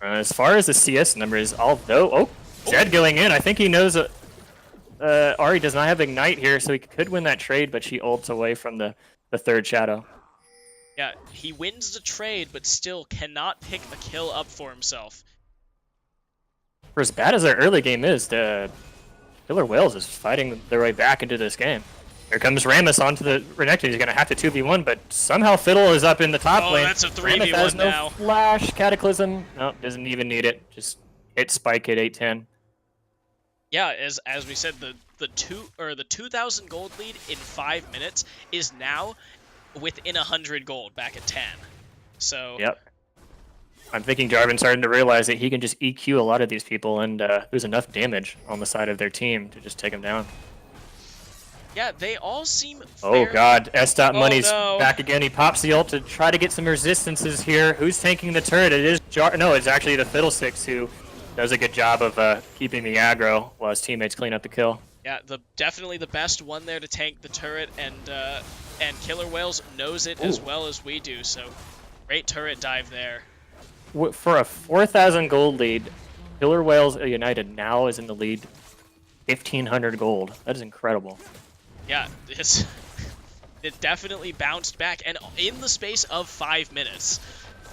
As far as the CS numbers, although Zed going in, I think he knows Ahri does not have Ignite here, so he could win that trade, but she ults away from the third shadow. Yeah, he wins the trade, but still cannot pick a kill up for himself. For as bad as their early game is, the Killer Whales is fighting their way back into this game. Here comes Rammus onto the Renekton. He's going to have to 2v1, but somehow Fiddle is up in the top lane. Oh, that's a 3v1 Rammus has no now. Flash, Cataclysm. No, doesn't even need it. Just hit Spike at 810. Yeah, as we said, the 2,000 gold lead in 5 minutes is now within 100 gold back at 10. So Yep. I'm thinking Jarvan's starting to realize that he can just EQ a lot of these people, and there's enough damage on the side of their team to just take them down. Yeah, they all seem Oh god, S.Money's no. back again. He pops the ult to try to get some resistances here. Who's tanking the turret? It is No, it's actually the Fiddlesticks who does a good job of keeping the aggro while his teammates clean up the kill. Yeah, definitely the best one there to tank the turret, and Killer Whales knows it as well as we do, so great turret dive there. For a 4,000 gold lead, Killer Whales United now is in the lead 1,500 gold. That is incredible. Yeah, it definitely bounced back, and in the space of 5 minutes.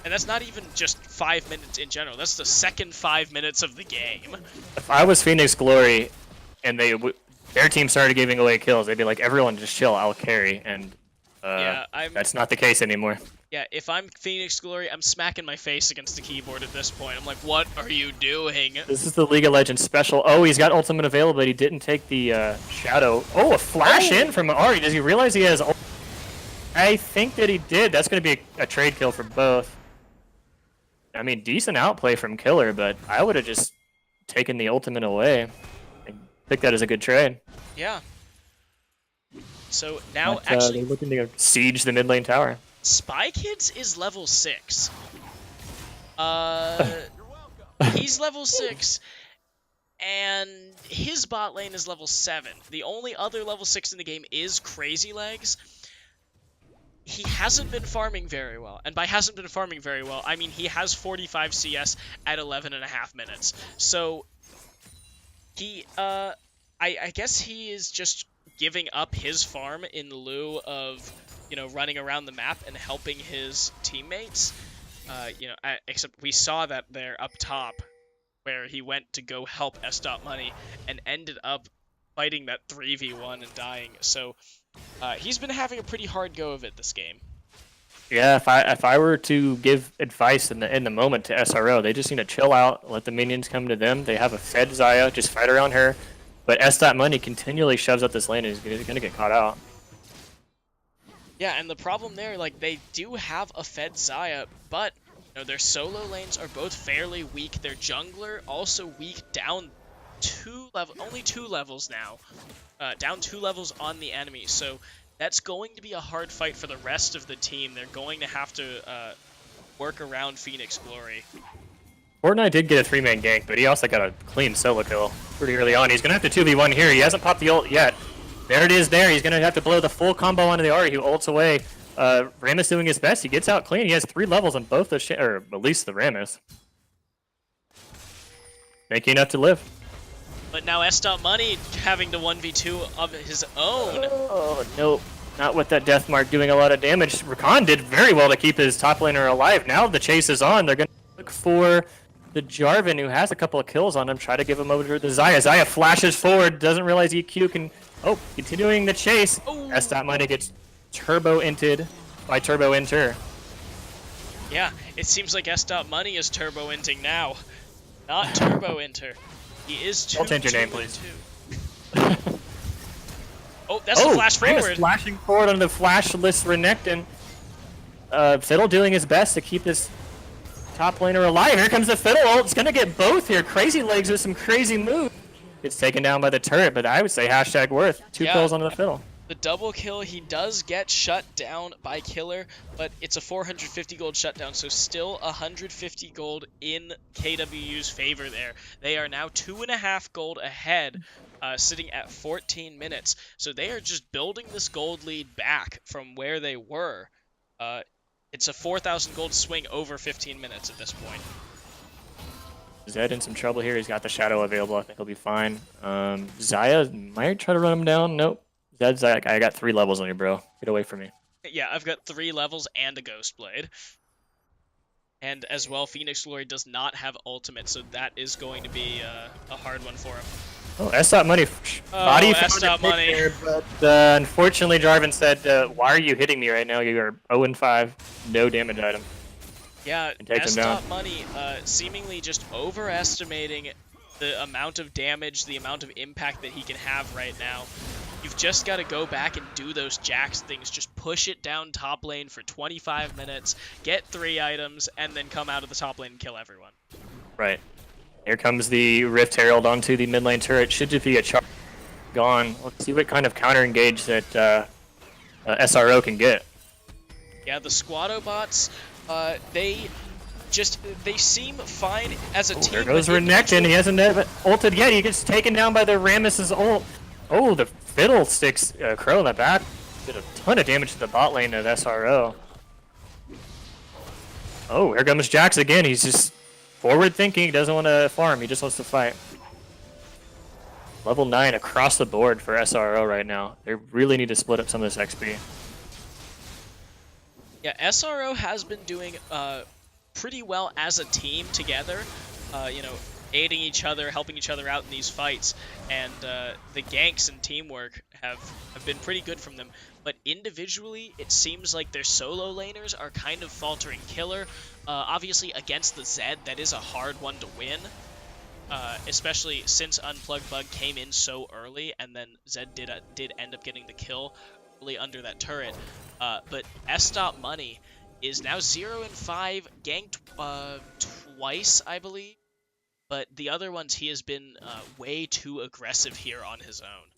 And that's not even just 5 minutes in general. That's the second 5 minutes of the game. If I was Phoenix Glory and their team started giving away kills, they'd be like, everyone just chill, I'll carry. And that's not the case anymore. Yeah, if I'm Phoenix Glory, I'm smacking my face against the keyboard at this point. I'm like, what are you doing? This is the League of Legends special. Oh, he's got ultimate available, but he didn't take the shadow. Oh, a flash in from Ari. Does he realize he has ult? I think that he did. That's going to be a trade kill for both. I mean, decent outplay from Killer, but I would have just taken the ultimate away. I think that is a good trade. Yeah. So now, actually, they're looking to siege the mid lane tower. Spy Kids is level 6. He's level 6, and his bot lane is level 7. The only other level 6 in the game is Crazy Legs. He hasn't been farming very well, and by hasn't been farming very well, I mean he has 45 CS at 11.5 minutes. So he, I guess he is just giving up his farm in lieu of, you know, running around the map and helping his teammates. You know, except we saw that there up top, where he went to go help S.Money and ended up fighting that 3v1 and dying. So he's been having a pretty hard go of it this game. Yeah, if I were to give advice in the moment to SRO, they just need to chill out, let the minions come to them. They have a fed Xayah, just fight around her. But S.Money continually shoves up this lane and he's gonna get caught out. Yeah, and the problem there, like, they do have a fed Xayah, but you know, their solo lanes are both fairly weak. Their jungler also weak, down only 2 levels now. Down 2 levels on the enemy, so that's going to be a hard fight for the rest of the team. They're going to have to work around Phoenix Glory. Fortnite did get a 3-man gank, but he also got a clean solo kill pretty early on. He's going to have to 2v1 here. He hasn't popped the ult yet. There it is there. He's going to have to blow the full combo onto the Ari, who ults away. Rammus doing his best. He gets out clean. He has 3 levels on both the or at least the Rammus. Making enough to live. But now S.Money having to 1v2 of his own. Oh, no. Not with that death mark doing a lot of damage. Rakan did very well to keep his top laner alive. Now the chase is on. They're going to look for the Jarvan, who has a couple of kills on him. Try to give him over to the Xayah. Xayah flashes forward. Doesn't realize EQ can... Oh, continuing the chase. S.Money gets turbo-inted by turbo-inter. Yeah, it seems like S.Money is turbo-inting now. Not turbo-inter. He is Don't change your name, please. Oh, that's the flash forward. Flashing forward on the flashless Renekton. Fiddle doing his best to keep his top laner alive. Here comes the Fiddle ult. It's going to get both here. Crazy Legs with some crazy moves. Gets taken down by the turret, but I would say hashtag worth. 2 kills onto the Fiddle. The double kill, he does get shut down by Killer, but it's a 450 gold shutdown, so still 150 gold in KWU's favor there. They are now 2.5 gold ahead, sitting at 14 minutes. So they are just building this gold lead back from where they were. It's a 4,000 gold swing over 15 minutes at this point. Zed in some trouble here. He's got the shadow available. I think he'll be fine. Xayah might try to run him down. Nope. Zed's like, I got 3 levels on you, bro. Get away from me. Yeah, I've got 3 levels and a Ghost Blade. And as well, Phoenix Glory does not have ultimate, so that is going to be a hard one for him. Oh, S.Money. Body S.Money. There, but unfortunately, Jarvan said, why are you hitting me right now? You are 0-5. No damage item. Yeah, S.Money seemingly just overestimating the amount of damage, the amount of impact that he can have right now. You've just got to go back and do those Jax things. Just push it down top lane for 25 minutes, get 3 items, and then come out of the top lane and kill everyone. Right. Here comes the Rift Herald onto the mid lane turret. Should just be a charge gone. Let's see what kind of counter engage that SRO can get. Yeah, the Squado bots, they seem fine as a team. There goes Renekton. He hasn't ulted yet. He gets taken down by the Rammus's ult. Oh, the Fiddle sticks Crow in the back. Did a ton of damage to the bot lane of SRO. Oh, here comes Jax again. He's just forward thinking. He doesn't want to farm. He just wants to fight. Level 9 across the board for SRO right now. They really need to split up some of this XP. Yeah, SRO has been doing pretty well as a team together, you know, aiding each other, helping each other out in these fights, and the ganks and teamwork have been pretty good from them. But individually, it seems like their solo laners are kind of faltering. Killer, obviously against the Zed, that is a hard one to win, especially since Unplugged Bug came in so early, and then Zed did end up getting the kill really under that turret. But S.Money is now 0-5, ganked twice, I believe. But the other ones, he has been way too aggressive here on his own.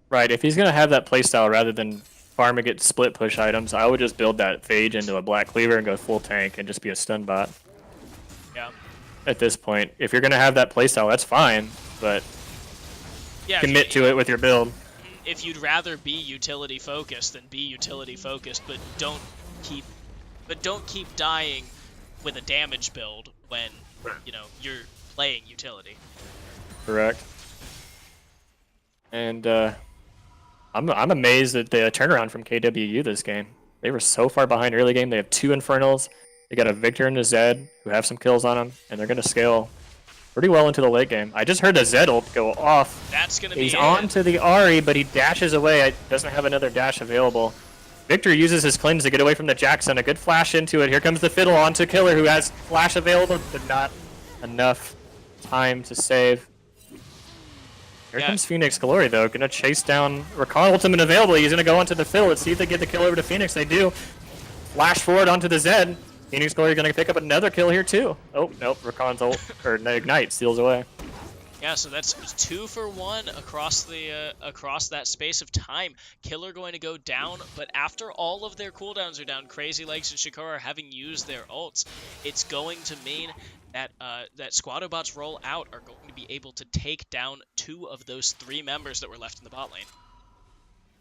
Right, if he's going to have that playstyle rather than farm and get split push items, I would just build that Phage into a Black Cleaver and go full tank and just be a stun bot. Yeah. At this point, if you're going to have that playstyle, that's fine, but yeah, commit to it with your build. If you'd rather be utility focused, then be utility focused, but don't keep dying with a damage build when, you know, you're playing utility. Correct. And I'm amazed at the turnaround from KWU this game. They were so far behind early game. They have 2 Infernals. They got a Victor and a Zed who have some kills on them, and they're going to scale pretty well into the late game. I just heard the Zed ult go off. That's going to be He's on to the Ahri, but he dashes away. Doesn't have another dash available. Victor uses his cleanse to get away from the Jackson. A good flash into it. Here comes the Fiddle onto Killer, who has flash available, but not enough time to save. Here comes Phoenix Glory, though. Gonna chase down Rakan. Ultimate available. He's gonna go onto the Fiddle. Let's see if they get the kill over to Phoenix. They do. Flash forward onto the Zed. Phoenix Glory gonna pick up another kill here, too. Oh, nope. Rakan's ult, or Ignite, steals away. Yeah, so that's 2 for 1 across the across that space of time. Killer going to go down, but after all of their cooldowns are down, Crazy Legs and Shakura having used their ults, it's going to mean that that Squadobots roll out are going to be able to take down 2 of those 3 members that were left in the bot lane.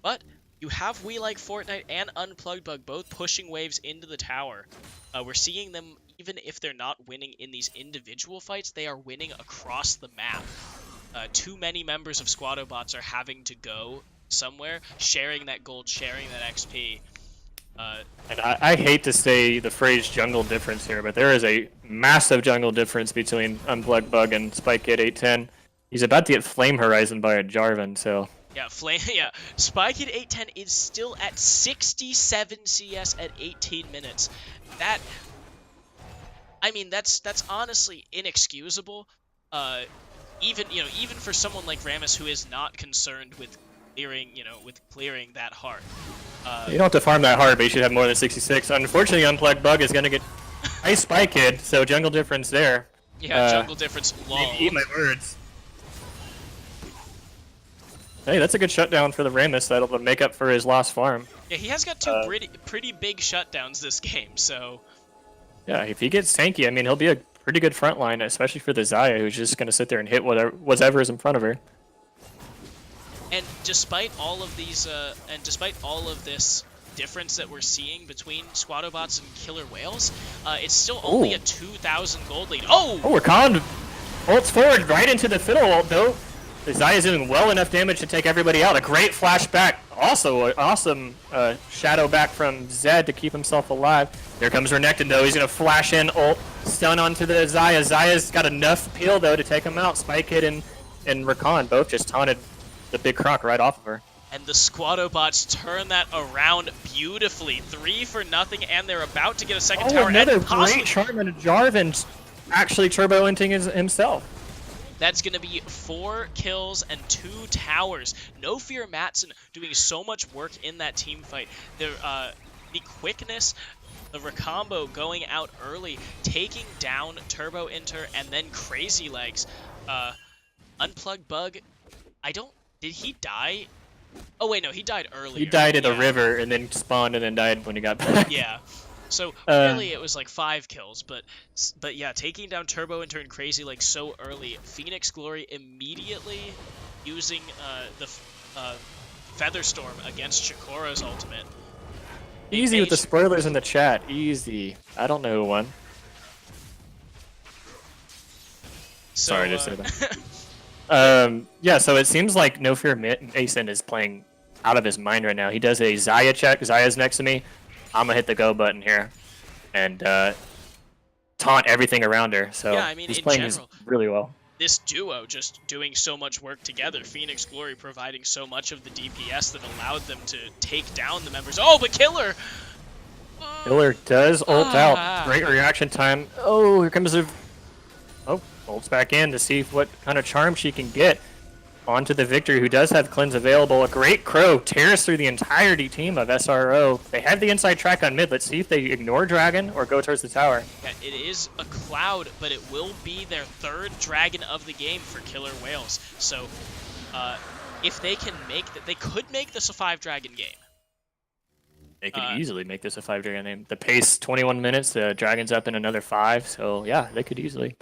But you have We Like Fortnite and Unplugged Bug both pushing waves into the tower. We're seeing them, even if they're not winning in these individual fights, they are winning across the map. Too many members of Squadobots are having to go somewhere, sharing that gold, sharing that XP. And I hate to say the phrase jungle difference here, but there is a massive jungle difference between Unplugged Bug and Spike Kid 810. He's about to get Flame Horizon by a Jarvan, so... Yeah, Spike Kid 810 is still at 67 CS at 18 minutes. That... I mean, that's honestly inexcusable. Even for someone like Rammus, who is not concerned with clearing that hard. You don't have to farm that hard, but you should have more than 66. Unfortunately, Unplugged Bug is going to get Ice Spy Kid, so jungle difference there. Yeah, jungle difference. Lol. Eat my words. Hey, that's a good shutdown for the Rammus. That'll make up for his lost farm. Yeah, he has got 2 pretty big shutdowns this game, so... Yeah, if he gets tanky, I mean, he'll be a pretty good front line, especially for the Xayah, who's just going to sit there and hit whatever is in front of her. And despite all of these, despite all of this difference that we're seeing between Squadobots and Killer Whales, it's still only a 2,000 gold lead. Oh! Oh, Rakan ults forward right into the Fiddle ult, though. The Xayah is doing well enough damage to take everybody out. A great flashback. Also, an awesome shadow back from Zed to keep himself alive. Here comes Renekton, though. He's going to flash in, ult, stun onto the Xayah. Xayah's got enough peel, though, to take him out. Spike Kid and Rakan both just taunted the big croc right off of her. And the Squadobots turn that around beautifully. 3 for nothing, and they're about to get a second tower. Another great charm and Jarvan actually turbo-inting himself. That's going to be 4 kills and 2 towers. No Fear Matson doing so much work in that team fight. The quickness, the recombo going out early, taking down Turbo Inter and then Crazy Legs. Unplugged Bug, did he die? Oh wait, no, he died earlier. He died in a river and then spawned and then died when he got back. Yeah. So really it was like 5 kills, but yeah, taking down Turbo Inter and Crazy Legs so early. Phoenix Glory immediately using the Featherstorm against Shakura's ultimate. Easy with the spoilers in the chat. Easy. I don't know who won. So, Sorry to say that. Yeah, so it seems like No Fear Mason is playing out of his mind right now. He does a Xayah check. Xayah's next to me. I'm going to hit the go button here and taunt everything around her. So yeah, I mean, he's in playing general, really well. This duo just doing so much work together. Phoenix Glory providing so much of the DPS that allowed them to take down the members. Oh, but Killer! Killer does ult out. Great reaction time. Oh, here comes a... Oh, ults back in to see what kind of charm she can get onto the Victor, who does have cleanse available. A great Crow tears through the entirety team of SRO. They have the inside track on mid. Let's see if they ignore Dragon or go towards the tower. Yeah, it is a Cloud, but it will be their 3rd Dragon of the game for Killer Whales. So, if they can make that, they could make this a 5-Dragon game. They could easily make this a 5-Dragon game. The pace, 21 minutes. The Dragon's up in another 5. So, yeah, they could easily.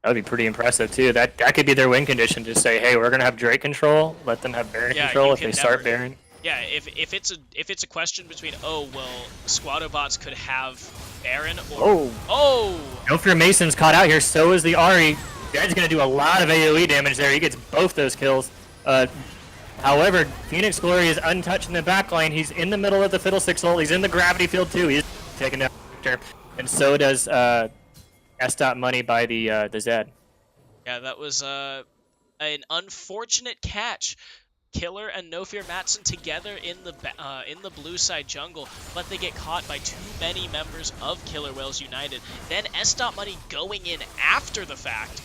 That would be pretty impressive too. That could be their win condition. Just say, hey, we're gonna have Drake control. Let them have Baron control if they start Baron. Yeah, if it's a question between Squadobots could have Baron or No Fear Mason's caught out here. So is the Ahri. Dad's gonna do a lot of AOE damage there. He gets both those kills. However, Phoenix Glory is untouched in the backline. He's in the middle of the Fiddlesticks ult. He's in the gravity field too. He's taking down Victor, and so does Money by the Zed. Yeah, that was an unfortunate catch. Killer and No Fear Matson together in the blue side jungle, but they get caught by too many members of Killer Whales United. Then Money going in after the fact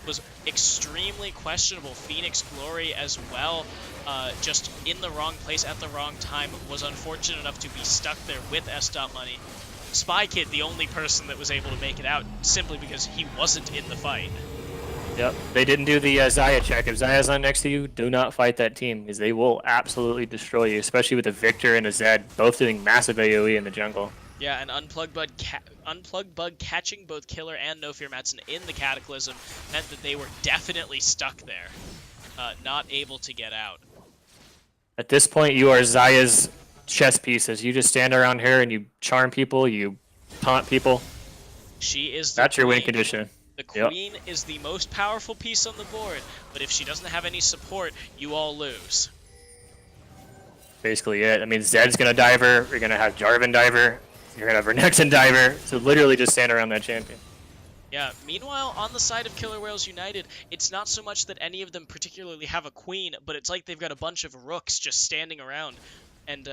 was extremely questionable. Phoenix Glory as well, just in the wrong place at the wrong time, was unfortunate enough to be stuck there with Money. Spy Kid, the only person that was able to make it out, simply because he wasn't in the fight. Yep, they didn't do the Xayah check. If Xayah's not next to you, do not fight that team, because they will absolutely destroy you, especially with a Victor and a Zed, both doing massive AoE in the jungle. Yeah, and Unplugged Bug catching both Killer and No Fear Matson in the Cataclysm meant that they were definitely stuck there, not able to get out. At this point, you are Xayah's chess pieces. You just stand around here and you charm people, you taunt people. She is That's your win condition. The Queen is the most powerful piece on the board, but if she doesn't have any support, you all lose. Basically it. I mean, Zed's gonna diver, you're gonna have Jarvan diver, you're gonna have Renekton diver, so literally just stand around that champion. Yeah, meanwhile, on the side of Killer Whales United, it's not so much that any of them particularly have a queen, but it's like they've got a bunch of rooks just standing around. And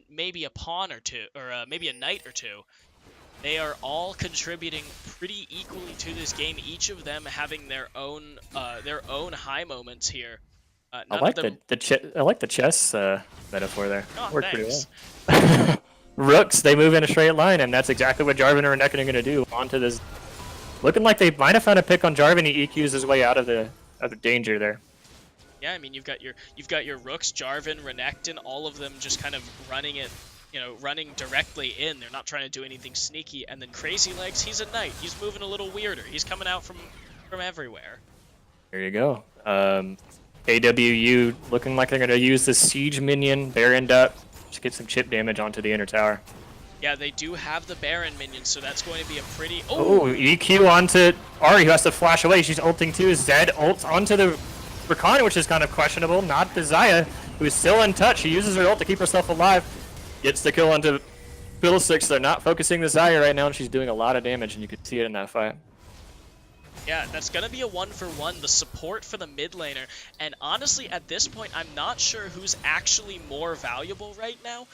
maybe a pawn or two, or maybe a knight or two. They are all contributing pretty equally to this game. Each of them having their own high moments here. I like the chess metaphor there. Oh, worked thanks. pretty well. Rooks, they move in a straight line, and that's exactly what Jarvan and Renekton are going to do. Onto this, looking like they might have found a pick on Jarvan. He EQs his way out of the danger there. Yeah, I mean, you've got your Rooks, Jarvan, Renekton, all of them just kind of running it, running directly in. They're not trying to do anything sneaky. And then Crazy Legs, he's a knight. He's moving a little weirder. He's coming out from everywhere. There you go. AWU looking like they're going to use the Siege minion, Baron up, just get some chip damage onto the inner tower. Yeah, they do have the Baron minion, so that's going to be a pretty... Oh, EQ onto Ahri, who has to flash away. She's ulting too. Zed ults onto the Rakan, which is kind of questionable. Not the Xayah, who is still untouched. She uses her ult to keep herself alive. Gets the kill onto Fiddlesticks. They're not focusing the Xayah right now, and she's doing a lot of damage, and you can see it in that fight. Yeah, that's going to be a 1-for-1, the support for the mid laner. And honestly, at this point, I'm not sure who's actually more valuable right now.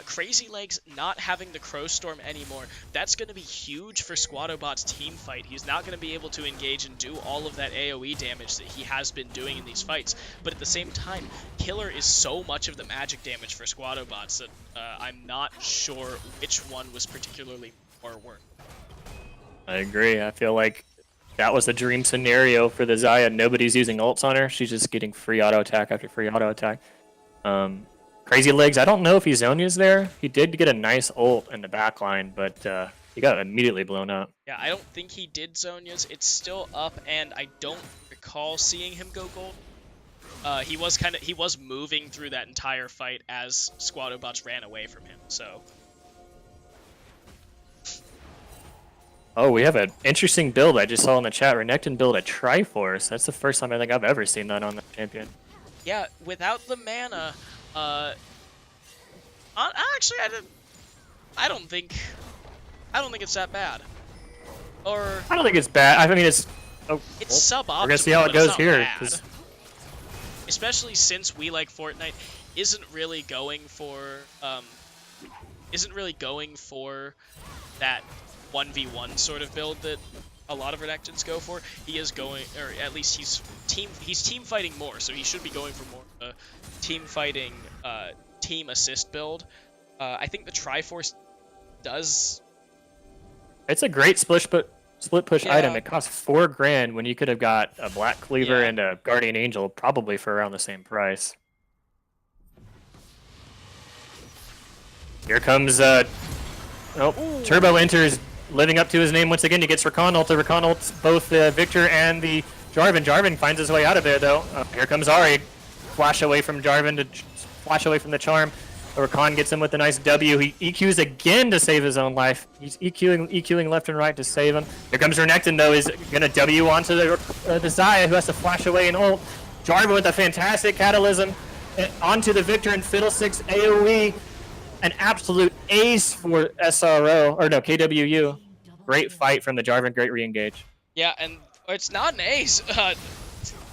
Crazy Legs not having the Crow Storm anymore, that's going to be huge for Squattobot's team fight. He's not going to be able to engage and do all of that AoE damage that he has been doing in these fights, but at the same time, Killer is so much of the magic damage for Squattobots that I'm not sure which one was particularly more worth. I agree. I feel like that was the dream scenario for the Xayah. Nobody's using ults on her. She's just getting free auto attack after free auto attack. Crazy Legs, I don't know if he Zonya's there. He did get a nice ult in the back line, but he got immediately blown up. Yeah, I don't think he did Zonya's. It's still up, and I don't recall seeing him go gold. He was moving through that entire fight as Squattobots ran away from him, so. Oh, we have an interesting build I just saw in the chat. Renekton build a Triforce. That's the first time I think I've ever seen that on the champion. Yeah, without the mana, actually, I don't think it's that bad. Or I don't think it's bad. I mean, it's suboptimal. We're gonna see how it goes here. Especially since We Like Fortnite isn't really going for that 1v1 sort of build that a lot of Renektons go for. He is going, or at least he's team fighting more, so he should be going for more team fighting, team assist build. I think the Triforce does. It's a great split push Yeah. item. It costs $4 grand when you could have got a Black Cleaver Yeah. and a Guardian Angel probably for around the same price. Here comes Turbo enters, living up to his name once again. He gets Recon ult. The Recon ults both Victor and the Jarvan. Jarvan finds his way out of there though. Here comes Ari. Flash away from Jarvan to flash away from the charm. Recon gets him with a nice W. He EQs again to save his own life. He's EQing left and right to save him. Here comes Renekton though. He's gonna W onto the Xayah, who has to flash away and ult. Jarvan with a fantastic catalysm onto the Victor and Fiddlesticks AoE. An absolute ace for SRO, or no, KWU. Great fight from the Jarvan, great re-engage. Yeah, and it's not an ace.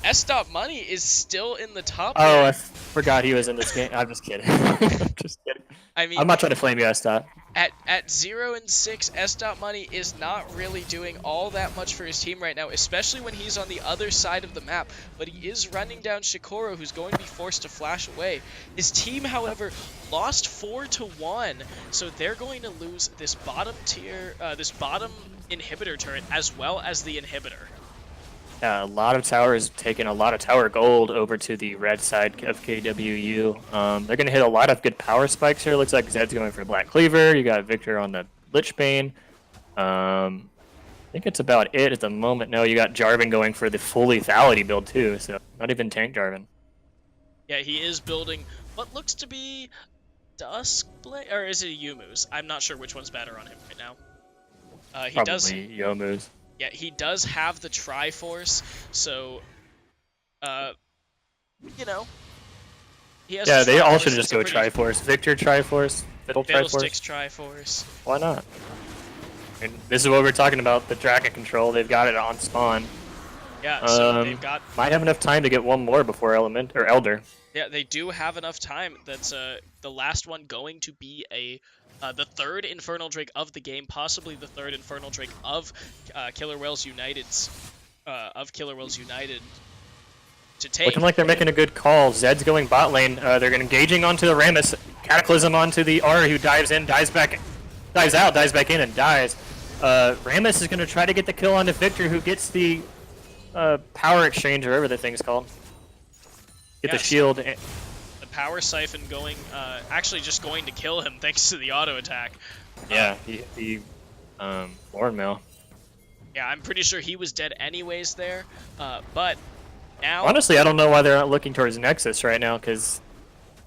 S.Money is still in the top. Oh, I forgot he was in this game. I'm just kidding. I'm just kidding. I mean, I'm not trying to flame you, S.Dot. At 0 and 6, S.Money is not really doing all that much for his team right now, especially when he's on the other side of the map. But he is running down Shikoro, who's going to be forced to flash away. His team, however, lost 4-1, so they're going to lose this bottom tier, this bottom inhibitor turret as well as the inhibitor. Yeah, a lot of towers taking a lot of tower gold over to the red side of KWU. They're going to hit a lot of good power spikes here. Looks like Zed's going for Black Cleaver. You got Victor on the Lich Bane. I think it's about it at the moment. No, you got Jarvan going for the full lethality build too, so not even tank Jarvan. Yeah, he is building what looks to be Duskblade, or is it a Yumu's? I'm not sure which one's better on him right now. Probably Youmu's. Yeah, he does have the Triforce, so, you know, he has. Yeah, they all should Triforce. just go Triforce. Victor Triforce, Fiddle Fiddlesticks Triforce. Triforce. Why not? And this is what we're talking about, the Dragon control. They've got it on spawn. Yeah, so they've got. Might have enough time to get one more before Elder. Yeah, they do have enough time. That's the last one going to be the third Infernal Drake of the game, possibly the third Infernal Drake of Killer Whales United's to take. Looking like they're making a good call. Zed's going bot lane. They're engaging onto the Rammus. Cataclysm onto the R, who dives in, dives out, dives back in, and dies. Rammus is going to try to get the kill onto Victor, who gets the power exchange, or whatever the thing's called. Get the shield. The power siphon going, actually just going to kill him thanks to the auto attack. Yeah, he Lord Mill. Yeah, I'm pretty sure he was dead anyways there, but now... Honestly, I don't know why they're not looking towards Nexus right now, because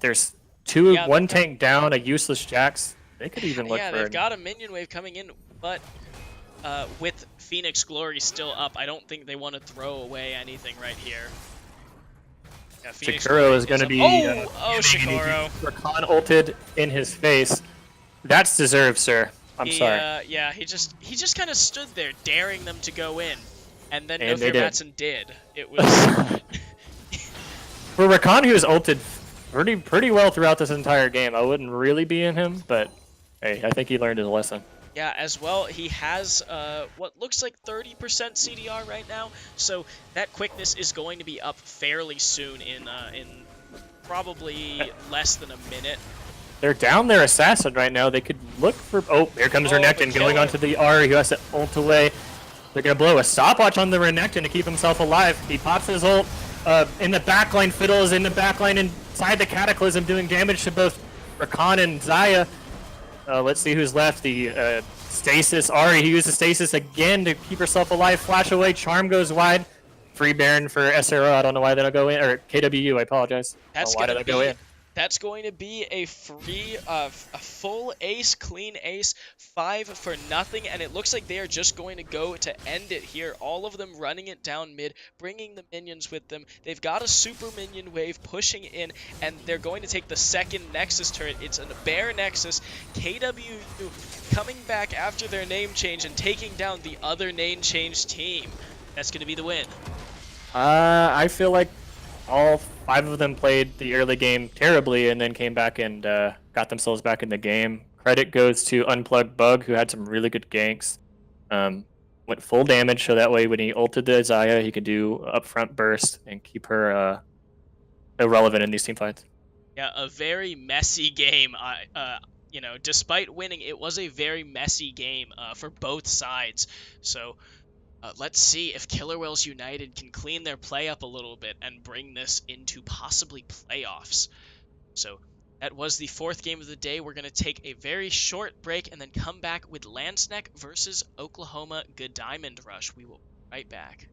there's one tank down, a useless Jax. They could even look for... Yeah, they've got a minion wave coming in, but with Phoenix Glory still up, I don't think they want to throw away anything right here. Yeah, Shikoro is going to be... Shikoro. Recon ulted in his face. That's deserved, sir. I'm sorry. Yeah, he just kind of stood there, daring them to go in, and then And Nofir Matson did. It was... For Recon, he was ulted pretty well throughout this entire game. I wouldn't really be in him, but hey, I think he learned his lesson. Yeah, as well, he has what looks like 30% CDR right now, so that quickness is going to be up fairly soon in probably less than a minute. They're down their assassin right now. They could look for... Oh, here comes Renekton going onto the Ari, who has to ult away. They're going to blow a stopwatch on the Renekton to keep himself alive. He pops his ult in the backline. Fiddle is in the backline inside the Cataclysm, doing damage to both Rakan and Xayah. Let's see who's left. The Stasis. Ari, he uses Stasis again to keep herself alive. Flash away. Charm goes wide. Free Baron for SRO. I don't know why they don't go in. Or KWU, I apologize. Why did I go in? That's going to be a free, a full ace, clean ace, 5 for nothing, and it looks like they are just going to go to end it here. All of them running it down mid, bringing the minions with them. They've got a super minion wave pushing in, and they're going to take the second Nexus turret. It's a Bear Nexus. KWU coming back after their name change and taking down the other name change team. That's going to be the win. I feel like all 5 of them played the early game terribly and then came back and got themselves back in the game. Credit goes to Unplugged Bug, who had some really good ganks. Went full damage, so that way when he ulted the Xayah, he could do upfront burst and keep her irrelevant in these team fights. Yeah, a very messy game. You know, despite winning, it was a very messy game for both sides. So let's see if Killer Whales United can clean their play up a little bit and bring this into possibly playoffs. So that was the 4th game of the day. We're going to take a very short break and then come back with Landsneck versus Oklahoma Good Diamond Rush. We will be right back.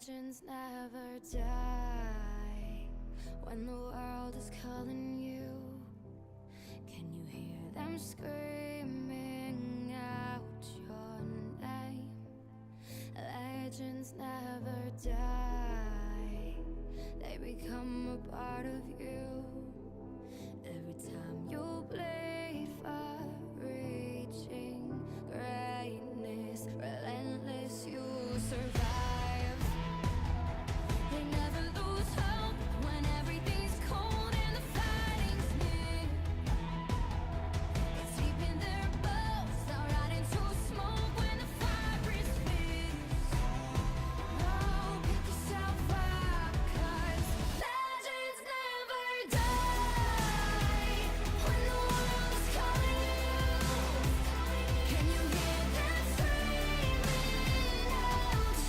Legends never die when the world is calling you. Can you hear them screaming out your name? Legends never die they become a part of you. Every time you bleed, far reaching greatness, relentless, you survive. They never lose hope when everything's cold and the fighting's near. It's deep in their bones, they'll rot into smoke when the fire is fierce. Oh, pick yourself up, 'cause legends never die. When the world is calling you, can you hear them screaming out your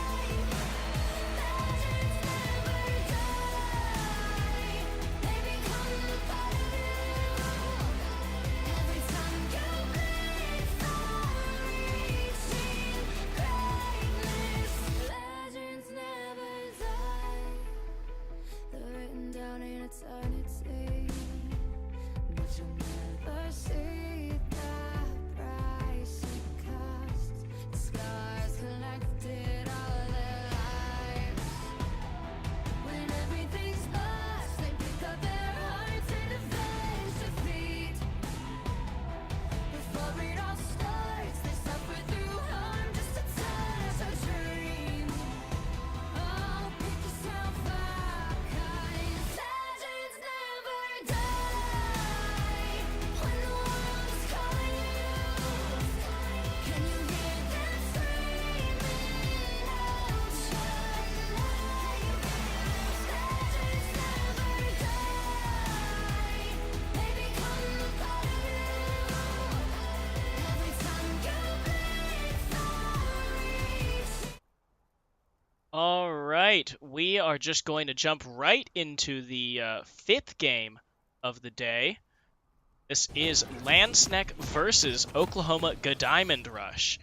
name? Legends never die. They become a part of you. Every time you bleed, far-reaching greatness. Legends never die. They're written down in eternity, but you'll never see the price it cost. The scars collected all their lives. When everything's lost, they pick up their hearts and avenge defeat. Before it all starts, they suffer through harm just to touch a dream. Oh, pick yourself up, 'cause legends never die. When the world is calling you, can you hear them screaming out your name? Legends never die. They become a part of you. Every time you bleed, far-reaching. All right, we are just going to jump right into the fifth game of the day. This is Landsneck versus Oklahoma Diamond Rush.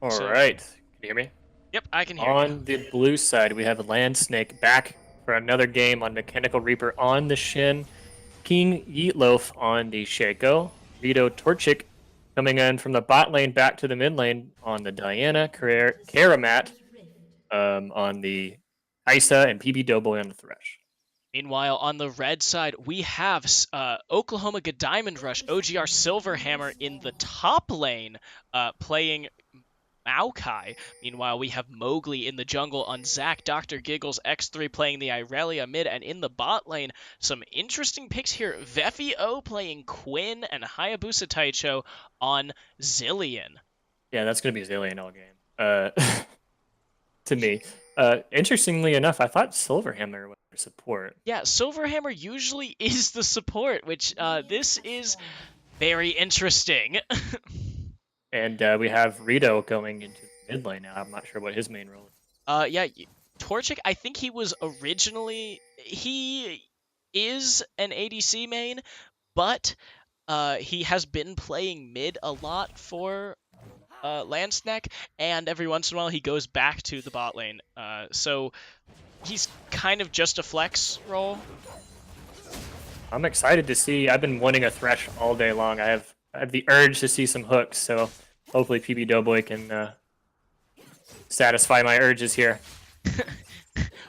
All So- right. Can you hear me? Yep, I can hear you. On the blue side, we have Landsnake back for another game on Mechanical Reaper on the Shin. King Yeetloaf on the Shaco. Vito Torchic coming in from the bot lane back to the mid lane on the Diana. Karamat on the Isa, and PB Doughboy on the Thresh. Meanwhile, on the red side, we have Oklahoma Diamond Rush, OGR Silverhammer in the top lane, playing Maokai. Meanwhile, we have Mowgli in the jungle on Zac, Dr. Giggles, X3 playing the Irelia mid, and in the bot lane, some interesting picks here. Veffy-O playing Quinn and Hayabusa Taicho on Zillion. Yeah, that's going to be Zillion all game. To me. Interestingly enough, I thought Silverhammer was support. Yeah, Silverhammer usually is the support, which this is very interesting. And we have Rito going into the mid lane now. I'm not sure what his main role is. Yeah, Torchic, I think he was originally... He is an ADC main, but he has been playing mid a lot for Landsneck, and every once in a while he goes back to the bot lane. So he's kind of just a flex role. I'm excited to see. I've been wanting a Thresh all day long. I have the urge to see some hooks, so hopefully PB Doughboy can satisfy my urges here.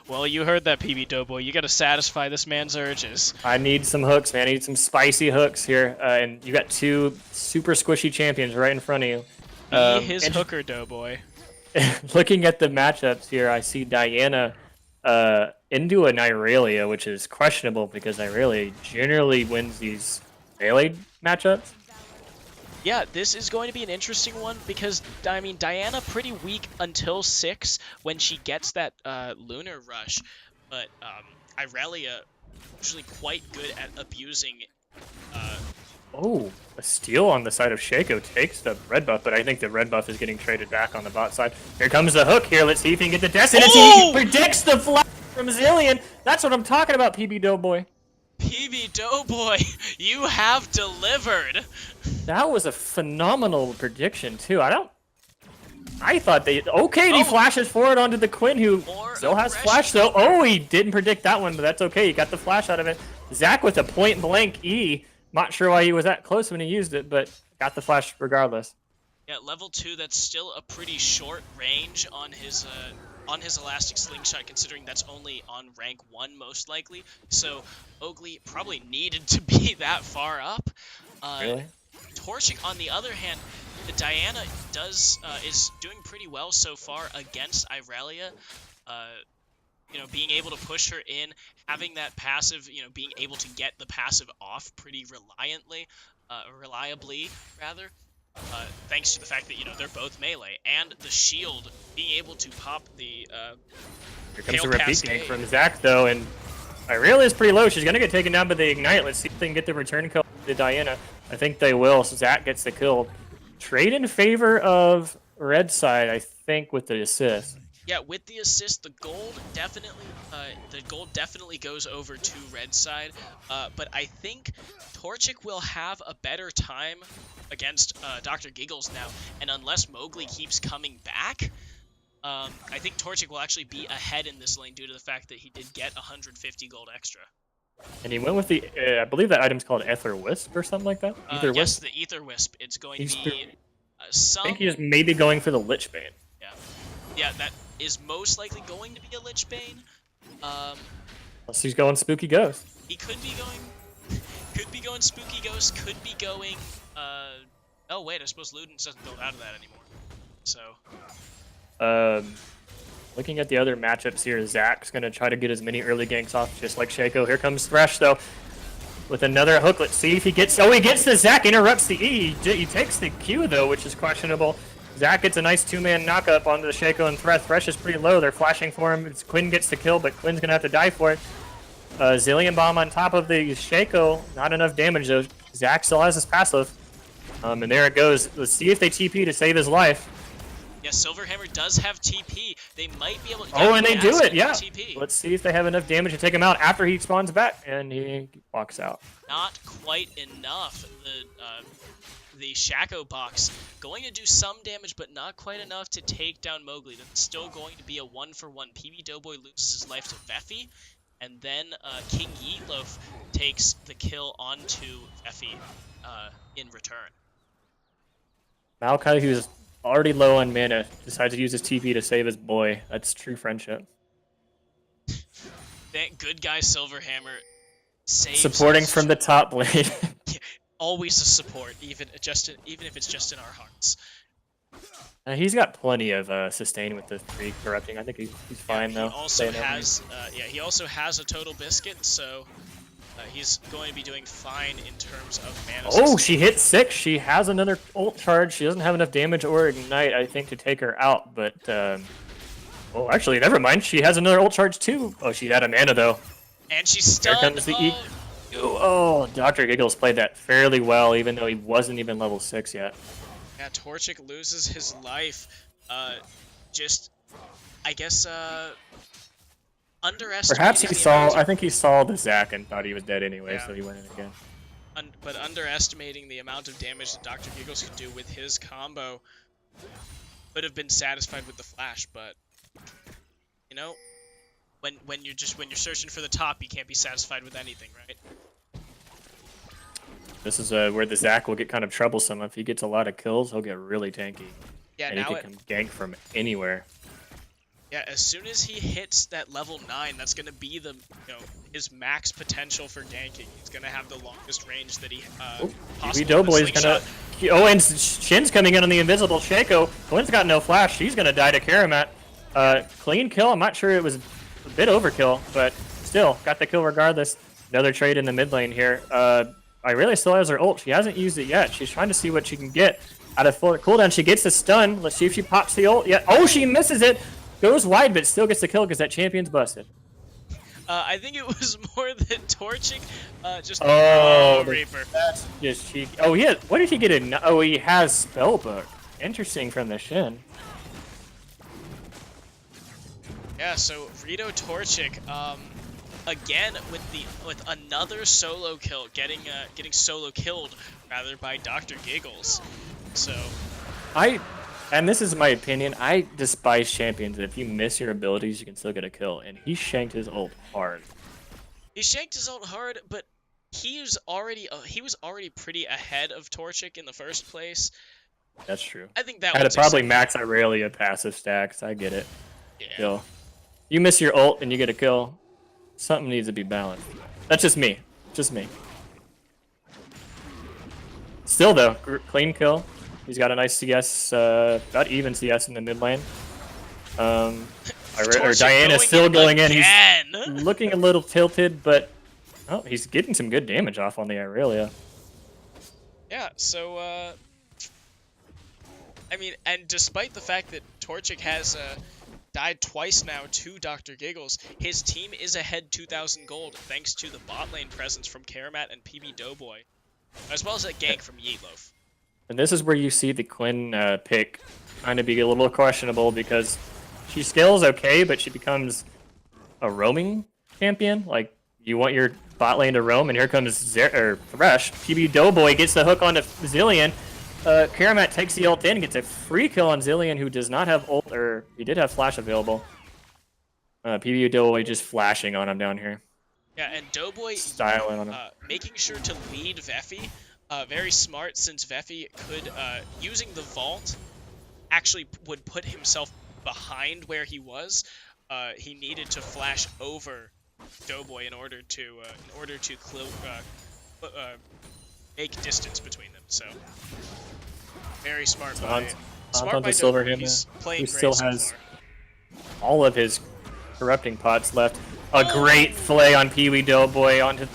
Well, you heard that, PB Doughboy. You gotta satisfy this man's urges. I need some hooks, man. I need some spicy hooks here. And you got two super squishy champions right in front of you. Be his hooker, Doughboy. Looking at the matchups here, I see Diana into an Irelia, which is questionable because Irelia generally wins these melee matchups. Yeah, this is going to be an interesting one because, I mean, Diana pretty weak until 6 when she gets that Lunar Rush, but Irelia usually quite good at abusing... Oh, a steal on the side of Shaco takes the red buff, but I think the red buff is getting traded back on the bot side. Here comes the hook here. Let's see if he can get the Destiny. Oh! He predicts the flash from Zillion. That's what I'm talking about, PB Doughboy. PB Doughboy, you have delivered! That was a phenomenal prediction, too. I thought they... Okay, he flashes forward onto the Quinn, who still has flash, though. Oh, he didn't predict that one, but that's okay. He got the flash out of it. Zac with a point-blank E. Not sure why he was that close when he used it, but got the flash regardless. Yeah, level 2, that's still a pretty short range on his elastic slingshot, considering that's only on rank 1 most likely. So Mowgli probably needed to be that far up. Really? Torchic, on the other hand, the Diana is doing pretty well so far against Irelia. Being able to push her in, having that passive, being able to get the passive off pretty reliably rather. Thanks to the fact that they're both melee, and the shield being able to pop the Here comes Hail the repeat Cascade. gank from Zach though, and Irelia is pretty low. She's gonna get taken down by the ignite. Let's see if they can get the return kill to Diana. I think they will. So Zach gets the kill. Trade in favor of red side, I think, with the assist. Yeah, with the assist, the gold definitely goes over to red side. But I think Torchic will have a better time against Dr. Giggles now, and unless Mowgli keeps coming back, I think Torchic will actually be ahead in this lane due to the fact that he did get 150 gold extra. And he went with the, I believe that item's called Ether Wisp or something like that. Ether Yes, Wisp. the Ether Wisp. It's going to He's be I some. think he's maybe going for the Lich Bane. Yeah, that is most likely going to be a Lich Bane. Unless he's going Spooky Ghost. He could be going Spooky Ghost, could be going, oh wait, I suppose Ludens doesn't build out of that anymore. So. Looking at the other matchups here, Zach's going to try to get as many early ganks off, just like Shaco. Here comes Thresh, though, with another hook. Let's see if he gets... Oh, he gets the Zach, interrupts the E. He takes the Q, though, which is questionable. Zach gets a nice two-man knock-up onto the Shaco and Thresh. Thresh is pretty low. They're flashing for him. Quinn gets the kill, but Quinn's going to have to die for it. Zillion Bomb on top of the Shaco. Not enough damage, though. Zach still has his passive. And there it goes. Let's see if they TP to save his life. Yeah, Silverhammer does have TP. They might be able to. Oh, and they do it, yeah. TP. Let's see if they have enough damage to take him out after he spawns back, and he walks out. Not quite enough. The Shaco box going to do some damage, but not quite enough to take down Mowgli. That's still going to be a 1-for-1. PB Doughboy loses his life to Veffy, and then King Yeetloaf takes the kill onto Veffy in return. Maokai, who's already low on mana, decides to use his TP to save his boy. That's true friendship. That good guy Silverhammer saves Supporting us. from the top lane. Always a support, even if it's just in our hearts. He's got plenty of sustain with the 3 corrupting. I think he's fine though. He also has a total biscuit, so he's going to be doing fine in terms of mana. Oh, she hit 6. She has another ult charge. She doesn't have enough damage or ignite, I think, to take her out. But oh, actually, never mind. She has another ult charge too. Oh, she's out of mana though. And she's stunned. Here comes the E. Oh, Dr. Giggles played that fairly well, even though he wasn't even level 6 yet. Yeah, Torchic loses his life. I guess, underestimating. Perhaps he saw. I think he saw the Zac and thought he was dead anyway, Yeah. so he went in again. But underestimating the amount of damage that Dr. Giggles can do with his combo. Could have been satisfied with the flash, but when you're searching for the top, you can't be satisfied with anything, right? This is where the Zac will get kind of troublesome. If he gets a lot of kills, he'll get really tanky. Yeah, and he can gank from anywhere. Yeah, as soon as he hits that level 9, that's gonna be the his max potential for ganking. He's gonna have the longest range that he possible. Doughboy's gonna. Oh, and Shin's coming in on the invisible Shaco. Quinn's got no flash. She's gonna die to Karamat. Clean kill. I'm not sure it was a bit overkill, but still got the kill regardless. Another trade in the mid lane here. Irelia still has her ult. She hasn't used it yet. She's trying to see what she can get out of full cooldown. She gets the stun. Let's see if she pops the ult. Yeah. Oh, she misses it. Goes wide, but still gets the kill because that champion's busted. I think it was more than Torching. Reaper. That's just cheeky. Oh, yeah. What did he get in? Oh, he has Spellbook. Interesting from the Shin. Yeah, so Rito Torchic, again with another solo kill, getting solo killed rather by Dr. Giggles. So and this is my opinion, I despise champions that if you miss your abilities, you can still get a kill, and he shanked his ult hard. He shanked his ult hard, but he was already pretty ahead of Torchic in the first place. That's true. I think that Had to one's probably acceptable. max Irelia passive stacks. I get it. Yeah. Kill. You miss your ult and you get a kill. Something needs to be balanced. That's just me. Just me. Still though, clean kill. He's got a nice CS, about even CS in the mid lane. Diana's still going in. He's looking a little tilted, but oh, he's getting some good damage off on the Irelia. Yeah, so, I mean, and despite the fact that Torchic has died twice now to Dr. Giggles, his team is ahead 2,000 gold thanks to the bot lane presence from Karamat and PB Doughboy, as well as a gank from Yeetloaf. And this is where you see the Quinn pick kind of be a little questionable because she scales okay, but she becomes a roaming champion. Like, you want your bot lane to roam, and here comes Thresh. PB Doughboy gets the hook onto Zilean. Karamat takes the ult in, gets a free kill on Zilean, who does not have ult, or he did have flash available. PB Doughboy just flashing on him down here. Yeah, and Doughboy styling on him. making sure to lead Veffy. Very smart, since Veffy could, using the vault, actually would put himself behind where he was. He needed to flash over Doughboy in order to make distance between them. So very smart by Doughboy. He's playing who great still has so far. all of his corrupting pots left. A great flay on Pee-wee Doughboy onto.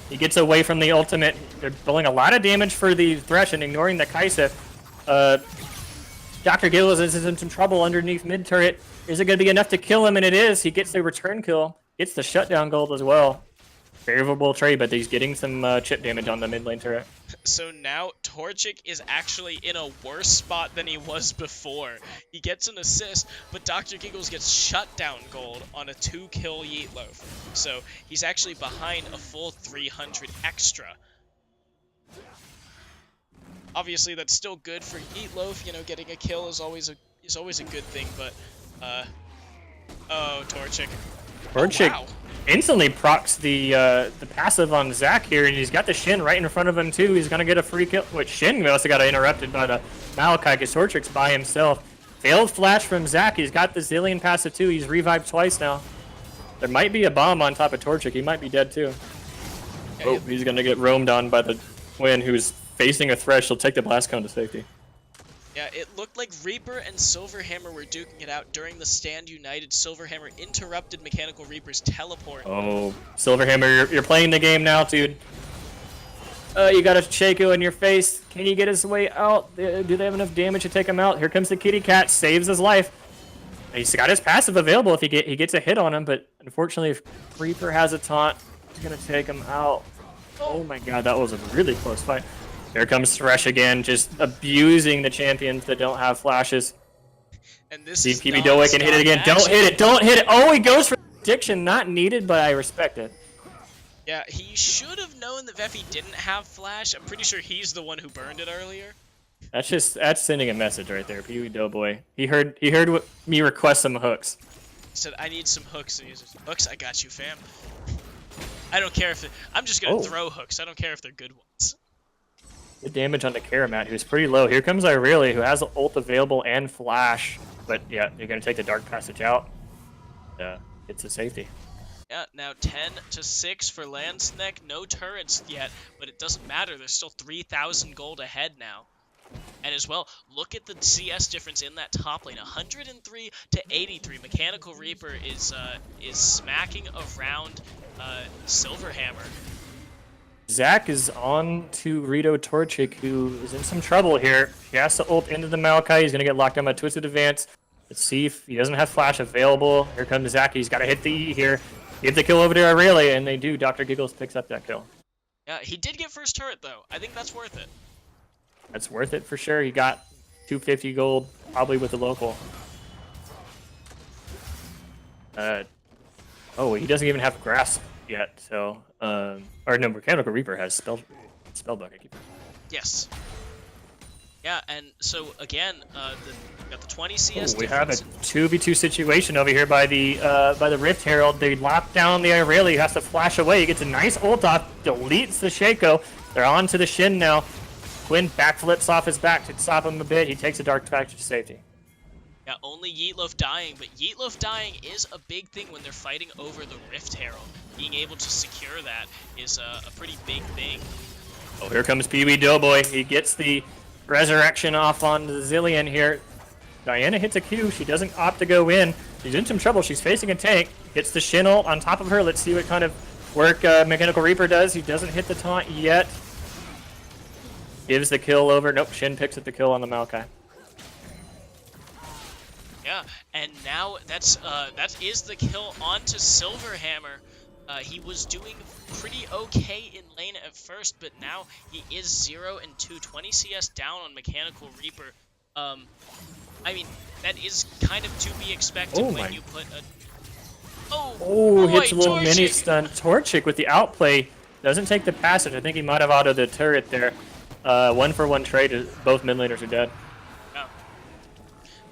He gets away from the ultimate. They're pulling a lot of damage for the Thresh and ignoring the Kaisa. Dr. Giggles is in some trouble underneath mid turret. Is it going to be enough to kill him? And it is. He gets the return kill. Gets the shutdown gold as well. Favorable trade, but he's getting some chip damage on the mid lane turret. So now Torchic is actually in a worse spot than he was before. He gets an assist, but Dr. Giggles gets shutdown gold on a 2-kill Yeetloaf. So he's actually behind a full 300 extra. Obviously, that's still good for Yeetloaf. You know, getting a kill is always a good thing. But oh, Torchic. Torchic wow. Instantly procs the passive on Zac here, and he's got the Shin right in front of him too. He's gonna get a free kill. Which Shin also got interrupted by the Malachi because Torchic's by himself. Failed flash from Zac. He's got the Zilean passive too. He's revived twice now. There might be a bomb on top of Torchic. He might be dead too. Oh, he's gonna get roamed on by the Quinn, who's facing a Thresh. He'll take the blast cone to safety. Yeah, it looked like Reaper and Silverhammer were duking it out during the Stand United. Silverhammer interrupted Mechanical Reaper's teleport. Oh, Silverhammer, you're playing the game now, dude. You got a Shaco in your face. Can he get his way out? Do they have enough damage to take him out? Here comes the kitty cat, saves his life. He's got his passive available if he gets a hit on him, but unfortunately, if Reaper has a taunt, he's gonna take him out. Oh my god, that was a really close fight. Here comes Thresh again, just abusing the champions that don't have flashes. And this See is PB Doughboy can hit it again. Don't hit it, don't hit it. Oh, he goes for addiction, not needed, but I respect it. Yeah, he should have known that Veffy didn't have flash. I'm pretty sure he's the one who burned it earlier. That's sending a message right there, PB Doughboy. He heard me request some hooks. He said, "I need some hooks." And he says, "Hooks, I got you, fam." I don't care if I'm just gonna throw hooks. I don't care if they're good ones. Good damage on the Karamat, who's pretty low. Here comes Irelia, who has ult available and flash. But yeah, you're going to take the Dark Passage out. It's a safety. Yeah, now 10-6 for Landsneck. No turrets yet, but it doesn't matter. There's still 3,000 gold ahead now. And as well, look at the CS difference in that top lane. 103 to 83. Mechanical Reaper is smacking around Silverhammer. Zac is on to Rito Torchic, who is in some trouble here. He has to ult into the Malachi. He's going to get locked down by Twisted Advance. Let's see if he doesn't have flash available. Here comes Zac. He's got to hit the E here. Get the kill over to Aurelia, and they do. Dr. Giggles picks up that kill. Yeah, he did get first turret, though. I think that's worth it. That's worth it for sure. He got 250 gold, probably with the local. Oh, he doesn't even have grasp yet, so... or no, Mechanical Reaper has Spellbook. I keep. Yes. Yeah, and so again, got the 20 CS. We have a 2v2 situation over here by the Rift Herald. They lock down the Irelia. He has to flash away. He gets a nice ult off, deletes the Shaco. They're on to the Shin now. Quinn backflips off his back to stop him a bit. He takes a dark package to safety. Yeah, only Yeetloaf dying, but Yeetloaf dying is a big thing when they're fighting over the Rift Herald. Being able to secure that is a pretty big thing. Oh, here comes Pee Wee Doughboy. He gets the resurrection off on the Zillion here. Diana hits a Q. She doesn't opt to go in. She's in some trouble. She's facing a tank. Hits the Shin ult on top of her. Let's see what kind of work Mechanical Reaper does. He doesn't hit the taunt yet. Gives the kill over. Nope, Shin picks up the kill on the Maokai. Yeah, and now that is the kill onto Silverhammer. He was doing pretty okay in lane at first, but now he is 0 and 2, 20 CS down on Mechanical Reaper. I mean, that is kind of to be expected when you put a... Oh, hits a little Torchic! mini stun. Torchic with the outplay doesn't take the passage. I think he might have autoed the turret there. 1-for-1 trade. Both mid laners are dead. Yeah.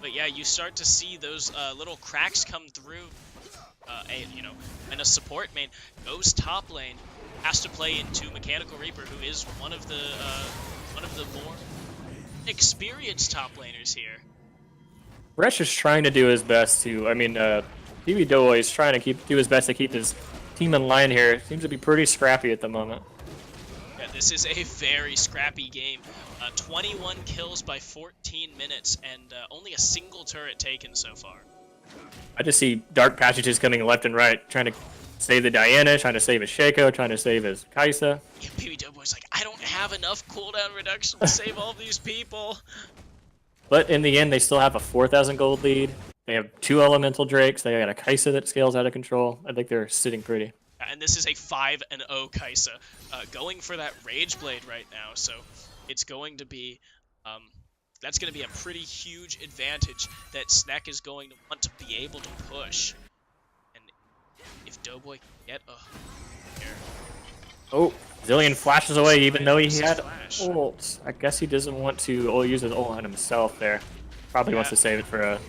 But yeah, you start to see those little cracks come through. And a support main goes top lane, has to play into Mechanical Reaper, who is one of the more experienced top laners here. Resh is trying to do his best to. I mean, Pee Wee Doughboy is trying to do his best to keep his team in line here. Seems to be pretty scrappy at the moment. Yeah, this is a very scrappy game. 21 kills by 14 minutes, and only a single turret taken so far. I just see dark passages coming left and right, trying to save the Diana, trying to save his Shaco, trying to save his Kaisa. Yeah, Pee Wee Doughboy's like, I don't have enough cooldown reduction to save all these people. But in the end, they still have a 4,000 gold lead. They have 2 elemental drakes. They got a Kaisa that scales out of control. I think they're sitting pretty. And this is a 5-0 Kaisa, going for that Rage Blade right now. So it's going to be, that's going to be a pretty huge advantage that Snek is going to want to be able to push. And if Doughboy can get here. Oh, Zillion flashes away even though he had Flash. ult. I guess he doesn't want to use his ult on himself there. Probably wants to save it for a...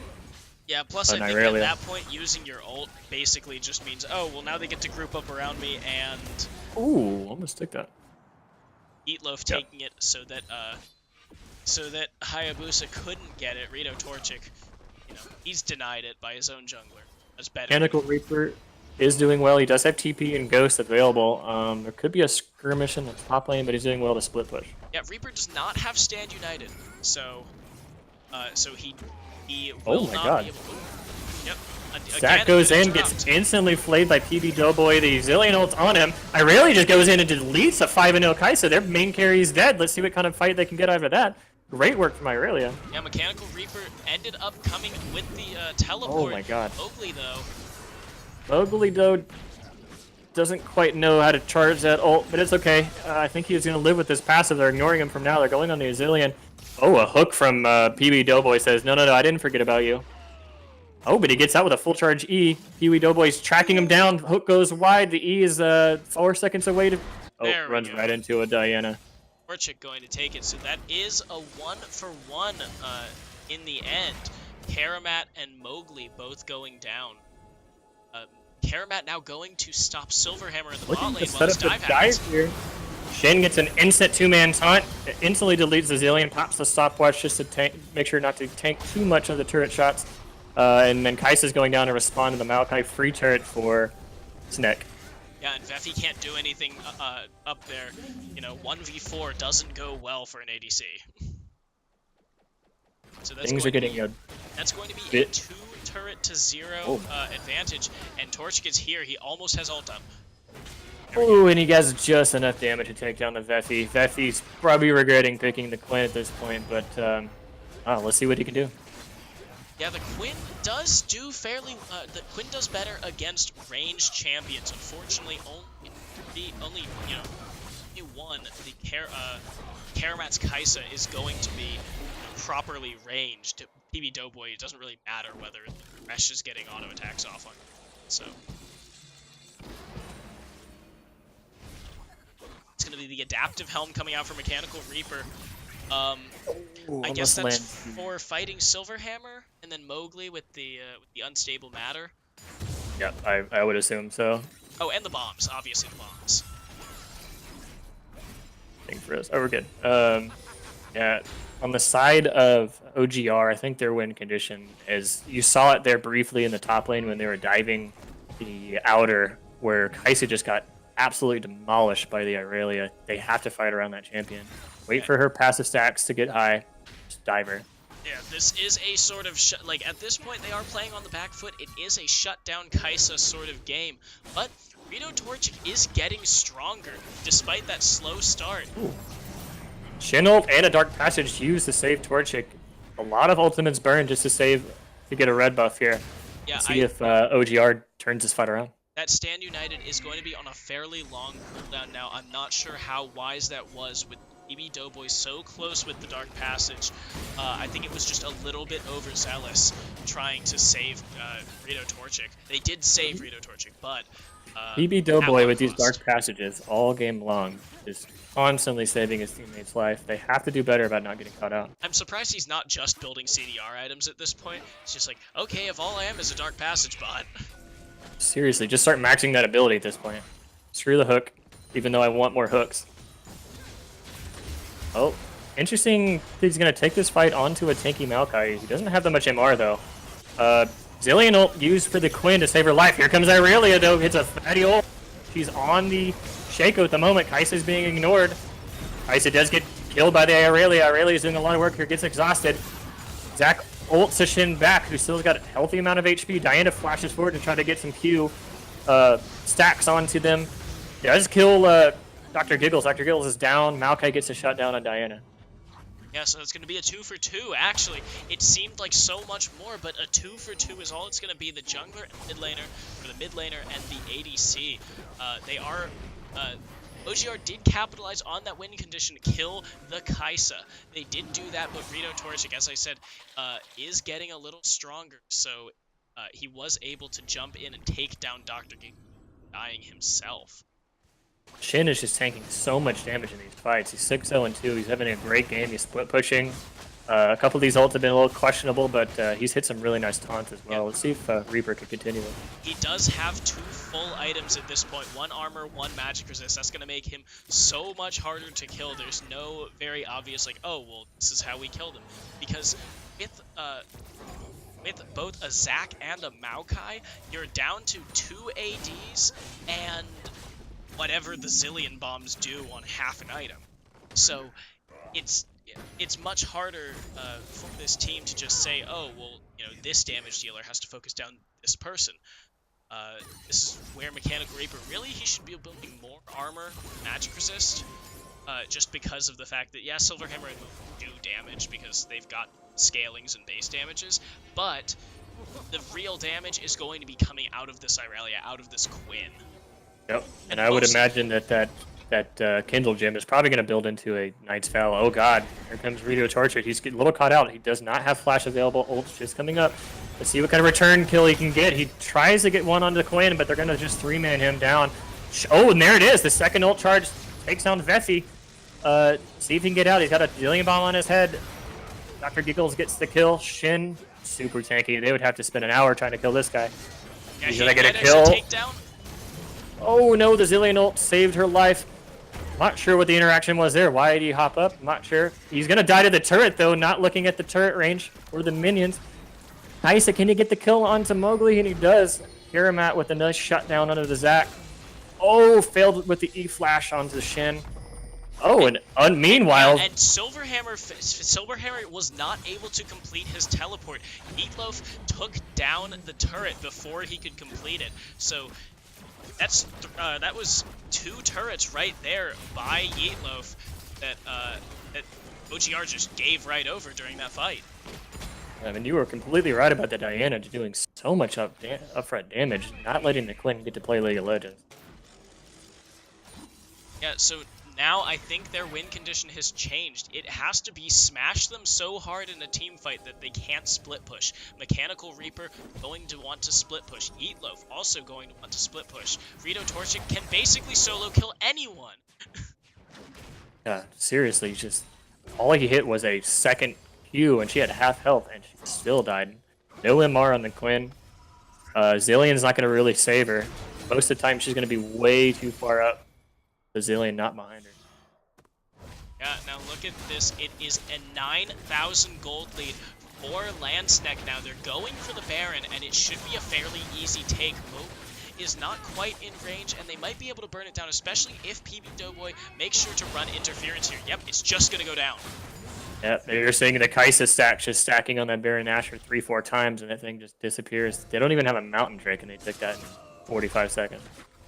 Yeah, plus I think Irelia. at that point, using your ult basically just means, oh, well now they get to group up around me and Ooh, almost took that. Eatloaf taking it so that Hayabusa couldn't get it. Rito Torchic, he's denied it by his own jungler. That's better. Mechanical Reaper is doing well. He does have TP and Ghost available. There could be a skirmish in the top lane, but he's doing well to split push. Yeah, Reaper does not have Stand United, so he will not be able to... Yep. Zach goes in, gets instantly flayed by Pee Wee Doughboy. The Zillion ult's on him. Irelia just goes in and deletes a 5-0 Kaisa. Their main carry is dead. Let's see what kind of fight they can get out of that. Great work from Irelia. Yeah, Mechanical Reaper ended up coming with the teleport. Oh my god. Mowgli, though. Mowgli, though, doesn't quite know how to charge that ult, but it's okay. I think he's going to live with this passive. They're ignoring him from now. They're going on the Zillion. Oh, a hook from Pee Wee Doughboy says, no, I didn't forget about you. Oh, but he gets out with a full charge E. Pee Wee Doughboy's tracking him down. Hook goes wide. The E is 4 seconds away to... Oh, runs right into a Diana. Torchic going to take it, so that is a 1-for-1 in the end. Karamat and Mowgli both going down. Karamat now going to stop Silverhammer in the bot lane while his dive happens. Here. Shin gets an instant 2-man taunt. It instantly deletes the Zillion, pops the stopwatch just to make sure not to tank too much of the turret shots. And then Kaisa's going down to respond to the Maokai free turret for Snek. Yeah, and Veffy can't do anything up there. 1v4 doesn't go well for an ADC. So that's Things are getting good. That's going to be a 2-turret-to-0 advantage, and Torchic is here. He almost has ult up. Ooh, and he gets just enough damage to take down the Veffy. Veffy's probably regretting picking the Quinn at this point, but let's see what he can do. Yeah, the Quinn does do fairly. The Quinn does better against ranged champions. Unfortunately, only one. The Karamat's Kaisa is going to be properly ranged. Pee Wee Doughboy, it doesn't really matter whether Resh is getting auto attacks off on. So it's going to be the adaptive helm coming out for Mechanical Reaper. I guess that's for fighting Silverhammer, and then Mowgli with the unstable matter. Yeah, I would assume so. Oh, and the bombs, obviously the bombs. Thing for us. Oh, we're good. Yeah, on the side of OGR, I think their win condition is, you saw it there briefly in the top lane when they were diving the outer, where Kai'Sa just got absolutely demolished by the Irelia. They have to fight around that champion. Wait for her passive stacks to get high, just dive her. Yeah, this is a sort of like at this point they are playing on the back foot. It is a shutdown Kai'Sa sort of game, but Rito Torchic is getting stronger despite that slow start. Ooh. Shin ult and a Dark Passage used to save Torchic. A lot of ultimates burn just to get a red buff here. Yeah, See if OGR turns this fight around. That Stand United is going to be on a fairly long cooldown now. I'm not sure how wise that was with BB Doughboy so close with the Dark Passage. I think it was just a little bit overzealous trying to save Rito Torchic. They did save Rito Torchic, but BB Doughboy with these Dark Passages all game long is constantly saving his teammate's life. They have to do better about not getting caught out. I'm surprised he's not just building CDR items at this point. It's just like, okay, if all I am is a Dark Passage bot. Seriously, just start maxing that ability at this point. Screw the hook, even though I want more hooks. Oh, interesting. He's going to take this fight onto a tanky Maokai. He doesn't have that much MR, though. Zillion ult used for the Quinn to save her life. Here comes Irelia, though. Hits a fatty ult. She's on the Shaco at the moment. Kai'Sa's being ignored. Kai'Sa does get killed by the Irelia. Irelia's doing a lot of work here. Gets exhausted. Zach ults Shin back, who still's got a healthy amount of HP. Diana flashes forward to try to get some Q stacks onto them. Does kill Dr. Giggles. Dr. Giggles is down. Maokai gets a shutdown on Diana. Yeah, so it's going to be a 2 for 2. Actually, it seemed like so much more, but a 2 for 2 is all it's going to be. The jungler and mid laner, or the mid laner and the ADC. They are... OGR did capitalize on that win condition to kill the Kai'Sa. They did do that, but Rito Torchic, as I said, is getting a little stronger. So he was able to jump in and take down Dr. Giggles, dying himself. Shin is just tanking so much damage in these fights. He's 6-0-2. He's having a great game. He's split pushing. A couple of these ults have been a little questionable, but he's hit some really nice taunts as well. Yeah. Let's see if Reaper can continue it. He does have 2 full items at this point. 1 armor, 1 magic resist. That's going to make him so much harder to kill. There's no very obvious, like, oh, well, this is how we killed him. Because with both a Zac and a Maokai, you're down to 2 ADs and whatever the zillion bombs do on half an item. So it's much harder for this team to just say, oh, well, you know, this damage dealer has to focus down this person. This is where Mechanical Reaper, really, he should be building more armor, magic resist, just because of the fact that, yeah, Silverhammer and Moon do damage because they've got scalings and base damages, but the real damage is going to be coming out of this Irelia, out of this Quinn. Yep, and I would imagine that Kindle Gem is probably going to build into a Knight's Vow. Oh god, here comes Rito Torchic. He's getting a little caught out. He does not have flash available. Ult's just coming up. Let's see what kind of return kill he can get. He tries to get one onto Quinn, but they're going to just 3-man him down. Oh, and there it is. The second ult charge takes down Veffy. See if he can get out. He's got a zillion bomb on his head. Dr. Giggles gets the kill. Shin, super tanky. They would have to spend an hour trying to kill this guy. Yeah, he's going to get a kill. Takedown. Oh no, the Zillion ult saved her life. Not sure what the interaction was there. Why did he hop up? Not sure. He's going to die to the turret, though, not looking at the turret range or the minions. Kai'Sa, can he get the kill onto Mowgli? And he does. Kiramat with a nice shutdown under the Zac. Oh, failed with the E-flash onto Shin. Oh, and meanwhile... And Silverhammer was not able to complete his teleport. Meatloaf took down the turret before he could complete it. So... that was 2 turrets right there by Yeatloaf that OGR just gave right over during that fight. I mean, you were completely right about the Diana doing so much upfront damage, not letting the Quinn get to play League of Legends. Yeah, so now I think their win condition has changed. It has to be smash them so hard in a team fight that they can't split push. Mechanical Reaper going to want to split push. Eatloaf also going to want to split push. Rito Torchic can basically solo kill anyone. Yeah, seriously, just all he hit was a second Q and she had half health and she still died. No MR on the Quinn. Zillion's not going to really save her. Most of the time she's going to be way too far up. The Zillion not behind her. Yeah, now look at this. It is a 9,000 gold lead for Landsneck now. They're going for the Baron, and it should be a fairly easy take. Moat is not quite in range, and they might be able to burn it down, especially if PB Doughboy makes sure to run interference here. Yep, it's just going to go down. Yep, you're seeing the Kaisa stack just stacking on that Baron Asher 3-4 times, and that thing just disappears. They don't even have a Mountain Drake, and they took that in 45 seconds.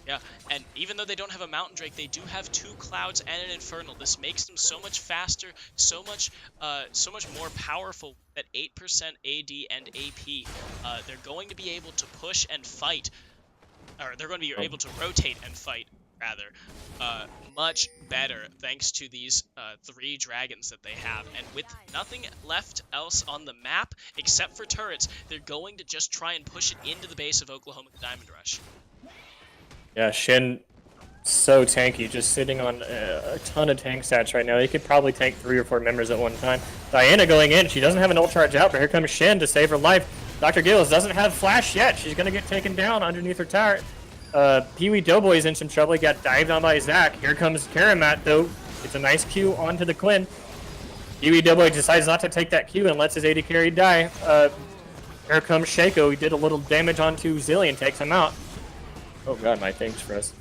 Yeah, and even though they don't have a Mountain Drake, they do have 2 Clouds and an Infernal. This makes them so much faster, so much more powerful at 8% AD and AP. They're going to be able to push and fight, or they're going to be able to rotate and fight, rather, much better thanks to these 3 dragons that they have. And with nothing left else on the map except for turrets, they're going to just try and push it into the base of Oklahoma Diamond Rush. Yeah, Shin, so tanky, just sitting on a ton of tank stats right now. He could probably tank 3 or 4 members at one time. Diana going in, she doesn't have an ult charge out, but here comes Shin to save her life. Dr. Gills doesn't have flash yet. She's going to get taken down underneath her tower. Pee-wee Doughboy's in some trouble. He got dived on by Zach. Here comes Karamat, though. It's a nice Q onto the Quinn. Pee-wee Doughboy decides not to take that Q and lets his AD carry die. Here comes Shaco. He did a little damage onto Zillion, takes him out. Oh god, my thanks for us.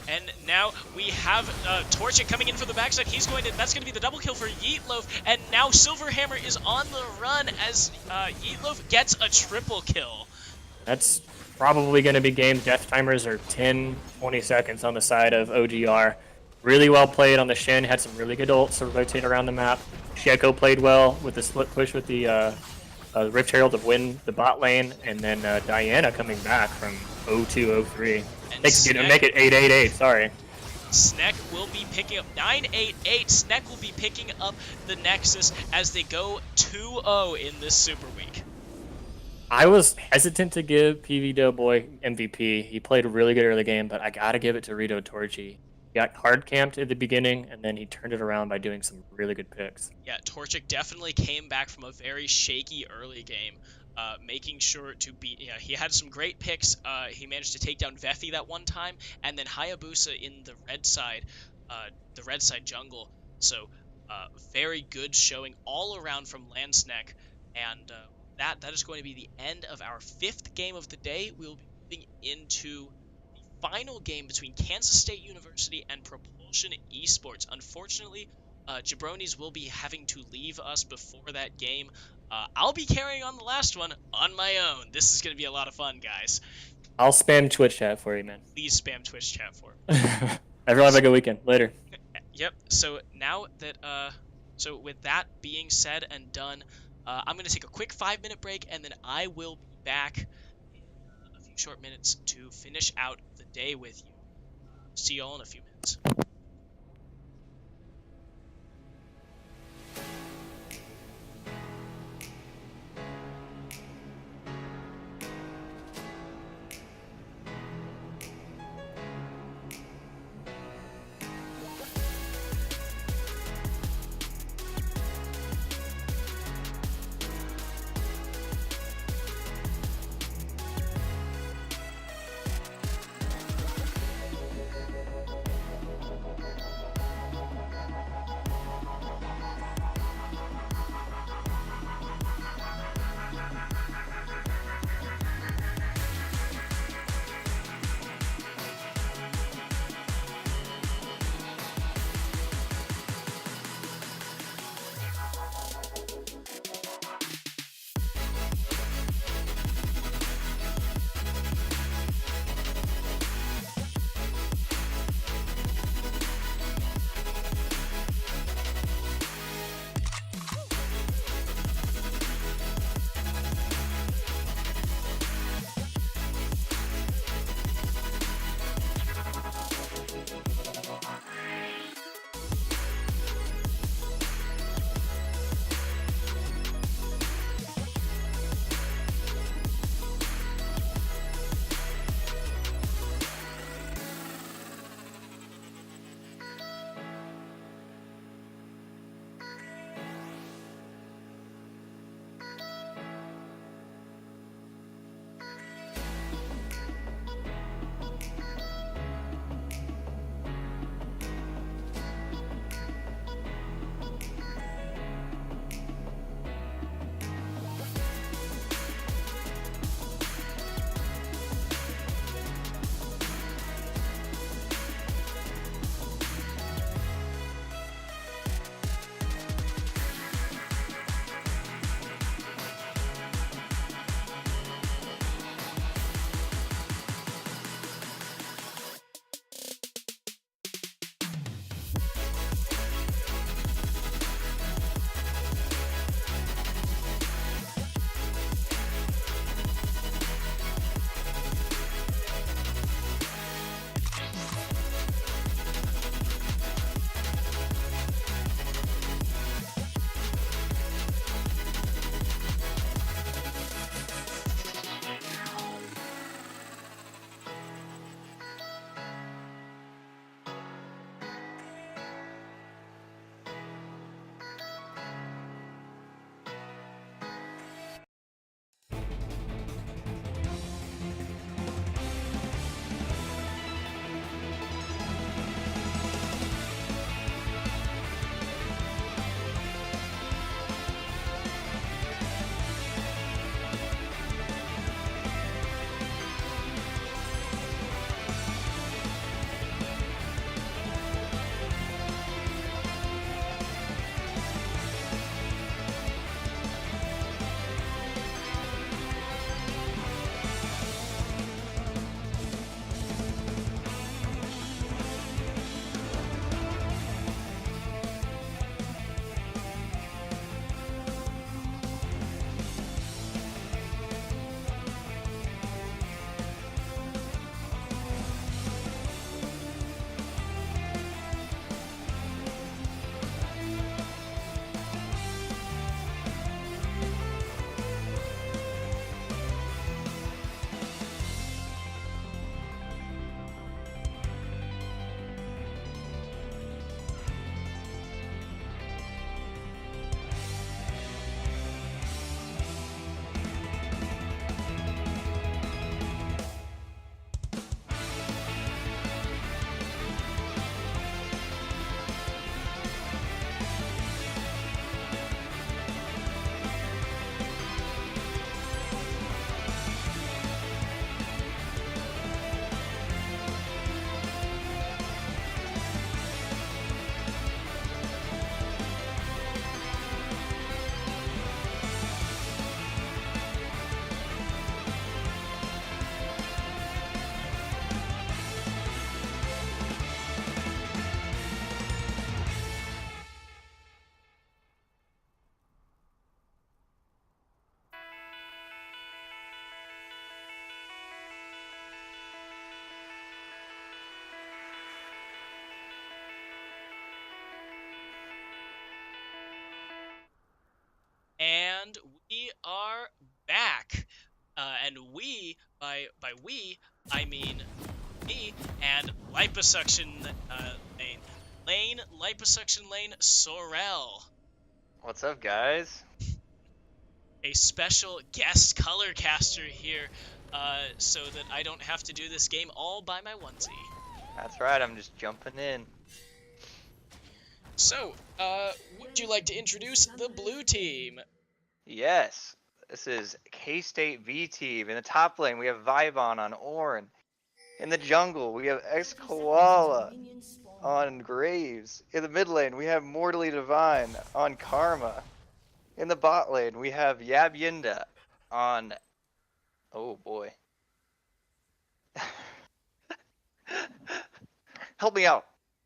And now we have Torchic coming in for the backside. That's going to be the double kill for Yeetloaf. And now Silverhammer is on the run as Yeetloaf gets a triple kill. That's probably going to be game. Death timers are 10, 20 seconds on the side of OGR. Really well played on the Shin. Had some really good ults to rotate around the map. Sheko played well with the split push with the Rift Herald to win the bot lane. And then Diana coming back from 0-2-0-3. Make it 8-8-8, sorry. Sneck will be picking up 9-8-8. Sneck will be picking up the Nexus as they go 2-0 in this Super Week. I was hesitant to give PV Doughboy MVP. He played a really good early game, but I gotta give it to Rito Torchi. He got hard camped at the beginning, and then he turned it around by doing some really good picks. Yeah, Torchic definitely came back from a very shaky early game, making sure to beat. Yeah, he had some great picks. He managed to take down Veffy that one time, and then Hayabusa in the red side jungle. So very good showing all around from Landsneck, and that is going to be the end of our 5th game of the day. We'll be moving into the final game between Kansas State University and Propulsion Esports. Unfortunately, Jabronis will be having to leave us before that game. I'll be carrying on the last one on my own. This is going to be a lot of fun, guys. I'll spam Twitch chat for you, man. Please spam Twitch chat for me. Everyone have a good weekend. Later. Yep. So now that so with that being said and done, I'm going to take a quick 5-minute break, and then I will be back in a few short minutes to finish out the day with you. See y'all in a few minutes. And we are back. And we, by we, I mean me and liposuction liposuction lane, Sorel. What's up, guys? A special guest color caster here, so that I don't have to do this game all by my onesie. That's right, I'm just jumping in. So, would you like to introduce the blue team? Yes, this is K-State V-Team. In the top lane, we have Vibon on Ornn. In the jungle, we have X-Koala on Graves. In the mid lane, we have Mortally Divine on Karma. In the bot lane, we have Yabyinda on... Oh, boy. Help me out.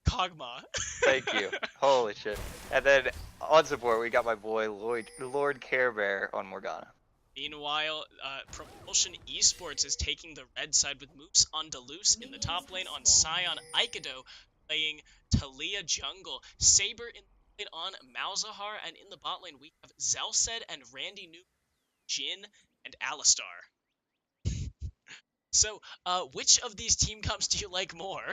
Kog'Maw. Thank you. Holy shit. And then on support, we got my boy Lord Care Bear on Morgana. Meanwhile, Propulsion Esports is taking the red side with Moose on Deleuze in the top lane on Scion. Aikido playing Talia jungle. Saber in the lane on Malzahar, and in the bot lane we have Zelced and Randy New, Jin, and Alistar. So, which of these team comps do you like more?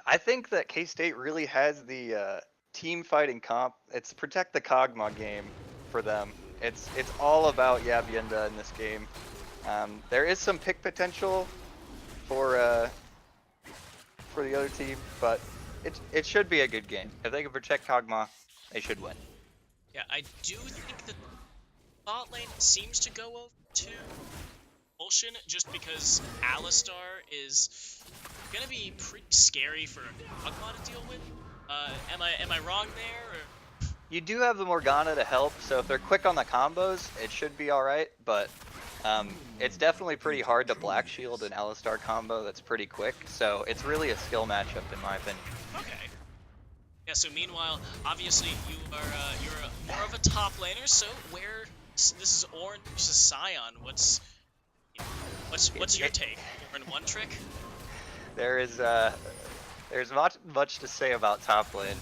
I think that K-State really has the team fighting comp. It's protect the Kog'Maw game for them. It's all about Yabyinda in this game. There is some pick potential for the other team, but it should be a good game. If they can protect Kog'Maw, they should win. Yeah, I do think that bot lane seems to go over to Propulsion just because Alistar is gonna be pretty scary for Kog'Maw to deal with. Am I wrong there? Or? You do have the Morgana to help, so if they're quick on the combos, it should be alright, but it's definitely pretty hard to Black Shield an Alistar combo that's pretty quick, so it's really a skill matchup in my opinion. Okay. Yeah, so meanwhile, obviously you're more of a top laner, so this is Ornn versus Scion. What's your take? Ornn one trick? There's much to say about top lane.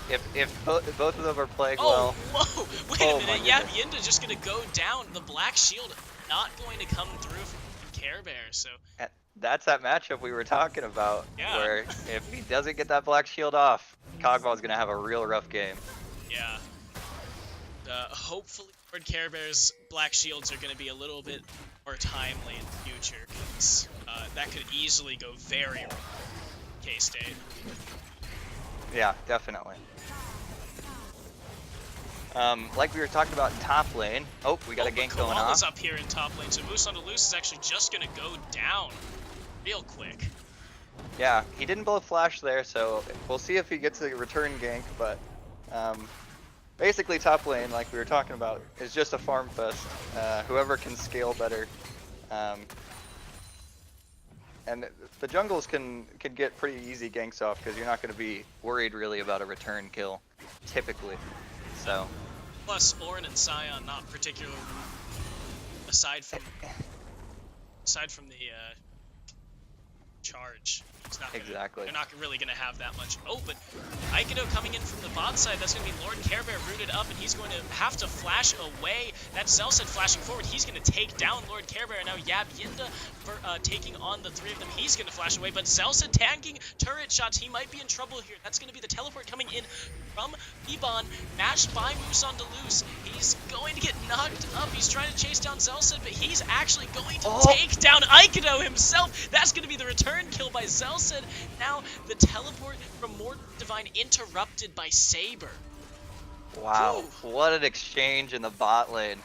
If both of them are playing well. Whoa! Wait a minute. Yabyinda just gonna go down. The Black Shield not going to come through from Care Bear. So that's that matchup we were talking about. Yeah. Where if he doesn't get that Black Shield off, Kog'Maw's gonna have a real rough game. Yeah. Hopefully, Lord Care Bear's Black Shields are gonna be a little bit more timely in the future, because that could easily go very wrong. K-State. Yeah, definitely. Like we were talking about in top lane. Oh, we got a gank going on. Koala's up here in top lane, so Moose on Deleuze is actually just gonna go down real quick. Yeah, he didn't both flash there, so we'll see if he gets a return gank, but basically top lane, like we were talking about, is just a farm fest. Whoever can scale better. And the jungles can get pretty easy ganks off because you're not going to be worried really about a return kill, typically. So. Plus, Ornn and Scion not particularly, aside from the charge. It's not gonna, exactly. They're not really going to have that much. Oh, but Aikido coming in from the bot side. That's going to be Lord Care Bear rooted up, and he's going to have to flash away. That's Zelced flashing forward. He's going to take down Lord Care Bear. Now Yabyinda for taking on the three of them. He's going to flash away, but Zelced tanking turret shots. He might be in trouble here. That's going to be the teleport coming in from Ebon, matched by Moose on Deleuze. He's going to get knocked up. He's trying to chase down Zelced, but he's actually going to take down Aikido himself. That's going to be the return kill by Zelced. Now the teleport from Mortally Divine interrupted by Saber. Wow, Whew. What an exchange in the bot lane.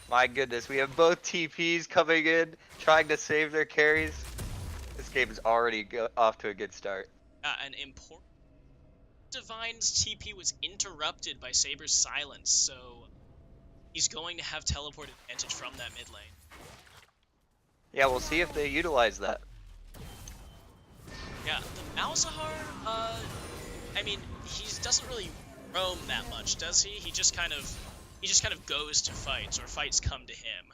My goodness, we have both TPs coming in, trying to save their carries. This game is already off to a good start. An important Divine's TP was interrupted by Saber's silence, so he's going to have teleport advantage from that mid lane. Yeah, we'll see if they utilize that. Yeah, the Malzahar, I mean, he doesn't really roam that much, does he? He just kind of goes to fights, or fights come to him.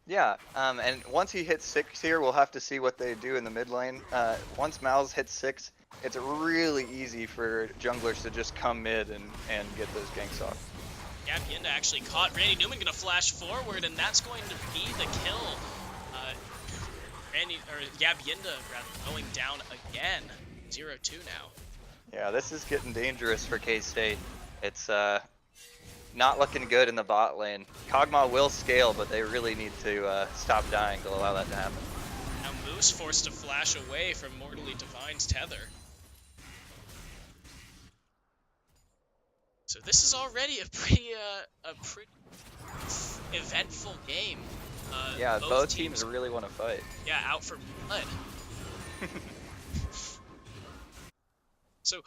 Yeah, and once he hits 6 here, we'll have to see what they do in the mid lane. Once Malz hits 6, it's really easy for junglers to just come mid and get those ganks off. Yabienda actually caught Randy Newman, gonna flash forward, and that's going to be the kill. Yabienda rather going down again. 0-2 now. Yeah, this is getting dangerous for K-State. It's not looking good in the bot lane. Kog'Maw will scale, but they really need to stop dying to allow that to happen. Now Moose forced to flash away from Mortally Divine's tether. So this is already a pretty eventful game. Yeah, both teams really want to fight. Yeah, out for blood. So,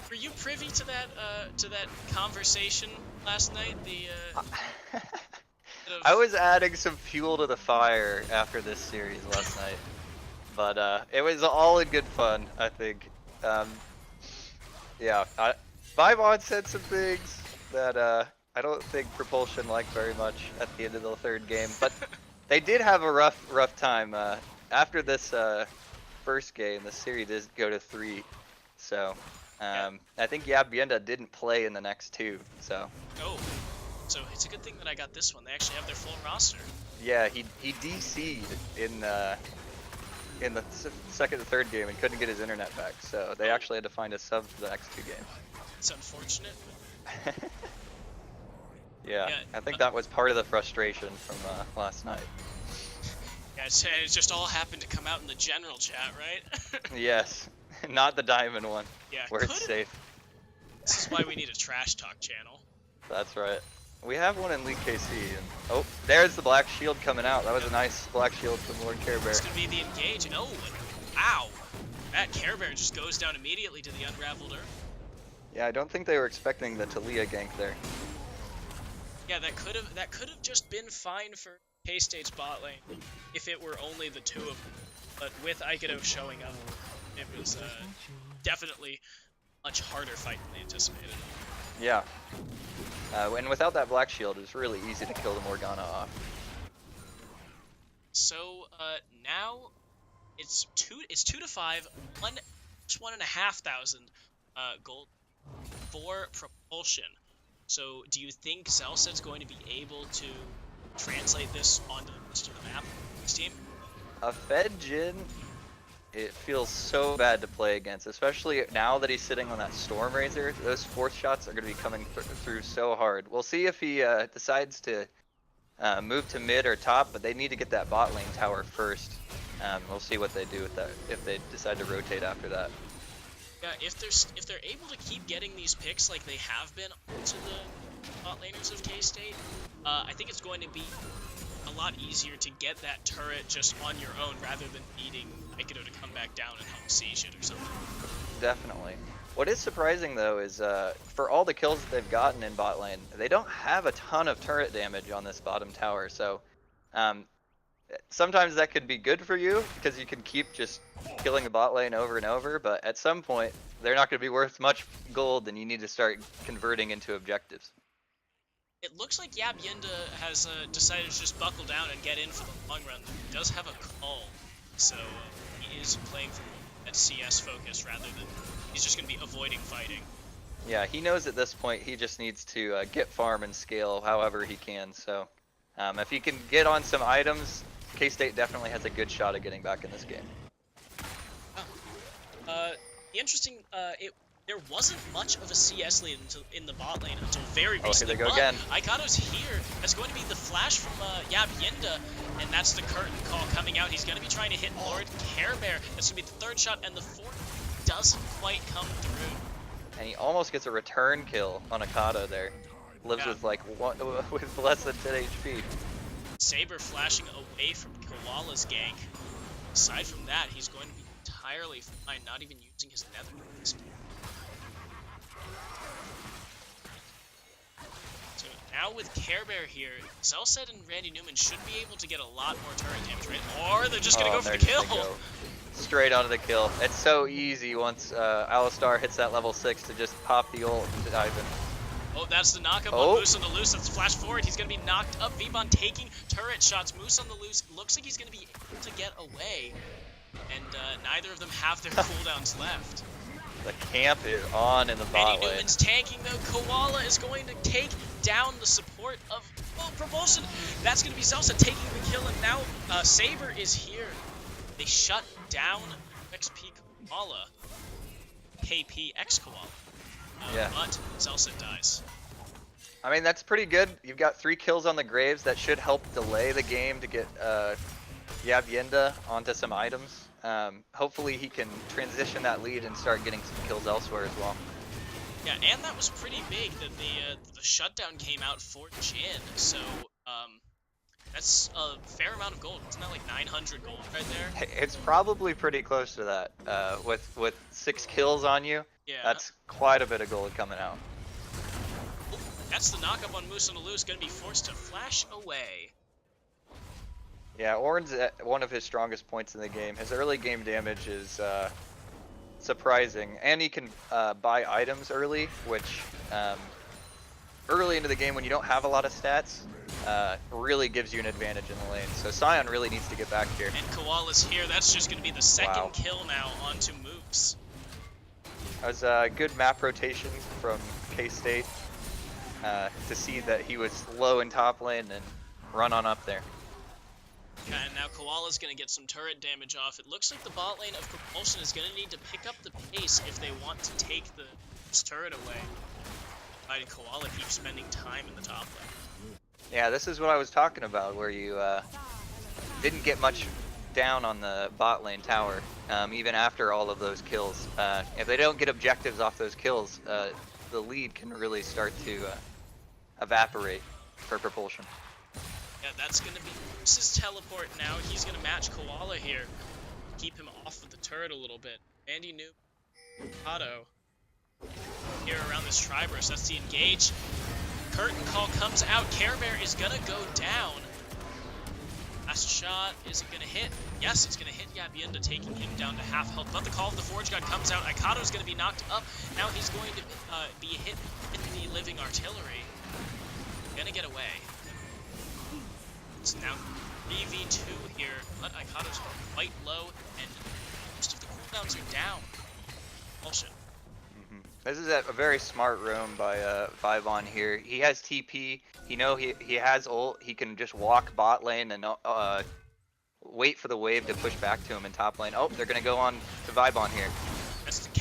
were you privy to that conversation last night? I was adding some fuel to the fire after this series last night, but it was all in good fun, I think. Yeah, Vivon said some things that I don't think Propulsion liked very much at the end of the third game, but they did have a rough time. After this first game, the series did go to 3, so I think Yabienda didn't play in the next 2. So. Oh, so it's a good thing that I got this one. They actually have their full roster. Yeah, he DC'd in the second and third game and couldn't get his internet back, so they actually had to find a sub for the next 2 games. It's unfortunate. Yeah, I think that was part of the frustration from last night. Yeah, it just all happened to come out in the general chat, right? Yes, not the diamond one, yeah, where it's safe. This is why we need a trash talk channel. That's right. We have one in League KC, and oh, there's the Black Shield coming out. That was a nice Black Shield from Lord Care Bear. It's gonna be the engage. Oh, wow! That Care Bear just goes down immediately to the Unraveled Earth. Yeah, I don't think they were expecting the Talia gank there. Yeah, that could have just been fine for K-State's bot lane if it were only the 2 of them. But with Aikido showing up, it was definitely a much harder fight than they anticipated. Yeah. And without that Black Shield, it was really easy to kill the Morgana off. So now it's 2-5, 1,500 gold for Propulsion. So do you think Zelsad's going to be able to translate this onto the rest of the map, this team? A Fed Jin, it feels so bad to play against, especially now that he's sitting on that Storm Razor. Those 4th shots are going to be coming through so hard. We'll see if he decides to move to mid or top, but they need to get that bot lane tower first. We'll see what they do with that, if they decide to rotate after that. Yeah, if they're able to keep getting these picks like they have been to the bot laners of K-State, I think it's going to be a lot easier to get that turret just on your own rather than needing Aikido to come back down and help siege it or something. Definitely. What is surprising though is for all the kills that they've gotten in bot lane, they don't have a ton of turret damage on this bottom tower. So sometimes that could be good for you because you can keep just killing the bot lane over and over, but at some point they're not going to be worth much gold and you need to start converting into objectives. It looks like Yabienda has decided to just buckle down and get in for the long run. He does have a call, so he is playing from that CS focus rather than he's just going to be avoiding fighting. Yeah, he knows at this point he just needs to get farm and scale however he can, so if he can get on some items, K-State definitely has a good shot at getting back in this game. The interesting, there wasn't much of a CS lead in the bot lane until very recently. Here they go again. Aikato's here. That's going to be the flash from Yabienda, and that's the curtain call coming out. He's going to be trying to hit Lord Care Bear. That's going to be the 3rd shot, and the 4th doesn't quite come through. And he almost gets a return kill on Akato there. Lives with like with less than 10 HP. Saber flashing away from Koala's gank. Aside from that, he's going to be entirely fine, not even using his nether. So now with Care Bear here, Zelsad and Randy Newman should be able to get a lot more turret damage, right? Or they're just going to go for the kill. Straight onto the kill. It's so easy once Alistar hits that level 6 to just pop the ult and dive in. Oh, that's the knockup on Moose on the loose. Let's flash forward. He's going to be knocked up. Vibon taking turret shots. Moose on the loose. Looks like he's going to be able to get away. And neither of them have their cooldowns left. The camp is on in the bot lane. Randy Newman's tanking though. Koala is going to take down the support of Propulsion. That's going to be Zelsa taking the kill, and now Saber is here. They shut down XP Koala. KP X Koala. Yeah. But Zelsa dies. I mean, that's pretty good. You've got 3 kills on the Graves. That should help delay the game to get Yabyenda onto some items. Hopefully he can transition that lead and start getting some kills elsewhere as well. Yeah, and that was pretty big that the shutdown came out for Jin. So that's a fair amount of gold. Isn't that like 900 gold right there? It's probably pretty close to that. With 6 kills on you, Yeah. that's quite a bit of gold coming out. Ooh, that's the knock-up on Moose on the Loose. Going to be forced to flash away. Yeah, Ornn's at one of his strongest points in the game. His early game damage is surprising, and he can buy items early, which early into the game when you don't have a lot of stats, really gives you an advantage in the lane. So Sion really needs to get back here. And Koala's here. That's just going to be the second Wow. kill now onto Moose. That was a good map rotation from K-State to see that he was low in top lane and run on up there. Yeah, and now Koala's going to get some turret damage off. It looks like the bot lane of Propulsion is going to need to pick up the pace if they want to take this turret away. Why did Koala keep spending time in the top lane? Yeah, this is what I was talking about, where you didn't get much down on the bot lane tower, even after all of those kills. If they don't get objectives off those kills, the lead can really start to evaporate for Propulsion. Yeah, that's going to be Moose's teleport now. He's going to match Koala here. Keep him off of the turret a little bit. Andy New Auto here around this Triburst. That's the engage. Curtain call comes out. Care Bear is going to go down. Last shot, is it going to hit? Yes, it's going to hit Yabyenda, taking him down to half health. But the call of the Forge God comes out. Ikado's going to be knocked up. Now he's going to be hit in the living artillery. Gonna get away. It's now 3v2 here, but Ikado's quite low, and most of the cooldowns are down. Bullshit. This is a very smart roam by Vivon here. He has TP. He has ult. He can just walk bot lane and wait for the wave to push back to him in top lane. Oh, they're gonna go on to Vivon here. That's the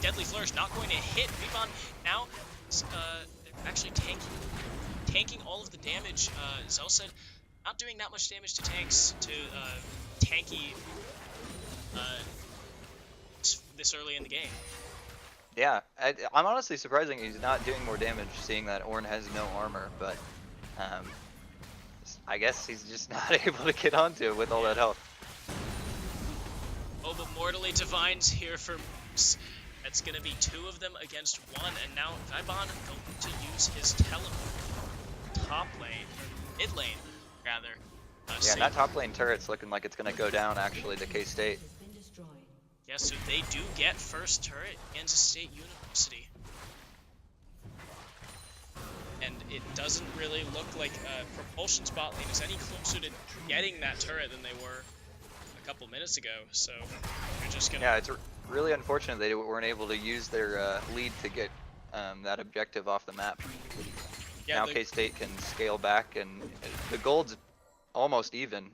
Deadly Flourish not going to hit Vivon. Now they're actually tanking all of the damage. Zell said not doing that much damage to tanks to tanky this early in the game. Yeah, I'm honestly surprising he's not doing more damage, seeing that Ornn has no armor, but I guess he's just not able to get onto it with all that health. Oh, but Mortally Divine's here for Moose. That's going to be 2 of them against 1, and now Vibon going to use his teleport. Top lane, or mid lane, rather. Yeah, and that top lane turret's looking like it's going to go down, actually, to K-State. Yeah, so they do get first turret, Kansas State University. And it doesn't really look like Propulsion's bot lane is any closer to getting that turret than they were a couple minutes ago, so they're just gonna... Yeah, it's really unfortunate they weren't able to use their lead to get that objective off the map. Yeah, now K-State can scale back, and the gold's almost even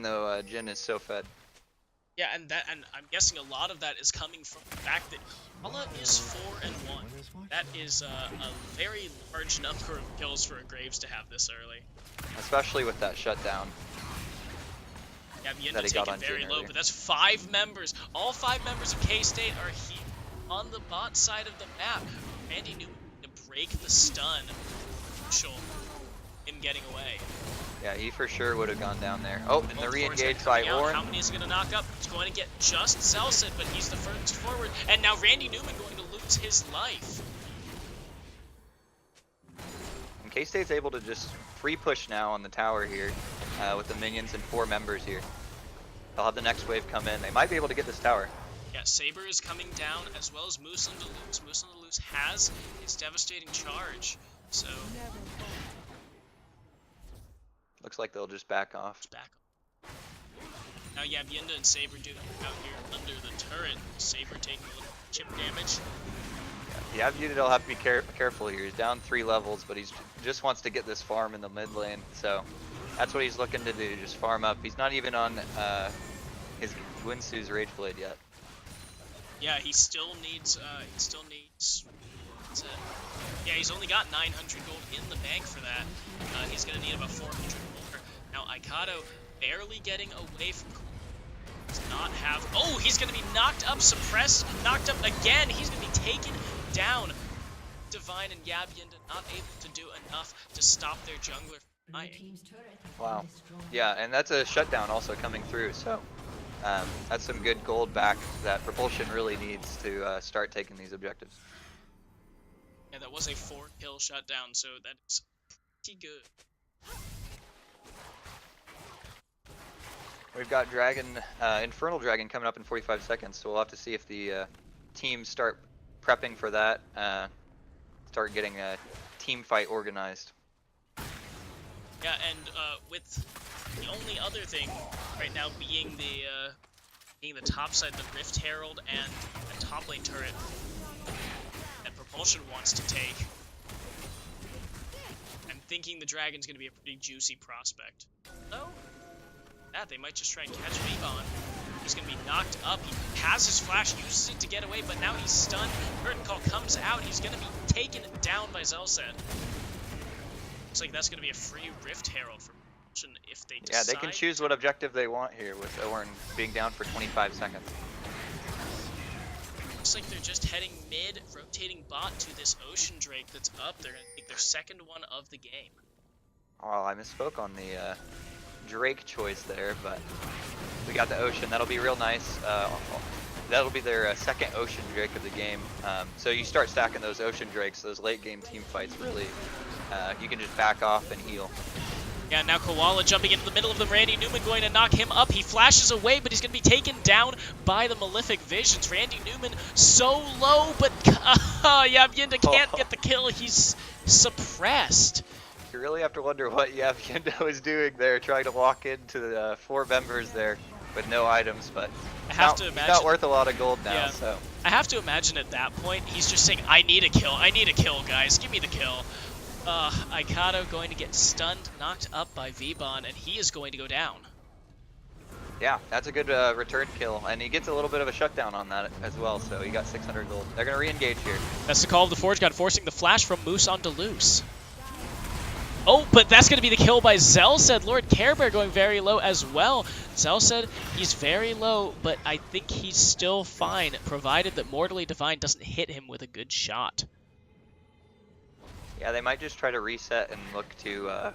though Jin is so fed. Yeah, and I'm guessing a lot of that is coming from the fact that Kala is 4-1. That is a very large number of kills for a Graves to have this early. Especially with that shutdown. Yeah, the end of taken very low, but that's 5 members. All 5 members of K-State are here on the bot side of the map. Randy Newman to break the stun. Crucial him getting away. Yeah, he for sure would have gone down there. Oh, and the re-engage by Ornn. How many is he going to knock up? He's going to get just Zelsid, but he's the first forward. And now Randy Newman going to lose his life. And K-State's able to just free push now on the tower here with the minions and 4 members here. They'll have the next wave come in. They might be able to get this tower. Yeah, Saber is coming down as well as Moose on the Loose. Moose on the Loose has his devastating charge, so... Looks like they'll just back off. Back off. Now Yabyenda and Saber do out here under the turret. Saber taking a little chip damage. Yeah. Yeah, Abunidal will have to be careful here. He's down 3 levels, but he's just wants to get this farm in the mid lane. So that's what he's looking to do, just farm up. He's not even on his Winsu's Rage Blade yet. Yeah, he still needs. What's it? Yeah, he's only got 900 gold in the bank for that. He's gonna need about 400 more. Now Aikado barely getting away from. Does not have. Oh, he's gonna be knocked up, suppressed, knocked up again. He's gonna be taken down. Divine and Yabyinda not able to do enough to stop their jungler from dying. Wow. Yeah, and that's a shutdown also coming through. So that's some good gold back that Propulsion really needs to start taking these objectives. Yeah, that was a 4-kill shutdown, so that is pretty good. We've got Infernal Dragon coming up in 45 seconds, so we'll have to see if the teams start prepping for that, start getting a team fight organized. Yeah, and with the only other thing right now being the top side, the Rift Herald and the top lane turret that Propulsion wants to take. I'm thinking the Dragon's going to be a pretty juicy prospect. Though, yeah, they might just try and catch Vebon. He's going to be knocked up. He has his flash, uses it to get away, but now he's stunned. Curtain Call comes out. He's going to be taken down by Zelset. Looks like that's going to be a free Rift Herald for Propulsion if they decide. Yeah, they can choose what objective they want here with Ornn being down for 25 seconds. Looks like they're just heading mid, rotating bot to this Ocean Drake that's up. They're going to take their second one of the game. Oh, I misspoke on the Drake choice there, but we got the Ocean. That'll be real nice. That'll be their second Ocean Drake of the game. So you start stacking those Ocean Drakes, those late game team fights, really, you can just back off and heal. Yeah, now Koala jumping into the middle of them. Randy Newman going to knock him up. He flashes away, but he's going to be taken down by the Malefic Visions. Randy Newman so low, but Yabyinda can't get the kill. He's suppressed. You really have to wonder what Yabyinda was doing there, trying to walk into the 4 members there with no items, but I have to he's imagine, not worth a lot of gold now. Yeah. So I have to imagine at that point, he's just saying, I need a kill, guys. Give me the kill. Aikado going to get stunned, knocked up by Vebon, and he is going to go down. yeah, that's a good return kill, and he gets a little bit of a shutdown on that as well, so he got 600 gold. They're going to re-engage here. That's the call of the Forge God, forcing the flash from Moose onto Loose. Oh, but that's going to be the kill by Zelset. Lord Care Bear going very low as well. Zelset, he's very low, but I think he's still fine, provided that Mortally Divine doesn't hit him with a good shot. Yeah, they might just try to reset and look to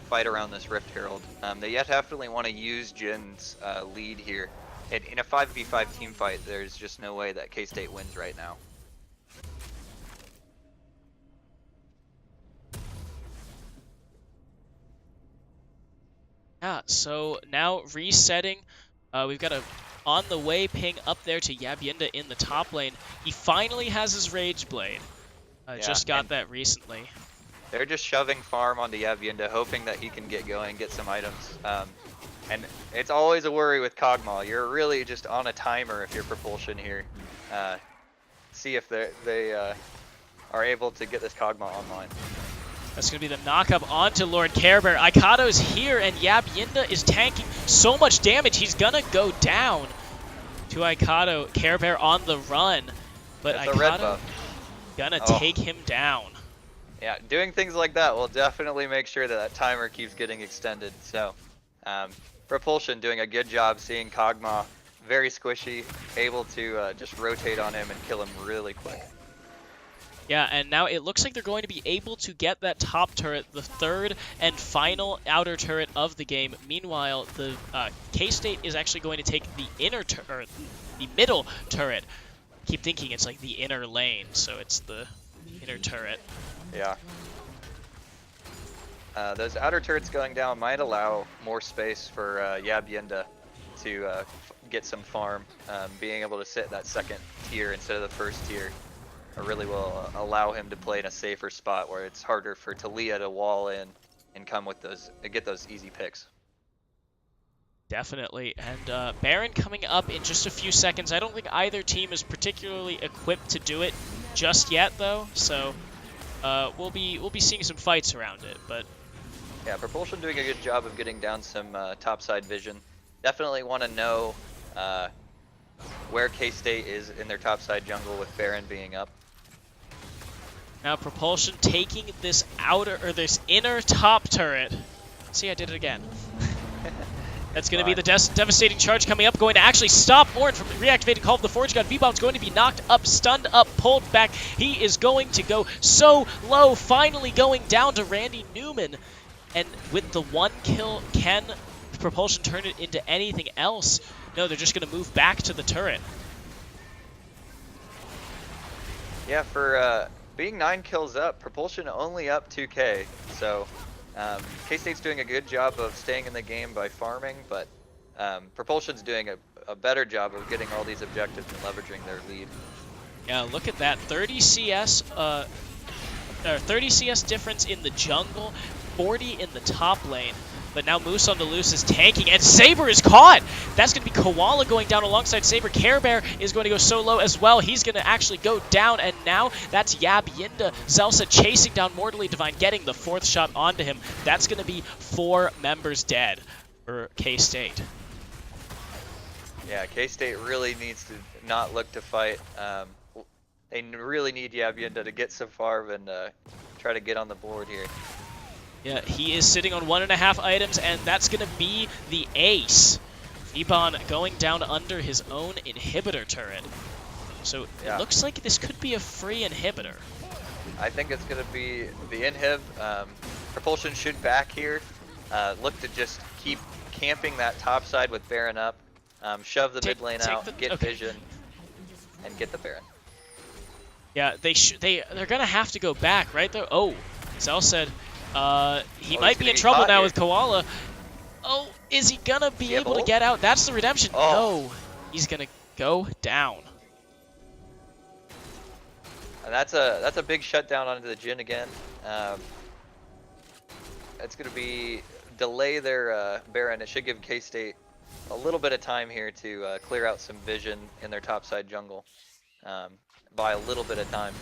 fight around this Rift Herald. They yet definitely want to use Jin's lead here. In a 5v5 team fight, there's just no way that K-State wins right now. Yeah, so now resetting. We've got a on the way ping up there to Yabyinda in the top lane. He finally has his Rage Blade. Just got that recently. They're just shoving farm onto Yabyinda, hoping that he can get going, get some items. And it's always a worry with Kog'Maw. You're really just on a timer if you're Propulsion here. See if they are able to get this Kog'Maw online. That's going to be the knock-up onto Lord Care Bear. Aikado's here, and Yabyinda is tanking so much damage, he's going to go down to Aikado. Care Bear on the run, but Aikado gonna take him down. Yeah, doing things like that will definitely make sure that that timer keeps getting extended. So, Propulsion doing a good job seeing Kog'Maw very squishy, able to just rotate on him and kill him really quick. Yeah, and now it looks like they're going to be able to get that top turret, the third and final outer turret of the game. Meanwhile, the K-State is actually going to take the the middle turret. Keep thinking it's like the inner lane, so it's the inner turret. Yeah. Those outer turrets going down might allow more space for Yabyinda to get some farm. Being able to sit that second tier instead of the first tier really will allow him to play in a safer spot where it's harder for Talia to wall in and come with those, get those easy picks. Definitely, and Baron coming up in just a few seconds. I don't think either team is particularly equipped to do it just yet though, so we'll be seeing some fights around it. But yeah, Propulsion doing a good job of getting down some topside vision. Definitely want to know where K-State is in their topside jungle with Baron being up. now Propulsion taking this this inner top turret. See, I did it again. That's going to be the devastating charge coming up, going to actually stop Ornn from reactivating Call of the Forge God. V-Bomb's going to be knocked up, stunned up, pulled back. He is going to go so low, finally going down to Randy Newman. And with the 1 kill, can Propulsion turn it into anything else? No, they're just going to move back to the turret. Yeah, for being 9 kills up, Propulsion only up 2k, so K-State's doing a good job of staying in the game by farming, but Propulsion's doing a better job of getting all these objectives and leveraging their lead. Yeah, look at that. 30 CS difference in the jungle, 40 in the top lane. But now Moose on the loose is tanking, and Saber is caught! That's going to be Koala going down alongside Saber. Care Bear is going to go so low as well. He's going to actually go down, and now that's Yab Yinda. Zelsa chasing down Mortally Divine, getting the 4th shot onto him. That's going to be 4 members dead for K-State. Yeah, K-State really needs to not look to fight. They really need Yab Yinda to get Safarv and try to get on the board here. Yeah, he is sitting on 1.5 items, and that's going to be the ace. Vibon going down under his own inhibitor turret. So yeah, it looks like this could be a free inhibitor. I think it's going to be the inhib. Propulsion should back here. Look to just keep camping that top side with Baron up. Shove the mid lane out, get vision, and get the Baron. Yeah, they're going to have to go back, right? Though. Oh, Zell said... he might be in trouble now with Koala. Oh, is he gonna be able to get out? That's the redemption. No, he's gonna go down. And that's a big shutdown onto the Jhin again. It's gonna be delay their Baron. It should give K-State a little bit of time here to clear out some vision in their topside jungle by a little bit of time.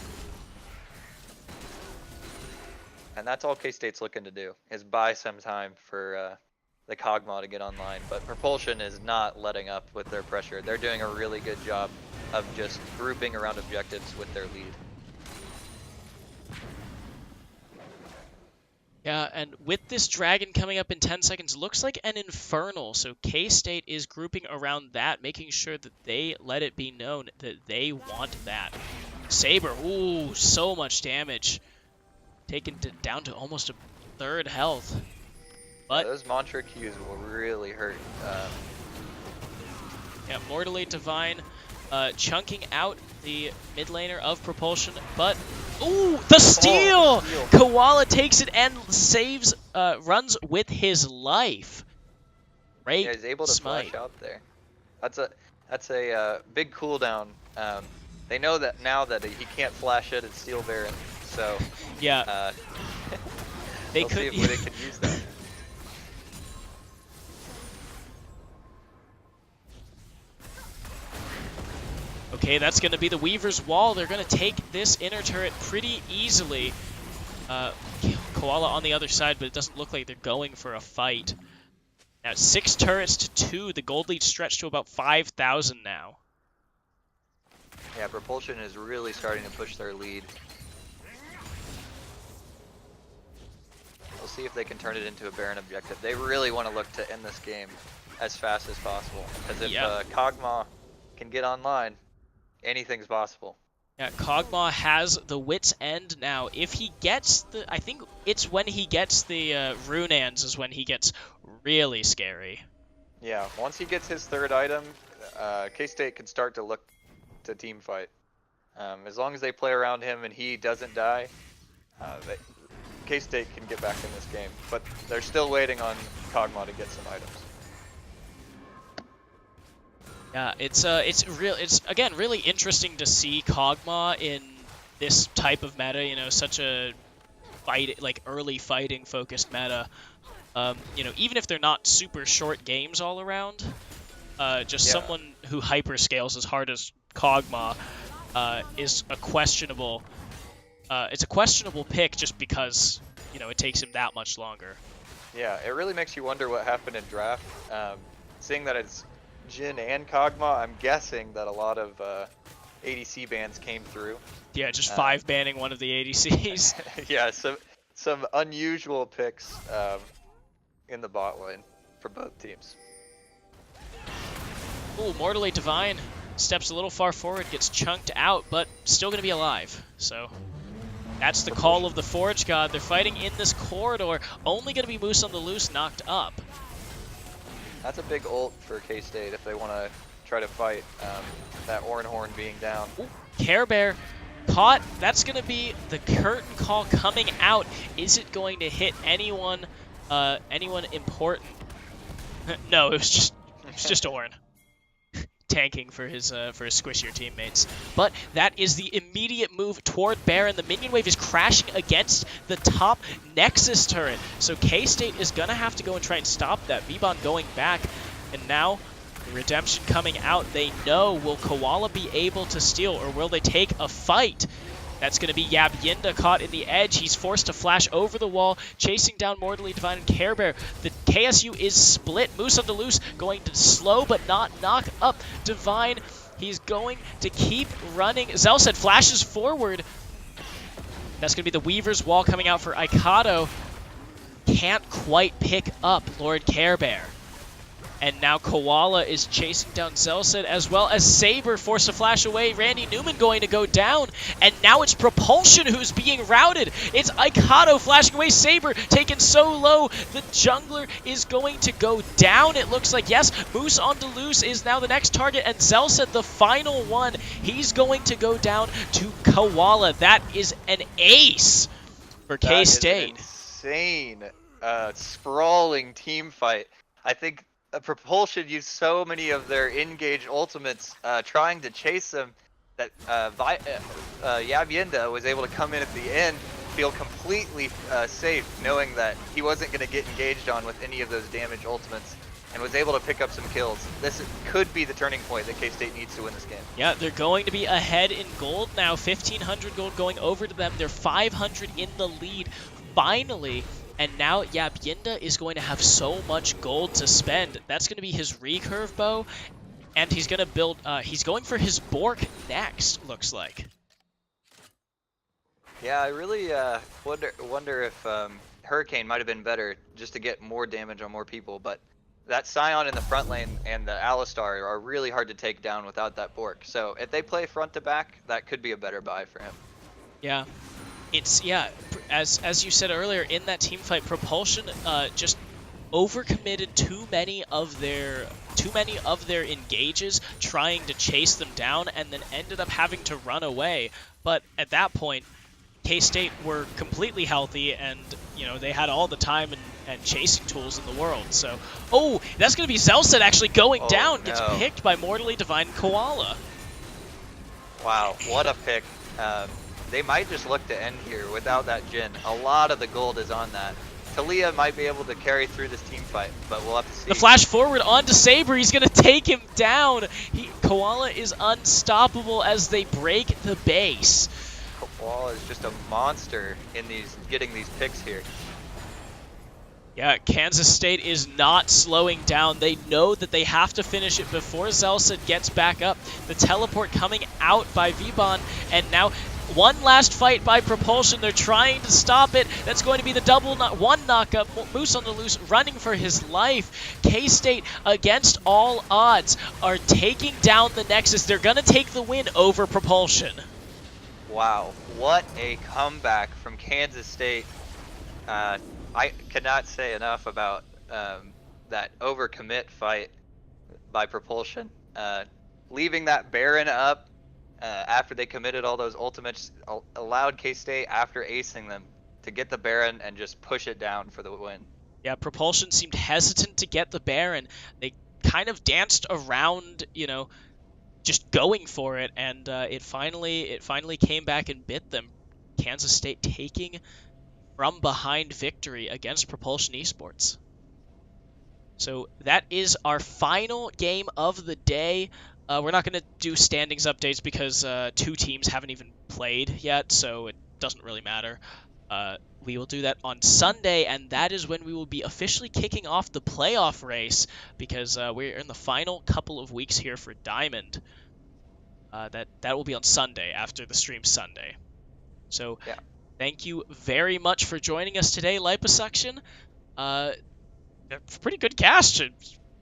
And that's all K-State's looking to do, is buy some time for the Kog'Maw to get online. But Propulsion is not letting up with their pressure. They're doing a really good job of just grouping around objectives with their lead. Yeah, and with this Dragon coming up in 10 seconds, looks like an Infernal. So K-State is grouping around that, making sure that they let it be known that they want that. Saber, ooh, so much damage. Taken down to almost a 3rd health. But those mantra Qs will really hurt. Yeah, Mortally Divine chunking out the mid laner of Propulsion, but ooh, the steal! Koala takes it and saves, runs with his life. Great yeah, he's able to smite. flash out there. That's a big cooldown. They know that now that he can't flash it and steal Baron. So yeah, they could. See if they could use that. Okay, that's going to be the Weaver's Wall. They're going to take this inner turret pretty easily. Koala on the other side, but it doesn't look like they're going for a fight. Now 6 turrets to 2. The gold lead stretched to about 5,000 now. Yeah, Propulsion is really starting to push their lead. We'll see if they can turn it into a Baron objective. They really want to look to end this game as fast as possible. Because if Kog'Maw can get online, anything's possible. Yeah, Kog'Maw has the wit's end now. If he gets the... I think it's when he gets the Runaan's is when he gets really scary. Yeah, once he gets his 3rd item, K-State can start to look to team fight. As long as they play around him and he doesn't die, K-State can get back in this game, but they're still waiting on Kog'Maw to get some items. Yeah, it's again really interesting to see Kog'Maw in this type of meta. You know, such a early fighting focused meta. You know, even if they're not super short games all around, just someone who hyper scales as hard as Kog'Maw is a questionable. It's a questionable pick just because it takes him that much longer. Yeah, it really makes you wonder what happened in draft. Seeing that it's Jin and Kog'Maw, I'm guessing that a lot of ADC bans came through. Yeah, just 5 banning one of the ADCs. Yeah, some unusual picks in the bot lane for both teams. Ooh, Mortally Divine steps a little far forward, gets chunked out, but still going to be alive. So that's the call of the Forge God. They're fighting in this corridor. Only going to be Moose on the Loose knocked up. That's a big ult for K-State if they want to try to fight that Horn being down. Ooh, Care Bear caught. That's going to be the curtain call coming out. Is it going to hit anyone important? No, it was just Orin. Tanking for his squishier teammates. But that is the immediate move toward Baron. The minion wave is crashing against the top Nexus turret. So K-State is going to have to go and try and stop that. Vibon going back. And now the redemption coming out. They know, will Koala be able to steal or will they take a fight? That's going to be Yab Yinda caught in the edge. He's forced to flash over the wall, chasing down Mortally Divine and Care Bear. The KSU is split. Moose on the Loose going to slow but not knock up Divine. He's going to keep running. Zelset flashes forward. That's going to be the Weaver's Wall coming out for Aikado. Can't quite pick up Lord Care Bear. And now Koala is chasing down Zelset as well as Saber forced to flash away. Randy Newman going to go down. And now it's Propulsion who's being routed. It's Aikado flashing away. Saber taken so low. The jungler is going to go down. It looks like, yes, Moose on Deluxe is now the next target. And Zelset, the final one, he's going to go down to Koala. That is an ace for K-State. Insane, sprawling team fight. I think Propulsion used so many of their engaged ultimates trying to chase them that Yab Yinda was able to come in at the end, feel completely safe, knowing that he wasn't going to get engaged on with any of those damage ultimates, and was able to pick up some kills. This could be the turning point that K-State needs to win this game. Yeah, they're going to be ahead in gold now. 1,500 gold going over to them. They're 500 in the lead, finally. And now Yab Yinda is going to have so much gold to spend. That's going to be his recurve bow, and he's going to build. He's going for his Bork next. Looks like. Yeah, I really wonder if Hurricane might have been better just to get more damage on more people. But that Scion in the front lane and the Alistar are really hard to take down without that Bork. So if they play front to back, that could be a better buy for him. Yeah. As you said earlier, in that team fight, Propulsion just overcommitted too many of their engages, trying to chase them down, and then ended up having to run away. But at that point, K-State were completely healthy, and they had all the time and chasing tools in the world. So, that's going to be Zelset actually going down, no. Gets picked by Mortally Divine Koala. Wow, what a pick. They might just look to end here without that Jin. A lot of the gold is on that. Talia might be able to carry through this team fight, but we'll have to see. The flash forward onto Saber. He's going to take him down. Koala is unstoppable as they break the base. Koala is just a monster in getting these picks here. Yeah, Kansas State is not slowing down. They know that they have to finish it before Zelset gets back up. The teleport coming out by Vibon, and now one last fight by Propulsion. They're trying to stop it. That's going to be the one knockup. Moose on the Loose running for his life. K-State, against all odds, are taking down the Nexus. They're going to take the win over Propulsion. Wow, what a comeback from Kansas State. I cannot say enough about that overcommit fight by Propulsion. Leaving that Baron up after they committed all those ultimates allowed K-State, after acing them, to get the Baron and just push it down for the win. Yeah, Propulsion seemed hesitant to get the Baron. They kind of danced around, just going for it, and it finally came back and bit them. Kansas State taking from behind victory against Propulsion Esports. So that is our final game of the day. We're not going to do standings updates because 2 teams haven't even played yet, so it doesn't really matter. We will do that on Sunday, and that is when we will be officially kicking off the playoff race because we're in the final couple of weeks here for Diamond. That will be on Sunday after the stream Sunday. So Yeah. thank you very much for joining us today, Liposuction. Pretty good cast.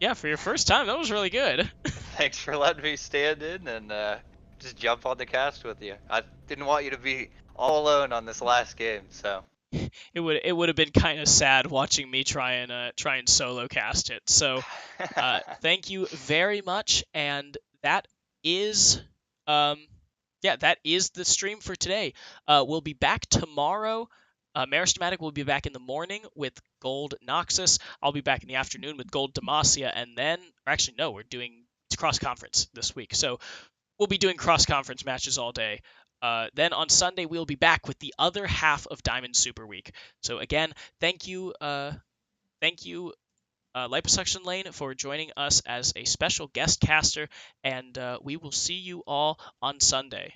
Yeah, for your first time, that was really good. Thanks for letting me stand in and just jump on the cast with you. I didn't want you to be all alone on this last game, so. It would have been kind of sad watching me try and solo cast it. So thank you very much, and that is that is the stream for today. We'll be back tomorrow. Meristematic will be back in the morning with Gold Noxus. I'll be back in the afternoon with Gold Demacia, and then, or actually no, we're doing cross conference this week, so we'll be doing cross conference matches all day. Then on Sunday we'll be back with the other half of Diamond Superweek. So again, thank you, Liposuction Lane, for joining us as a special guest caster, and we will see you all on Sunday.